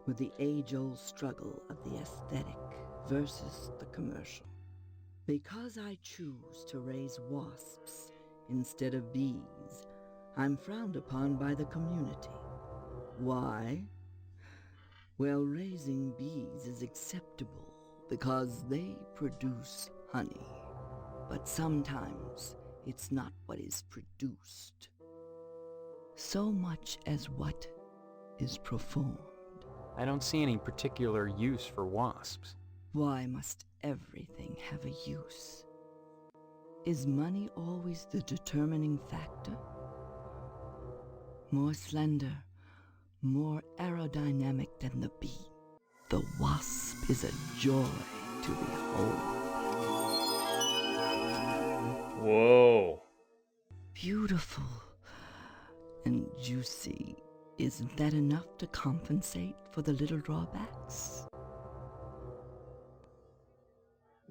with the age-old struggle of the aesthetic versus the commercial. Because I choose to raise wasps instead of bees, I'm frowned upon by the community. Why? Well, raising bees is acceptable because they produce honey. But sometimes it's not what is produced, so much as what is performed. I don't see any particular use for wasps. Why must everything have a use? Is money always the determining factor? More slender, more aerodynamic than the bee, the wasp is a joy to behold. Whoa. Beautiful and juicy. Isn't that enough to compensate for the little drawbacks?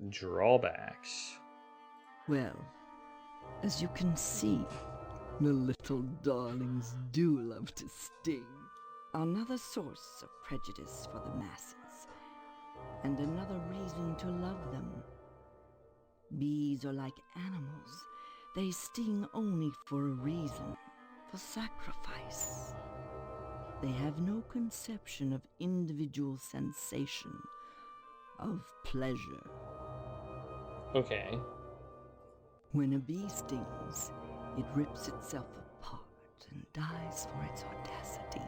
Drawbacks. Well, as you can see, the little darlings do love to sting. Another source of prejudice for the masses, and another reason to love them. Bees are like animals. They sting only for a reason, for sacrifice. They have no conception of individual sensation, of pleasure. Okay. When a bee stings, it rips itself apart and dies for its audacity.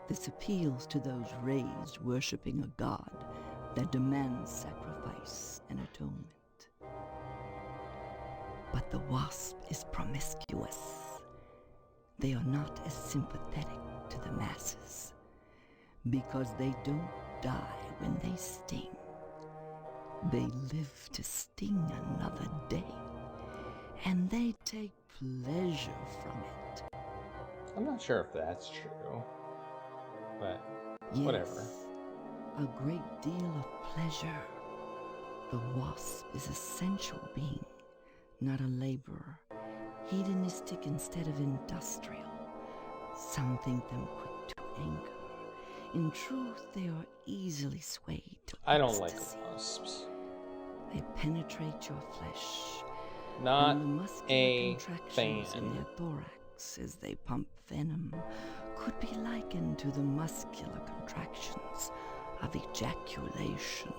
This appeals to those raised worshipping a god that demands sacrifice and atonement. But the wasp is promiscuous. They are not as sympathetic to the masses because they don't die when they sting. They live to sting another day, and they take pleasure from it. I'm not sure if that's true, but Yes, whatever. a great deal of pleasure. The wasp is a sensual being, not a laborer. Hedonistic instead of industrial. Some think them quick to anger. In truth, they are easily swayed to I don't like ecstasy. wasps. They penetrate your flesh. Not and the muscular a contractions fan. in their thorax as they pump venom could be likened to the muscular contractions of ejaculation.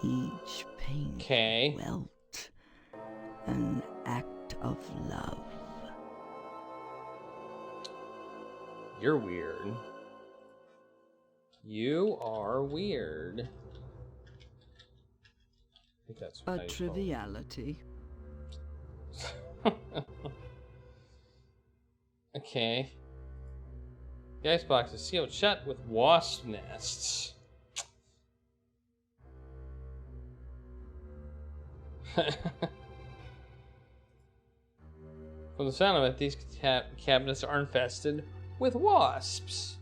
Each pain welt, an act of love. You're weird. You are weird. I think that's A how you spell it. triviality. Okay. The icebox is sealed shut with wasp nests. From the sound of it, these cabinets are infested with wasps.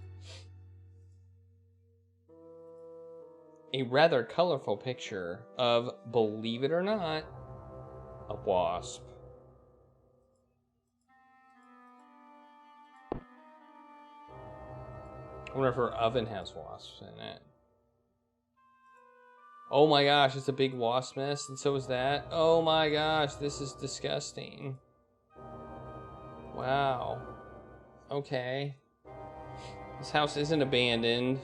A rather colorful picture of, believe it or not, a wasp. I wonder if her oven has wasps in it. Oh my gosh, it's a big wasp nest, and so is that. Oh my gosh, this is disgusting. Wow. Okay. This house isn't abandoned.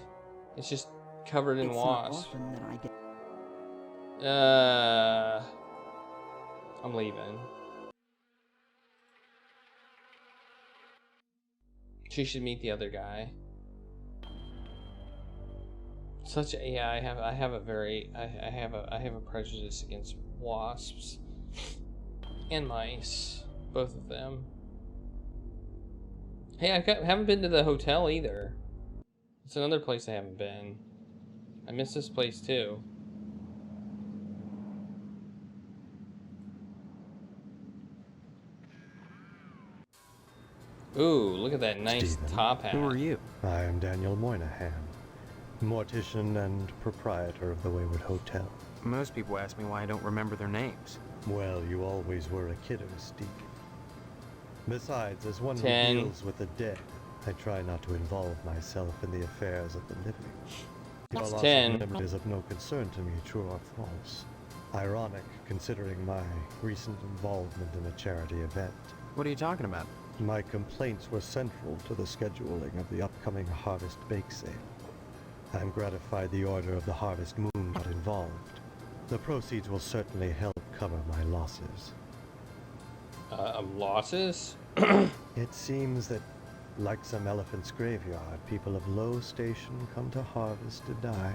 It's just covered in It's wasps. not often that I get... I'm leaving. She should meet the other guy. Such a, yeah, I have a prejudice against wasps and mice, both of them. Hey, I haven't been to the hotel either. It's another place I haven't been. I miss this place too. Ooh, look at that nice Stephen, top hat. Who are you? I am Daniel Moynihan, mortician and proprietor of the Wayward Hotel. Most people ask me why I don't remember their names. Well, you always were a kidder, Steve. Besides, as one who 10. deals with the dead, I try not to involve myself in the affairs of the living. Your That's loss 10. of memory is of no concern to me, true or false. Ironic, considering my recent involvement in a charity event. What are you talking about? My complaints were central to the scheduling of the upcoming Harvest Bake Sale. I'm gratified the Order of the Harvest Moon got involved. The proceeds will certainly help cover my losses. Losses? It seems that, like some elephant's graveyard, people of low station come to Harvest to die.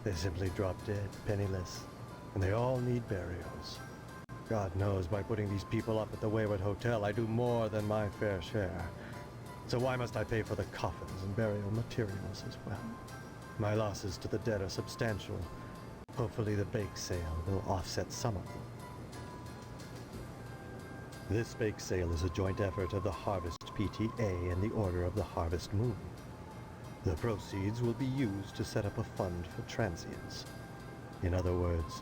They simply drop dead, penniless, and they all need burials. God knows, by putting these people up at the Wayward Hotel, I do more than my fair share. So why must I pay for the coffins and burial materials as well? My losses to the dead are substantial. Hopefully the bake sale will offset some of them. This bake sale is a joint effort of the Harvest PTA and the Order of the Harvest Moon. The proceeds will be used to set up a fund for transients. In other words,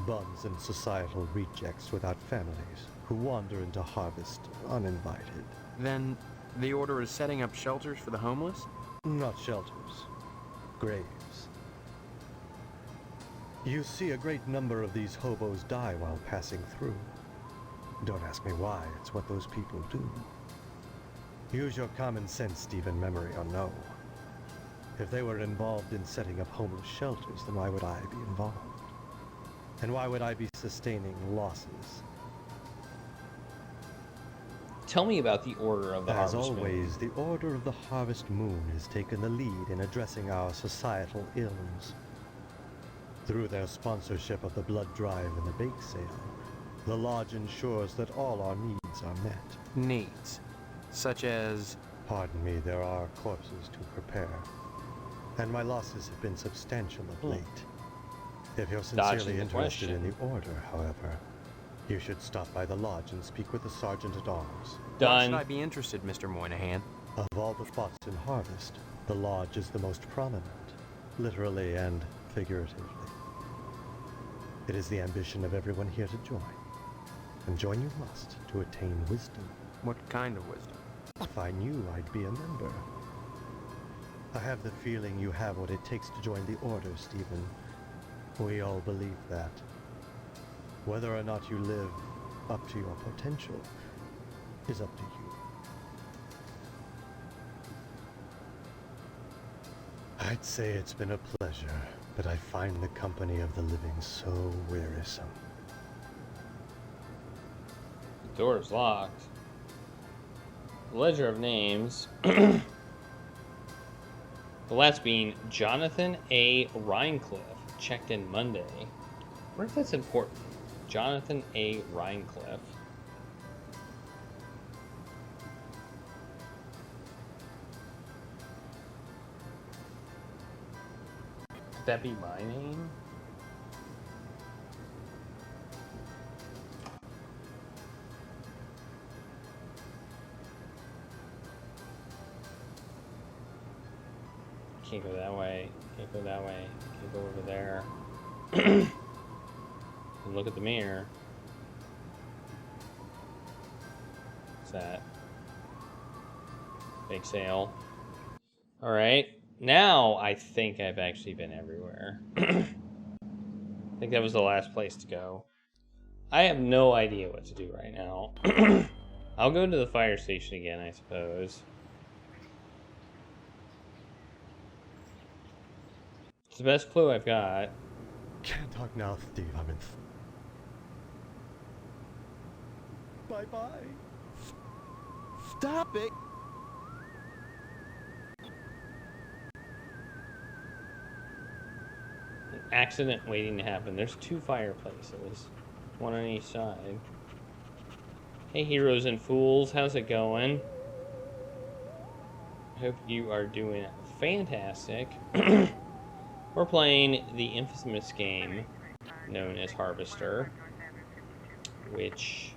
bums and societal rejects without families who wander into Harvest uninvited. Then the Order is setting up shelters for the homeless? Not shelters. Graves. You see, a great number of these hobos die while passing through. Don't ask me why, it's what those people do. Use your common sense, Stephen, memory or no. If they were involved in setting up homeless shelters, then why would I be involved? And why would I be sustaining losses? Tell me about the Order of the As Harvest always, Moon. the Order of the Harvest Moon has taken the lead in addressing our societal ills. Through their sponsorship of the blood drive and the bake sale, the Lodge ensures that all our needs are met. Needs? Such as? Pardon me, there are corpses to prepare. And my losses have been substantial of late. If you're sincerely interested in the Order, however, You should stop by the lodge and speak with the sergeant-at-arms. Done. Why should I be interested, Mr. Moynihan? Of all the spots in Harvest, the lodge is the most prominent, literally and figuratively. It is the ambition of everyone here to join. And join you must to attain wisdom. What kind of wisdom? If I knew, I'd be a member. I have the feeling you have what it takes to join the Order, Stephen. We all believe that. Whether or not you live up to your potential is up to you. I'd say it's been a pleasure, but I find the company of the living so wearisome. The door's locked. Ledger of names. The last being Jonathan A. Rhinecliffe, checked in Monday. I wonder if that's important. Jonathan A. Rhinecliffe. Could that be my name? Can't go that way. Can't go that way. Can't go over there. Look at the mirror. What's that? Big sale. Alright. Now I think I've actually been everywhere. I think that was the last place to go. I have no idea what to do right now. I'll go to the fire station again, I suppose. It's the best clue I've got. Can't talk now, Steve. I'm in. Bye-bye. Stop it! An accident waiting to happen. There's 2 fireplaces. One on each side. Hey, heroes and fools. How's it going? Hope you are doing fantastic. We're playing the infamous game known as Harvester, which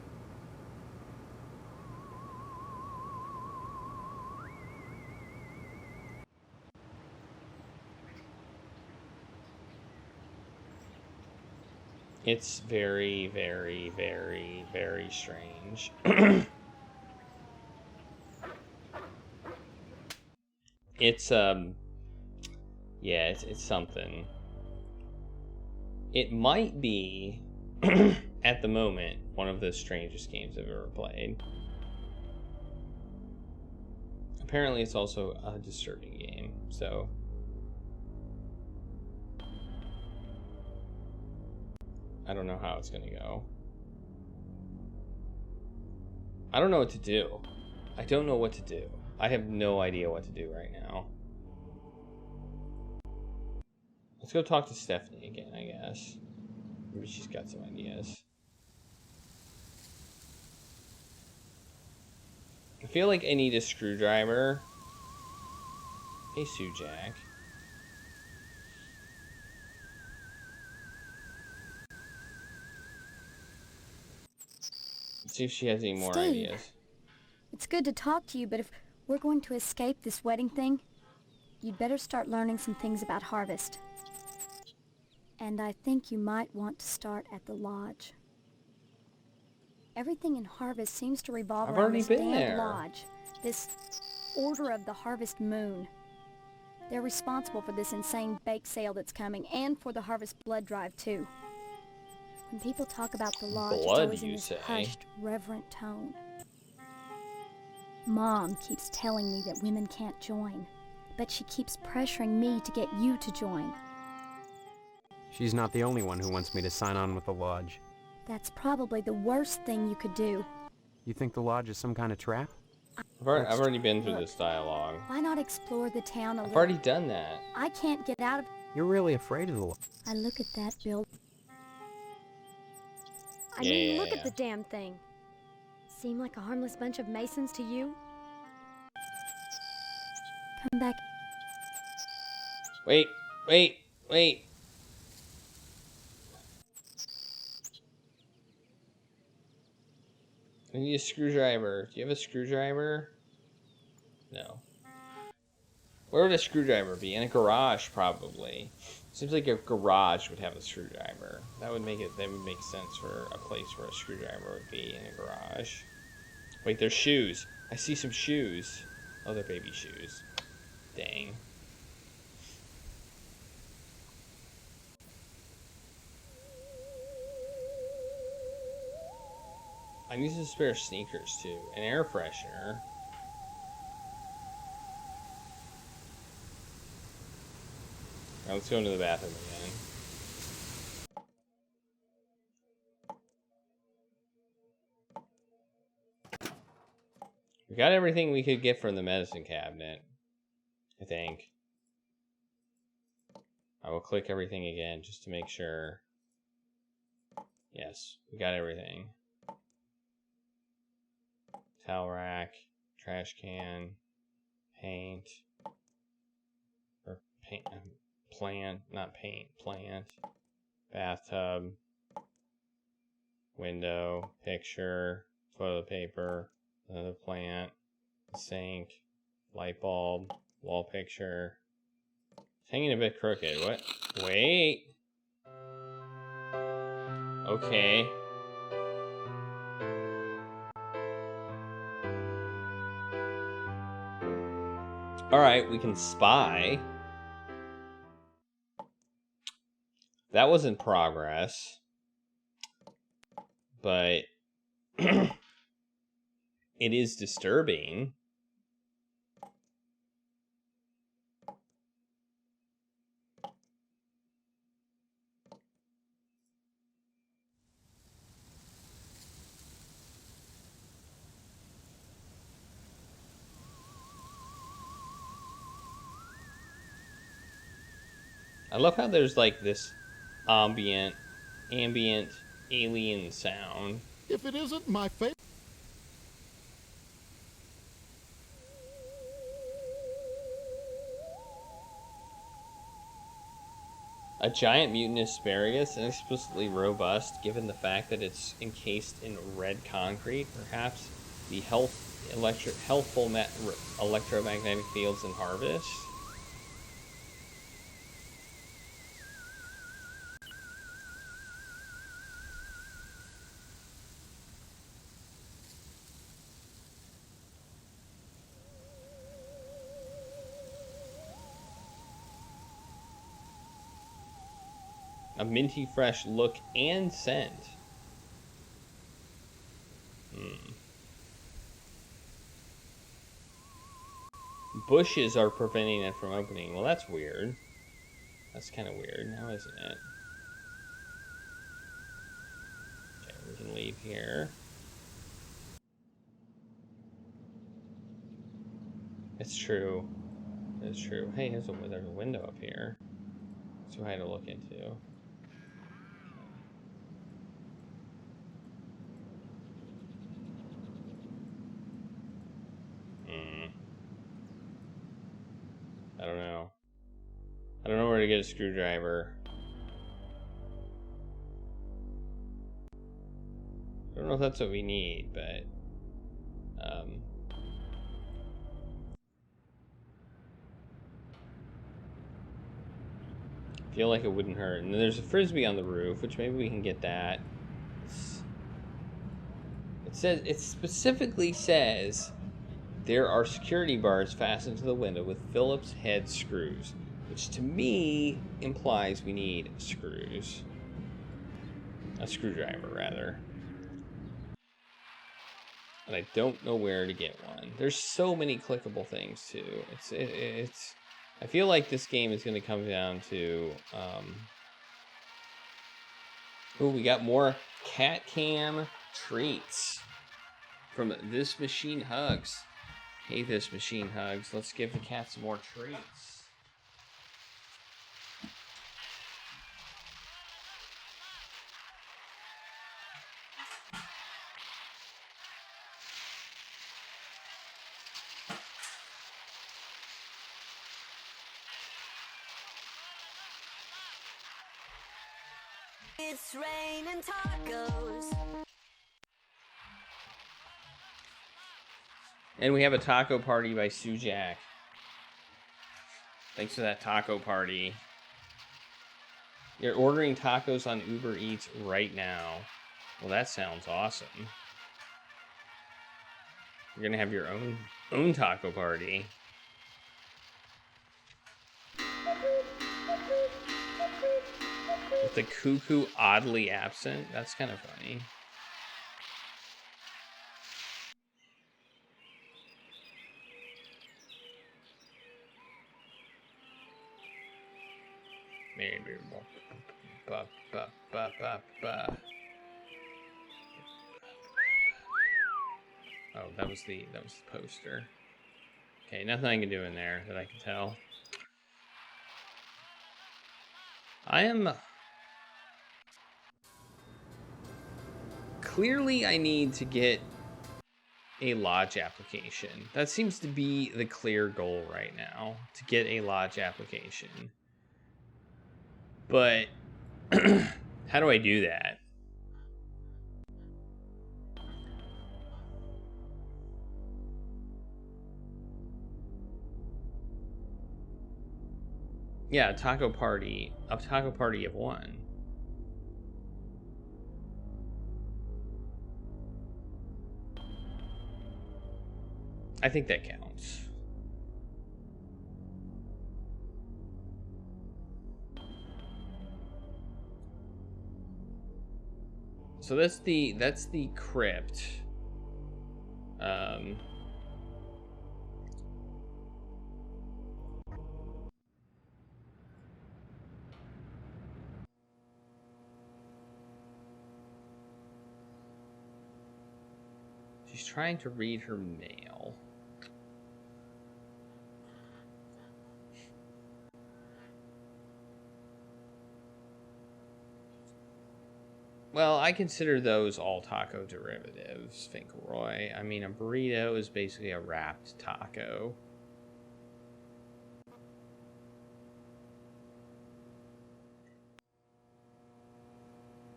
it's very, very, very, very strange. It's yeah, it's something. It might be, at the moment, one of the strangest games I've ever played. Apparently it's also a disturbing game, so I don't know how it's gonna go. I don't know what to do. I don't know what to do. I have no idea what to do right now. Let's go talk to Stephanie again, I guess. Maybe she's got some ideas. I feel like I need a screwdriver. Hey, Sue Jack. Let's see if she has any more Steve, ideas. It's good to talk to you, but if we're going to escape this wedding thing, you'd better start learning some things about Harvest. And I think you might want to start at the lodge. Everything in Harvest seems to revolve I've around already this been damn there. lodge. This Order of the Harvest Moon. They're responsible for this insane bake sale that's coming, and for the Harvest Blood Drive, too. When people talk about the lodge, it's Blood, always in you this say? hushed, reverent tone. Mom keeps telling me that women can't join, but she keeps pressuring me to get you to join. She's not the only one who wants me to sign on with the lodge. That's probably the worst thing you could do. You think the lodge is some kind of trap? I've already been through this dialogue. Why not explore the town a I've little? already done that. I can't get out of... You're really afraid of the lodge. I look at that building. I mean, look at the damn thing. Seem like a harmless bunch of Masons to you? Come back. Wait. We need a screwdriver. Do you have a screwdriver? No. Where would a screwdriver be? In a garage, probably. Seems like a garage would have a screwdriver. That would make sense for a place where a screwdriver would be, in a garage. Wait, there's shoes. I see some shoes. Oh, they're baby shoes. Dang. I need some spare sneakers too. An air freshener. Now let's go into the bathroom again. We got everything we could get from the medicine cabinet, I think. I will click everything again just to make sure. Yes, we got everything. Towel rack, trash can, paint, or paint, plant, not paint, plant, bathtub, window, picture, toilet paper, another plant, sink, light bulb, wall picture. It's hanging a bit crooked. What? Wait. Okay. Alright, we can spy. That was in progress. But it is disturbing. I love how there's like this ambient alien sound. If it isn't my favorite. A giant mutant asparagus, inexplicably robust, given the fact that it's encased in red concrete. Perhaps the healthful electromagnetic fields in Harvest. A minty fresh look and scent. Bushes are preventing it from opening. Well, that's weird. That's kind of weird now, isn't it? Okay, we can leave here. It's true. It's true. Hey, there's a window up here. So I had to look into. I don't know. I don't know where to get a screwdriver. I don't know if that's what we need, but I feel like it wouldn't hurt. And then there's a frisbee on the roof, which maybe we can get that. It specifically says there are security bars fastened to the window with Phillips head screws, which to me implies we need screws. A screwdriver, rather. And I don't know where to get one. There's so many clickable things too. It's. I feel like this game is going to come down to. Oh, we got more cat cam treats from This Machine Hugs. Hey, This Machine Hugs. Let's give the cat some more treats. It's raining tacos. And we have a taco party by Sujak. Thanks for that taco party. You're ordering tacos on Uber Eats right now. Well, that sounds awesome. You're gonna have your own taco party. With the cuckoo oddly absent. That's kind of funny. Oh, that was the poster. Okay, nothing I can do in there that I can tell. Clearly I need to get a lodge application. That seems to be the clear goal right now, to get a lodge application. But how do I do that? Yeah, a taco party of one. I think that counts. So that's the crypt. She's trying to read her mail. Well, I consider those all taco derivatives, Finkelroy. I mean, a burrito is basically a wrapped taco.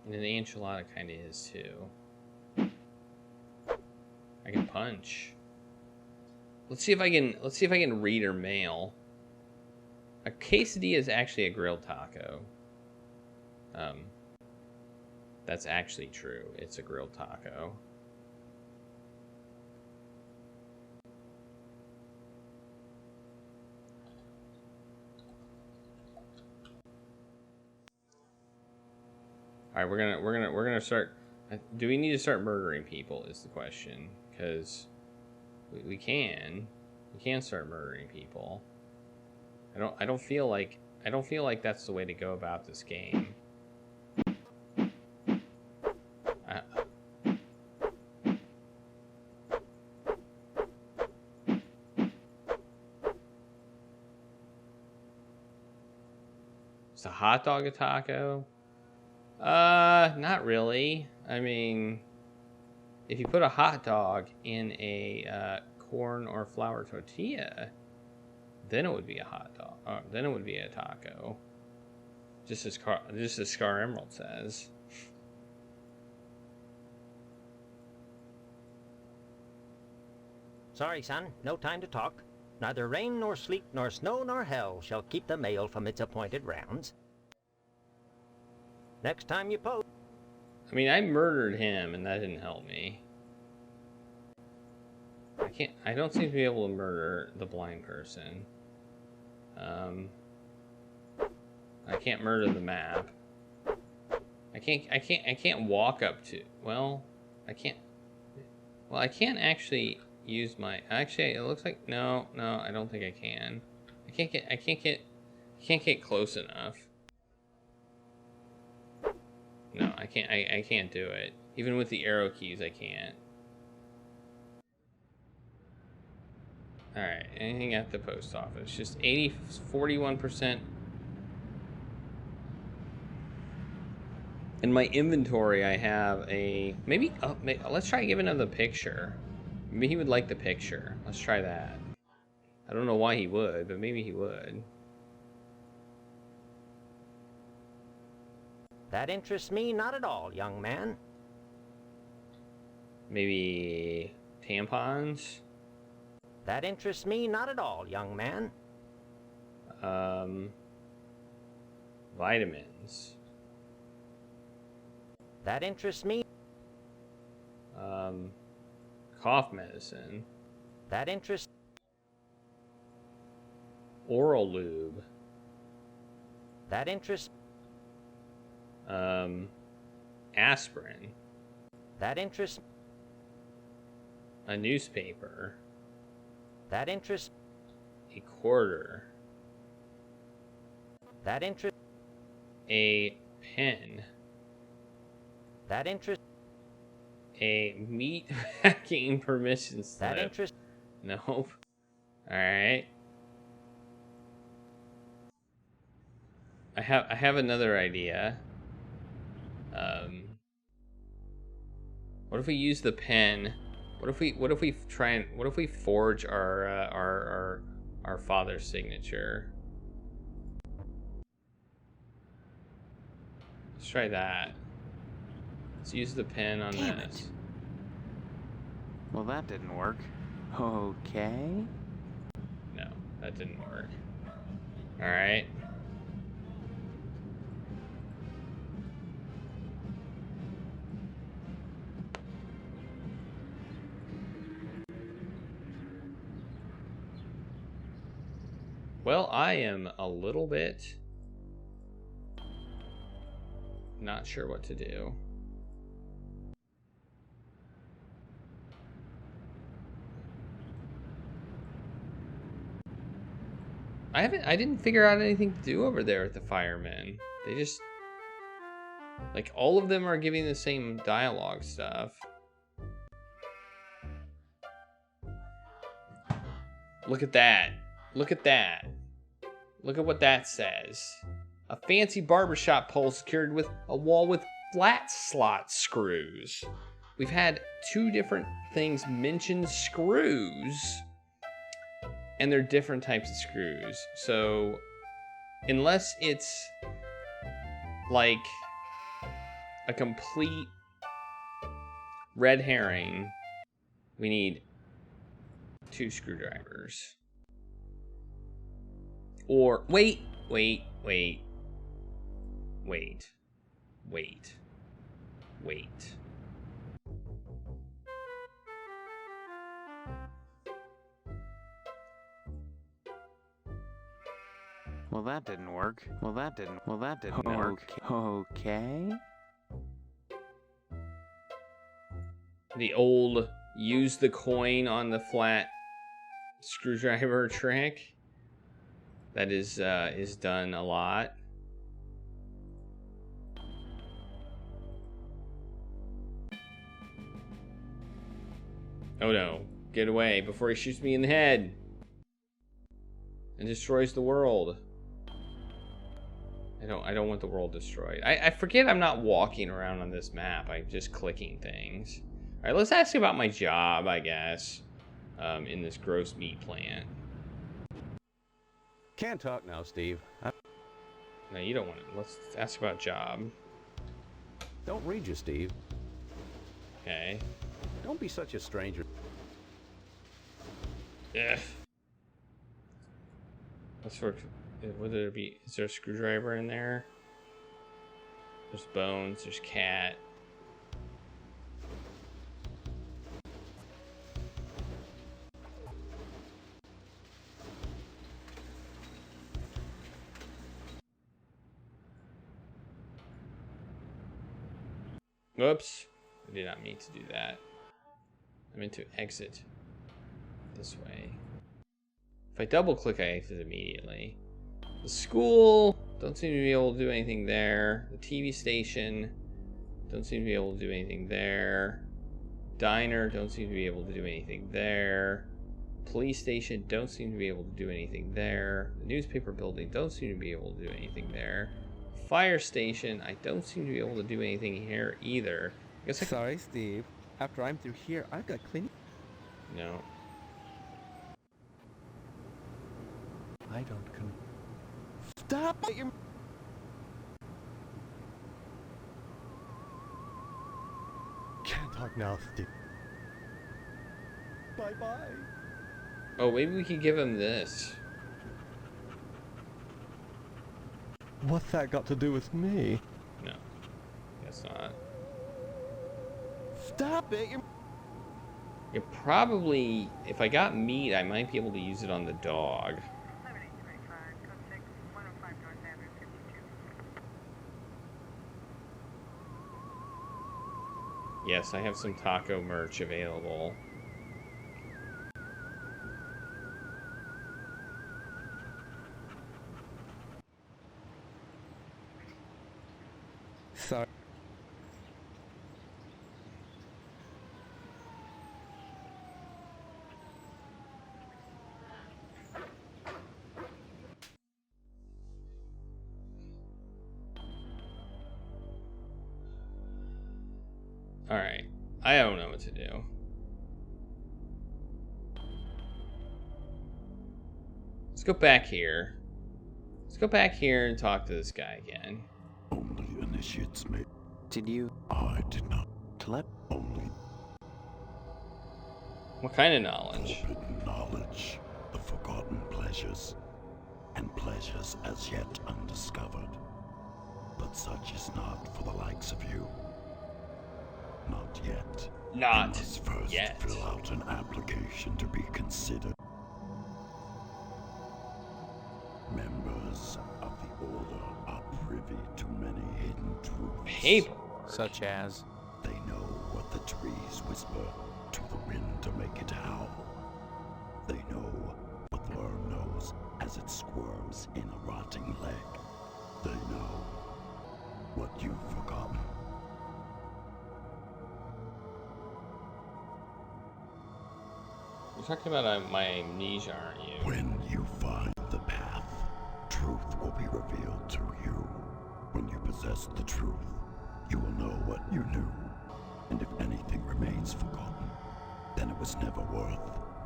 And an enchilada kind of is too. I can punch. Let's see if I can read her mail. A quesadilla is actually a grilled taco. That's actually true. It's a grilled taco. All right, we're gonna start. Do we need to start murdering people? Is the question, because we can start murdering people. I don't feel like that's the way to go about this game. Is a hot dog a taco? Not really. I mean, if you put a hot dog in a corn or flour tortilla, then it would be a hot dog. Then it would be a taco. Just as Scar Emerald says. Sorry, son, no time to talk. Neither rain nor sleet nor snow nor hell shall keep the mail from its appointed rounds. Next time you post. I mean, I murdered him, and that didn't help me. I don't seem to be able to murder the blind person. I can't murder the map. I can't walk up to. Well, I can't. Well, I can't actually use my. Actually, it looks like no. I don't think I can. I can't get close enough. No, I can't do it. Even with the arrow keys, I can't. Alright, anything at the post office. Just 41%. In my inventory, I have a... Maybe let's try giving him the picture. Maybe he would like the picture. Let's try that. I don't know why he would, but maybe he would. That interests me not at all, young man. Maybe tampons? That interests me not at all, young man. Vitamins. That interests me. Cough medicine. That interests. Oral lube. That interests. Aspirin. That interests. A newspaper. That interests. A quarter. That interests. A pen. That interests. A meat packing permission slip. That interests. Nope. Alright. I have another idea. What if we use the pen? What if we forge our father's signature? Let's try that. Let's use the pen on Damn this. it. Well, that didn't work. Okay. No, that didn't work. Alright. Well, I am a little bit not sure what to do. I didn't figure out anything to do over there with the firemen. They just, like, all of them are giving the same dialogue stuff. Look at that. Look at that. Look at what that says. A fancy barbershop pole secured with a wall with flat slot screws. We've had two different things mention screws. And they're different types of screws. So, unless it's like a complete red herring, we need 2 screwdrivers. Or, wait. Well, that didn't work. Well, that didn't work. Okay. The old use the coin on the flat screwdriver trick. That is done a lot. Oh no, get away before he shoots me in the head and destroys the world. I don't want the world destroyed. I forget I'm not walking around on this map. I'm just clicking things. All right, let's ask you about my job, I guess, in this gross meat plant. Can't talk now, Steve. No, you don't want to. Let's ask about job. Don't read you, Steve. Okay. Don't be such a stranger. Ugh. Let's work. Would there be? Is there a screwdriver in there? There's bones. There's cat. Whoops. I did not mean to do that. I meant to exit this way. If I double click, I exit immediately. The school, don't seem to be able to do anything there. The TV station, don't seem to be able to do anything there. Diner, don't seem to be able to do anything there. Police station, don't seem to be able to do anything there. The newspaper building, don't seem to be able to do anything there. Fire station, I don't seem to be able to do anything here either. I guess Sorry, Steve. After I'm through here, I've got cleaning. No. I don't Stop it! You're... Can't talk now, Steve. Bye-bye. Oh, maybe we could give him this. What's that got to do with me? No. Guess not. Stop it! It probably, if I got meat, I might be able to use it on the dog. Yes, I have some taco merch available. Sorry. Alright. I don't know what to do. Let's go back here. Let's go back here and talk to this guy again. Only initiates may. Did you? I did not. Only. What kind of knowledge? Forbidden knowledge, the forgotten pleasures, and pleasures as yet undiscovered. But such is not for the likes of you. Not yet. Not you must first yet. Fill out an application to be considered. Members of the Order are privy to many hidden truths. Paperwork. Such as? They know what the trees whisper to the wind to make it howl. They know what the worm knows as it squirms in a rotting leg. They know what you've forgotten. You're talking about my amnesia, aren't you? When you find the path, truth will be revealed to you. When you possess the truth, you will know what you knew. And if anything remains forgotten, then it was never worth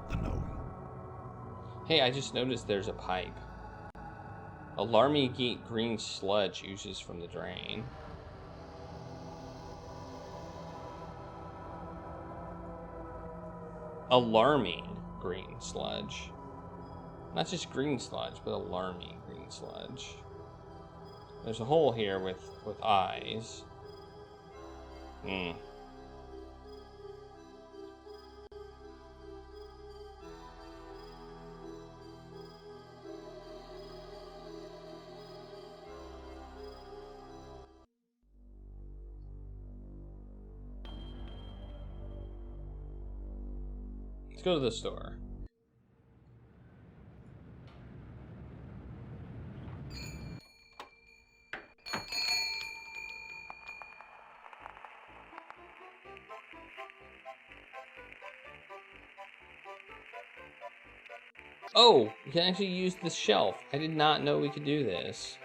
the knowing. Hey, I just noticed there's a pipe. Alarming green sludge oozes from the drain. Alarming green sludge. Not just green sludge, but alarming green sludge. There's a hole here with eyes. Hmm. Let's go to the store. Oh, we can actually use the shelf. I did not know we could do this.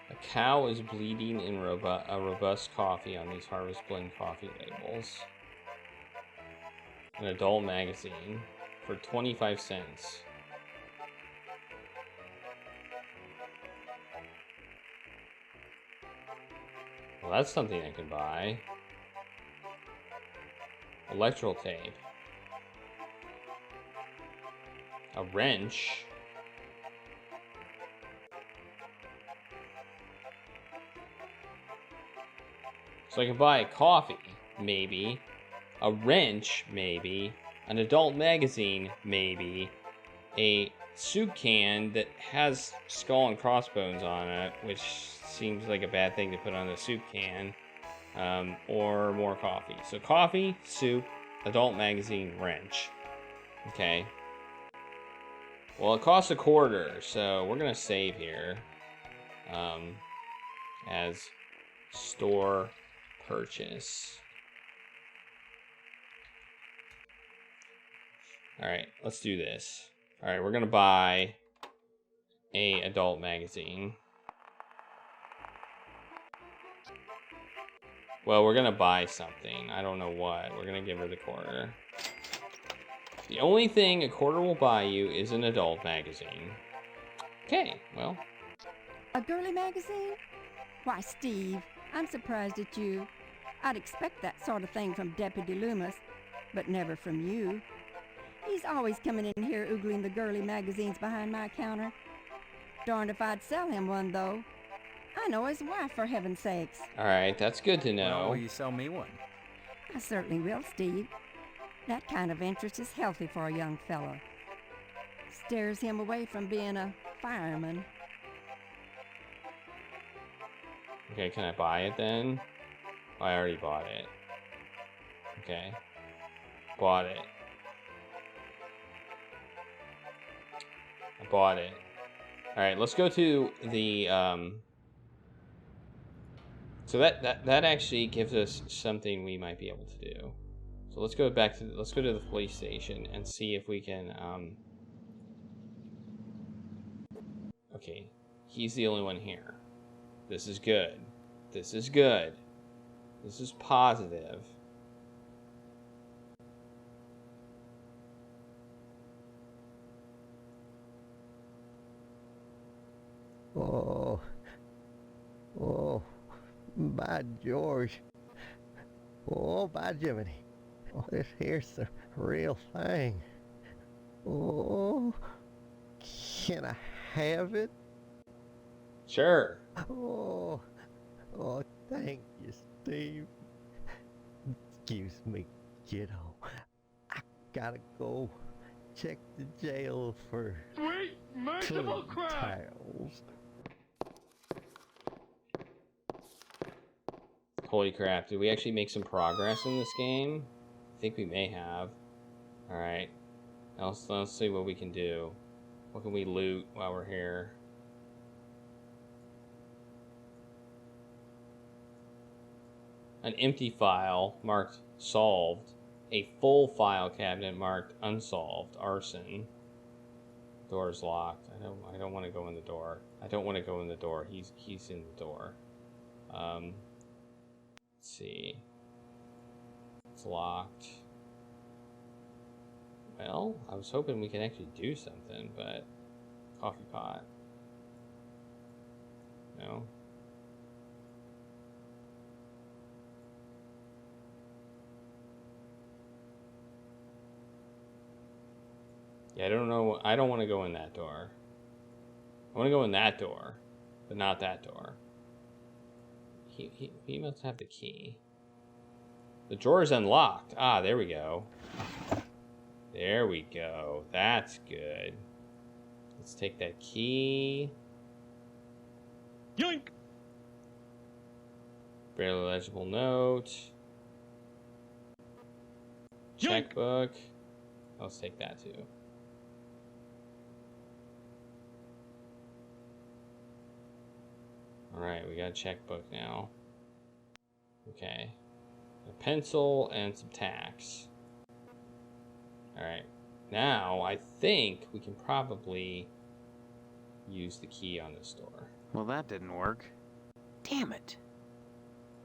A cow is bleeding in a robust coffee on these Harvest Blend coffee labels. An adult magazine for 25 cents. Well, that's something I can buy. Electrical tape. A wrench. So I can buy a coffee, maybe. A wrench, maybe. An adult magazine, maybe. A soup can that has skull and crossbones on it, which seems like a bad thing to put on a soup can. Or more coffee. So coffee, soup, adult magazine, wrench. Okay. Well, it costs $0.25, so we're gonna save here. As store purchase. Alright, let's do this. Alright, we're gonna buy a adult magazine. Well, we're gonna buy something. I don't know what. We're gonna give her the $0.25. The only thing $0.25 will buy you is an adult magazine. Okay, well. A girly magazine? Why, Steve, I'm surprised at you. I'd expect that sort of thing from Deputy Loomis, but never from you. He's always coming in here oogling the girly magazines behind my counter. Darned if I'd sell him one, though. I know his wife, for heaven's sakes. Alright, that's good to know. Well, will you sell me one? I certainly will, Steve. That kind of interest is healthy for a young fellow. Steers him away from being a fireman. Okay, can I buy it then? Oh, I already bought it. Okay. Bought it. I bought it. Alright, let's go to the, So that actually gives us something we might be able to do. So let's go back to the police station and see if we can, Okay, he's the only one here. This is good. This is good. This is positive. Oh, by George. Oh, by Jiminy. Oh, this here's the real thing. Oh, can I have it? Sure. Oh, thank you, Steve. Excuse me, kiddo. I gotta go check the jail for Sweet merciful crap! tiles. Holy crap, did we actually make some progress in this game? I think we may have. Alright. Let's see what we can do. What can we loot while we're here? An empty file marked solved. A full file cabinet marked unsolved. Arson. Door's locked. I don't want to go in the door. I don't want to go in the door. He's in the door. Let's see. It's locked. Well, I was hoping we could actually do something, but coffee pot. No. Yeah, I don't know. I don't want to go in that door. I want to go in that door, but not that door. He must have the key. The drawer is unlocked. Ah, there we go. There we go. That's good. Let's take that key. Yoink! Barely legible note. Checkbook. Let's take that too. Alright, we got a checkbook now. Okay. A pencil and some tacks. Alright. Now, I think we can probably use the key on this door. Well, that didn't work. Damn it.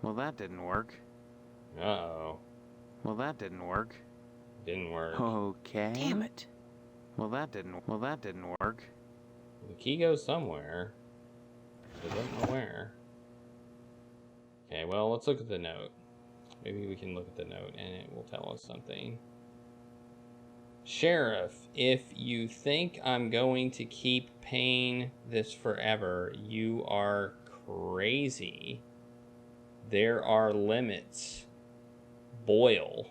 Well, that didn't work. Uh-oh. Well, that didn't work. Didn't work. Okay. Damn it. Well, that didn't work. The key goes somewhere. I don't know where. Okay, well, let's look at the note. Maybe we can look at the note and it will tell us something. Sheriff, if you think I'm going to keep paying this forever, you are crazy. There are limits. Boyle.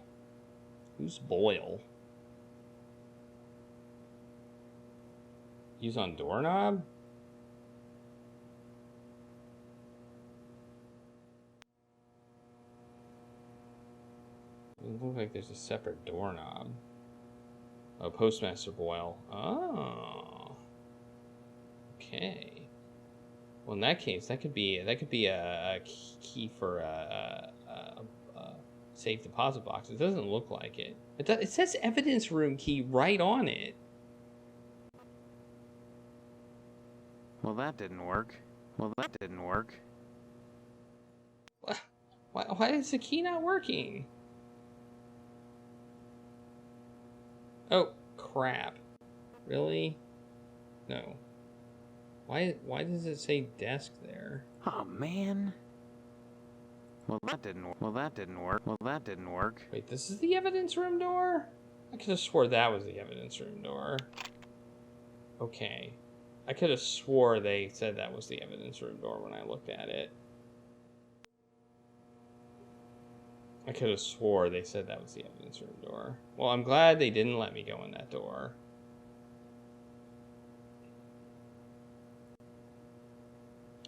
Who's Boyle? He's on doorknob? It looks like there's a separate doorknob. Oh, Postmaster Boyle. Oh. Okay. Well, in that case, that could be a key for a safe deposit box. It doesn't look like it. It says evidence room key right on it. Well, that didn't work. Well, that didn't work. Why is the key not working? Oh, crap. Really? No. Why does it say desk there? Oh, man. Well, that didn't work. Well, that didn't work. Well, that didn't work. Wait, this is the evidence room door? I could have swore that was the evidence room door. Okay. I could have swore they said that was the evidence room door when I looked at it. I could have swore they said that was the evidence room door. Well, I'm glad they didn't let me go in that door.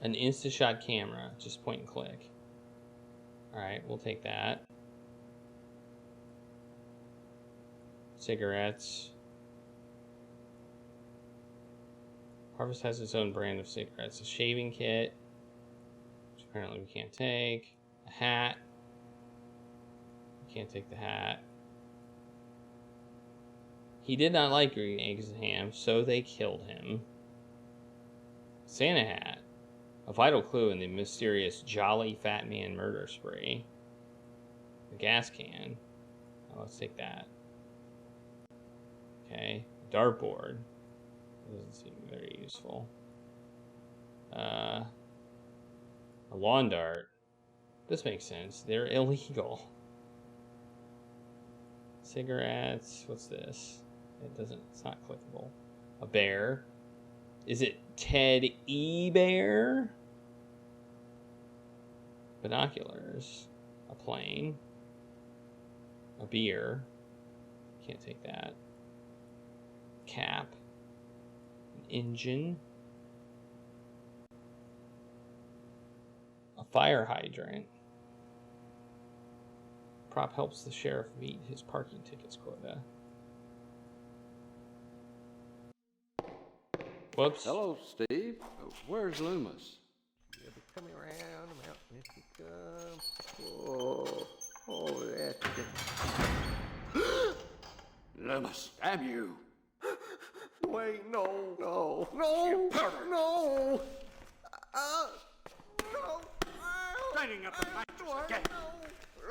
An Instashot camera, just point and click. Alright, we'll take that. Cigarettes. Harvest has its own brand of cigarettes. A shaving kit, which apparently we can't take. A hat. We can't take the hat. He did not like green eggs and ham, so they killed him. Santa hat. A vital clue in the mysterious Jolly Fat Man murder spree. The gas can. Oh, let's take that. Okay. Dartboard. Doesn't seem very useful. A lawn dart. This makes sense. They're illegal. Cigarettes. What's this? It's not clickable. A bear. Is it Ted E. Bear? Binoculars. A plane. A beer. Can't take that. Cap. An engine. A fire hydrant. Prop helps the sheriff meet his parking tickets quota. Whoops. Hello, Steve. Where's Loomis? You'll be coming around the mountain if you come. Oh, that's it. Loomis, damn you. Wait, no. You pervert. No. Lighting up the mattress again.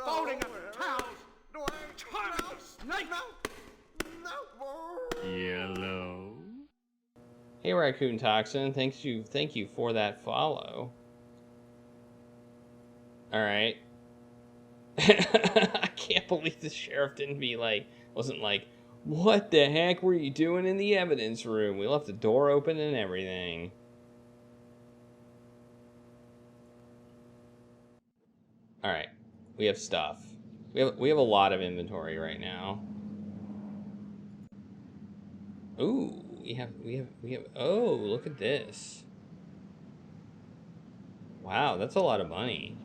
Folding up the towels. Charming snake. Yellow. Hey, Raccoon Toxin. Thank you for that follow. Alright. I can't believe the sheriff wasn't like, what the heck were you doing in the evidence room? We left the door open and everything. Alright. We have stuff. We have a lot of inventory right now. Ooh. We have, oh, look at this. Wow, that's a lot of money.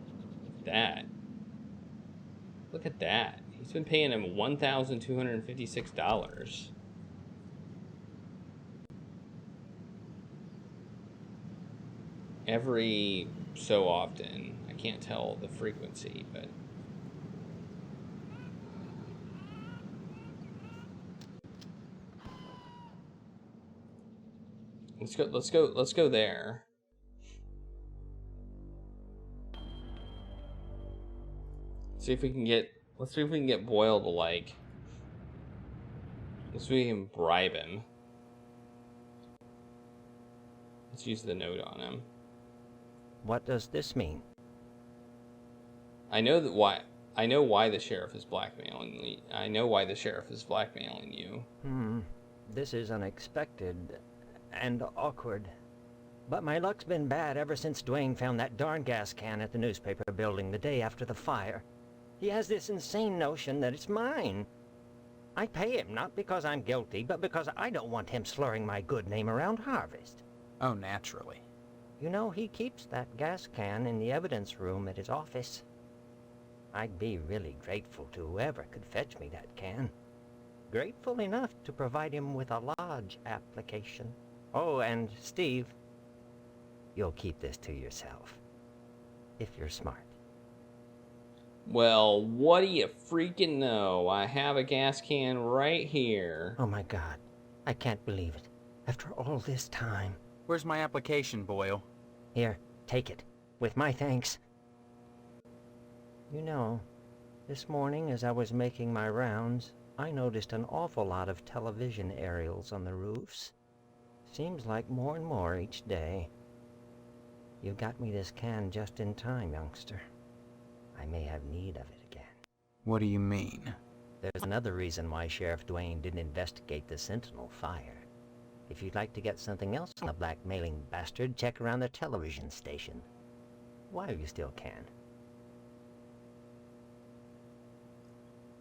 Look at that. He's been paying him $1,256. Every so often. I can't tell the frequency, but... Let's go there. Let's see if we can get Boyle to like. Let's see if we can bribe him. Let's use the note on him. What does this mean? I know why the sheriff is blackmailing me. I know why the sheriff is blackmailing you. This is unexpected and awkward. But my luck's been bad ever since Dwayne found that darn gas can at the newspaper building the day after the fire. He has this insane notion that it's mine. I pay him not because I'm guilty, but because I don't want him slurring my good name around Harvest. Oh, naturally. You know, he keeps that gas can in the evidence room at his office. I'd be really grateful to whoever could fetch me that can. Grateful enough to provide him with a lodge application. Oh, and Steve, you'll keep this to yourself. If you're smart. Well, what do you freaking know? I have a gas can right here. Oh my God. I can't believe it. After all this time. Where's my application, Boyle? Here, take it. With my thanks. You know, this morning as I was making my rounds, I noticed an awful lot of television aerials on the roofs. Seems like more and more each day. You got me this can just in time, youngster. I may have need of it again. What do you mean? There's another reason why Sheriff Dwayne didn't investigate the Sentinel fire. If you'd like to get something else on the blackmailing bastard, check around the television station. While you still can.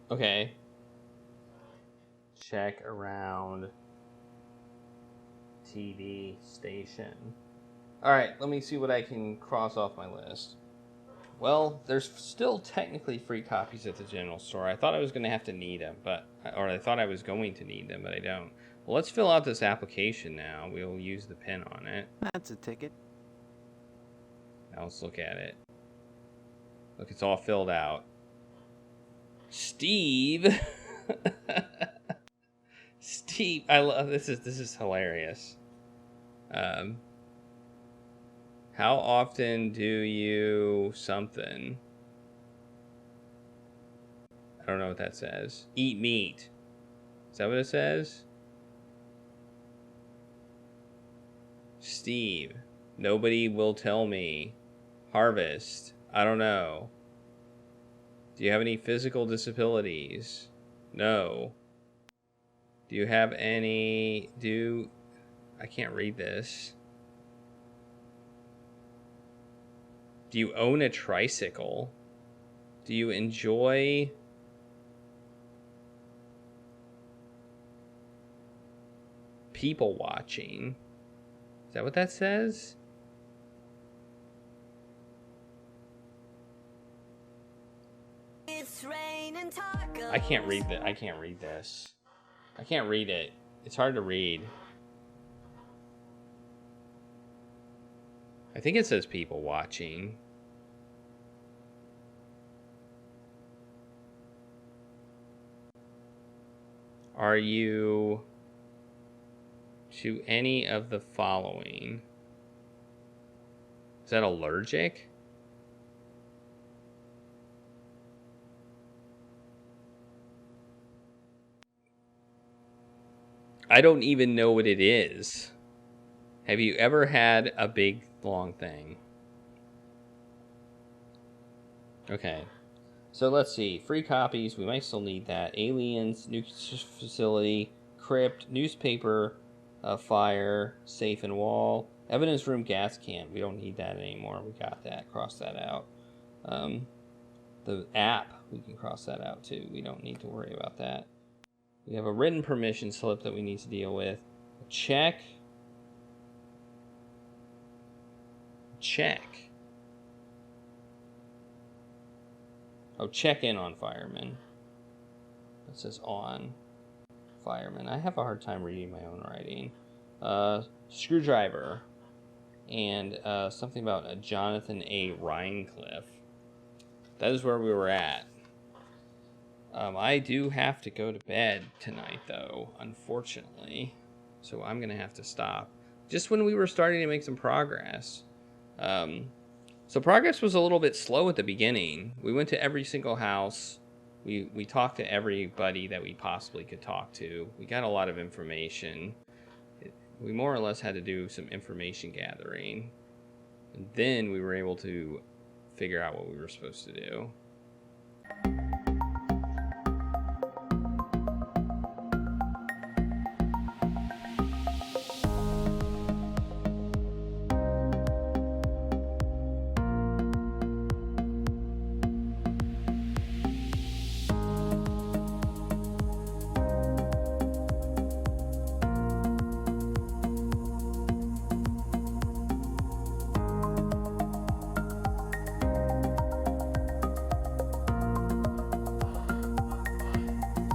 Okay. Check around TV station. Alright, let me see what I can cross off my list. Well, there's still technically free copies at the general store. I thought I was going to have to need them, or I thought I was going to need them, but I don't. Well, let's fill out this application now. We'll use the pen on it. That's a ticket. Now let's look at it. Look, it's all filled out. Steve. Steve, I love this is hilarious. How often do you something? I don't know what that says. Eat meat. Is that what it says? Steve. Nobody will tell me. Harvest. I don't know. Do you have any physical disabilities? No. Do you have any... I can't read this. Do you own a tricycle? Do you enjoy... people watching? Is that what that says? I can't read that. I can't read this. I can't read it. It's hard to read. I think it says people watching. Are you to any of the following? Is that allergic? I don't even know what it is. Have you ever had a big, long thing? Okay. So let's see. Free copies. We might still need that. Aliens, nuclear facility, crypt, newspaper, fire, safe and wall, evidence room, gas can. We don't need that anymore. We got that. Cross that out. The app, we can cross that out too. We don't need to worry about that. We have a written permission slip that we need to deal with. A check. Check. Oh, check in on fireman. That says on fireman. I have a hard time reading my own writing. Screwdriver. And something about a Jonathan A. Rhinecliffe. That is where we were at. I do have to go to bed tonight, though, unfortunately. So I'm going to have to stop. Just when we were starting to make some progress. So progress was a little bit slow at the beginning. We went to every single house. We talked to everybody that we possibly could talk to. We got a lot of information. We more or less had to do some information gathering. And then we were able to figure out what we were supposed to do.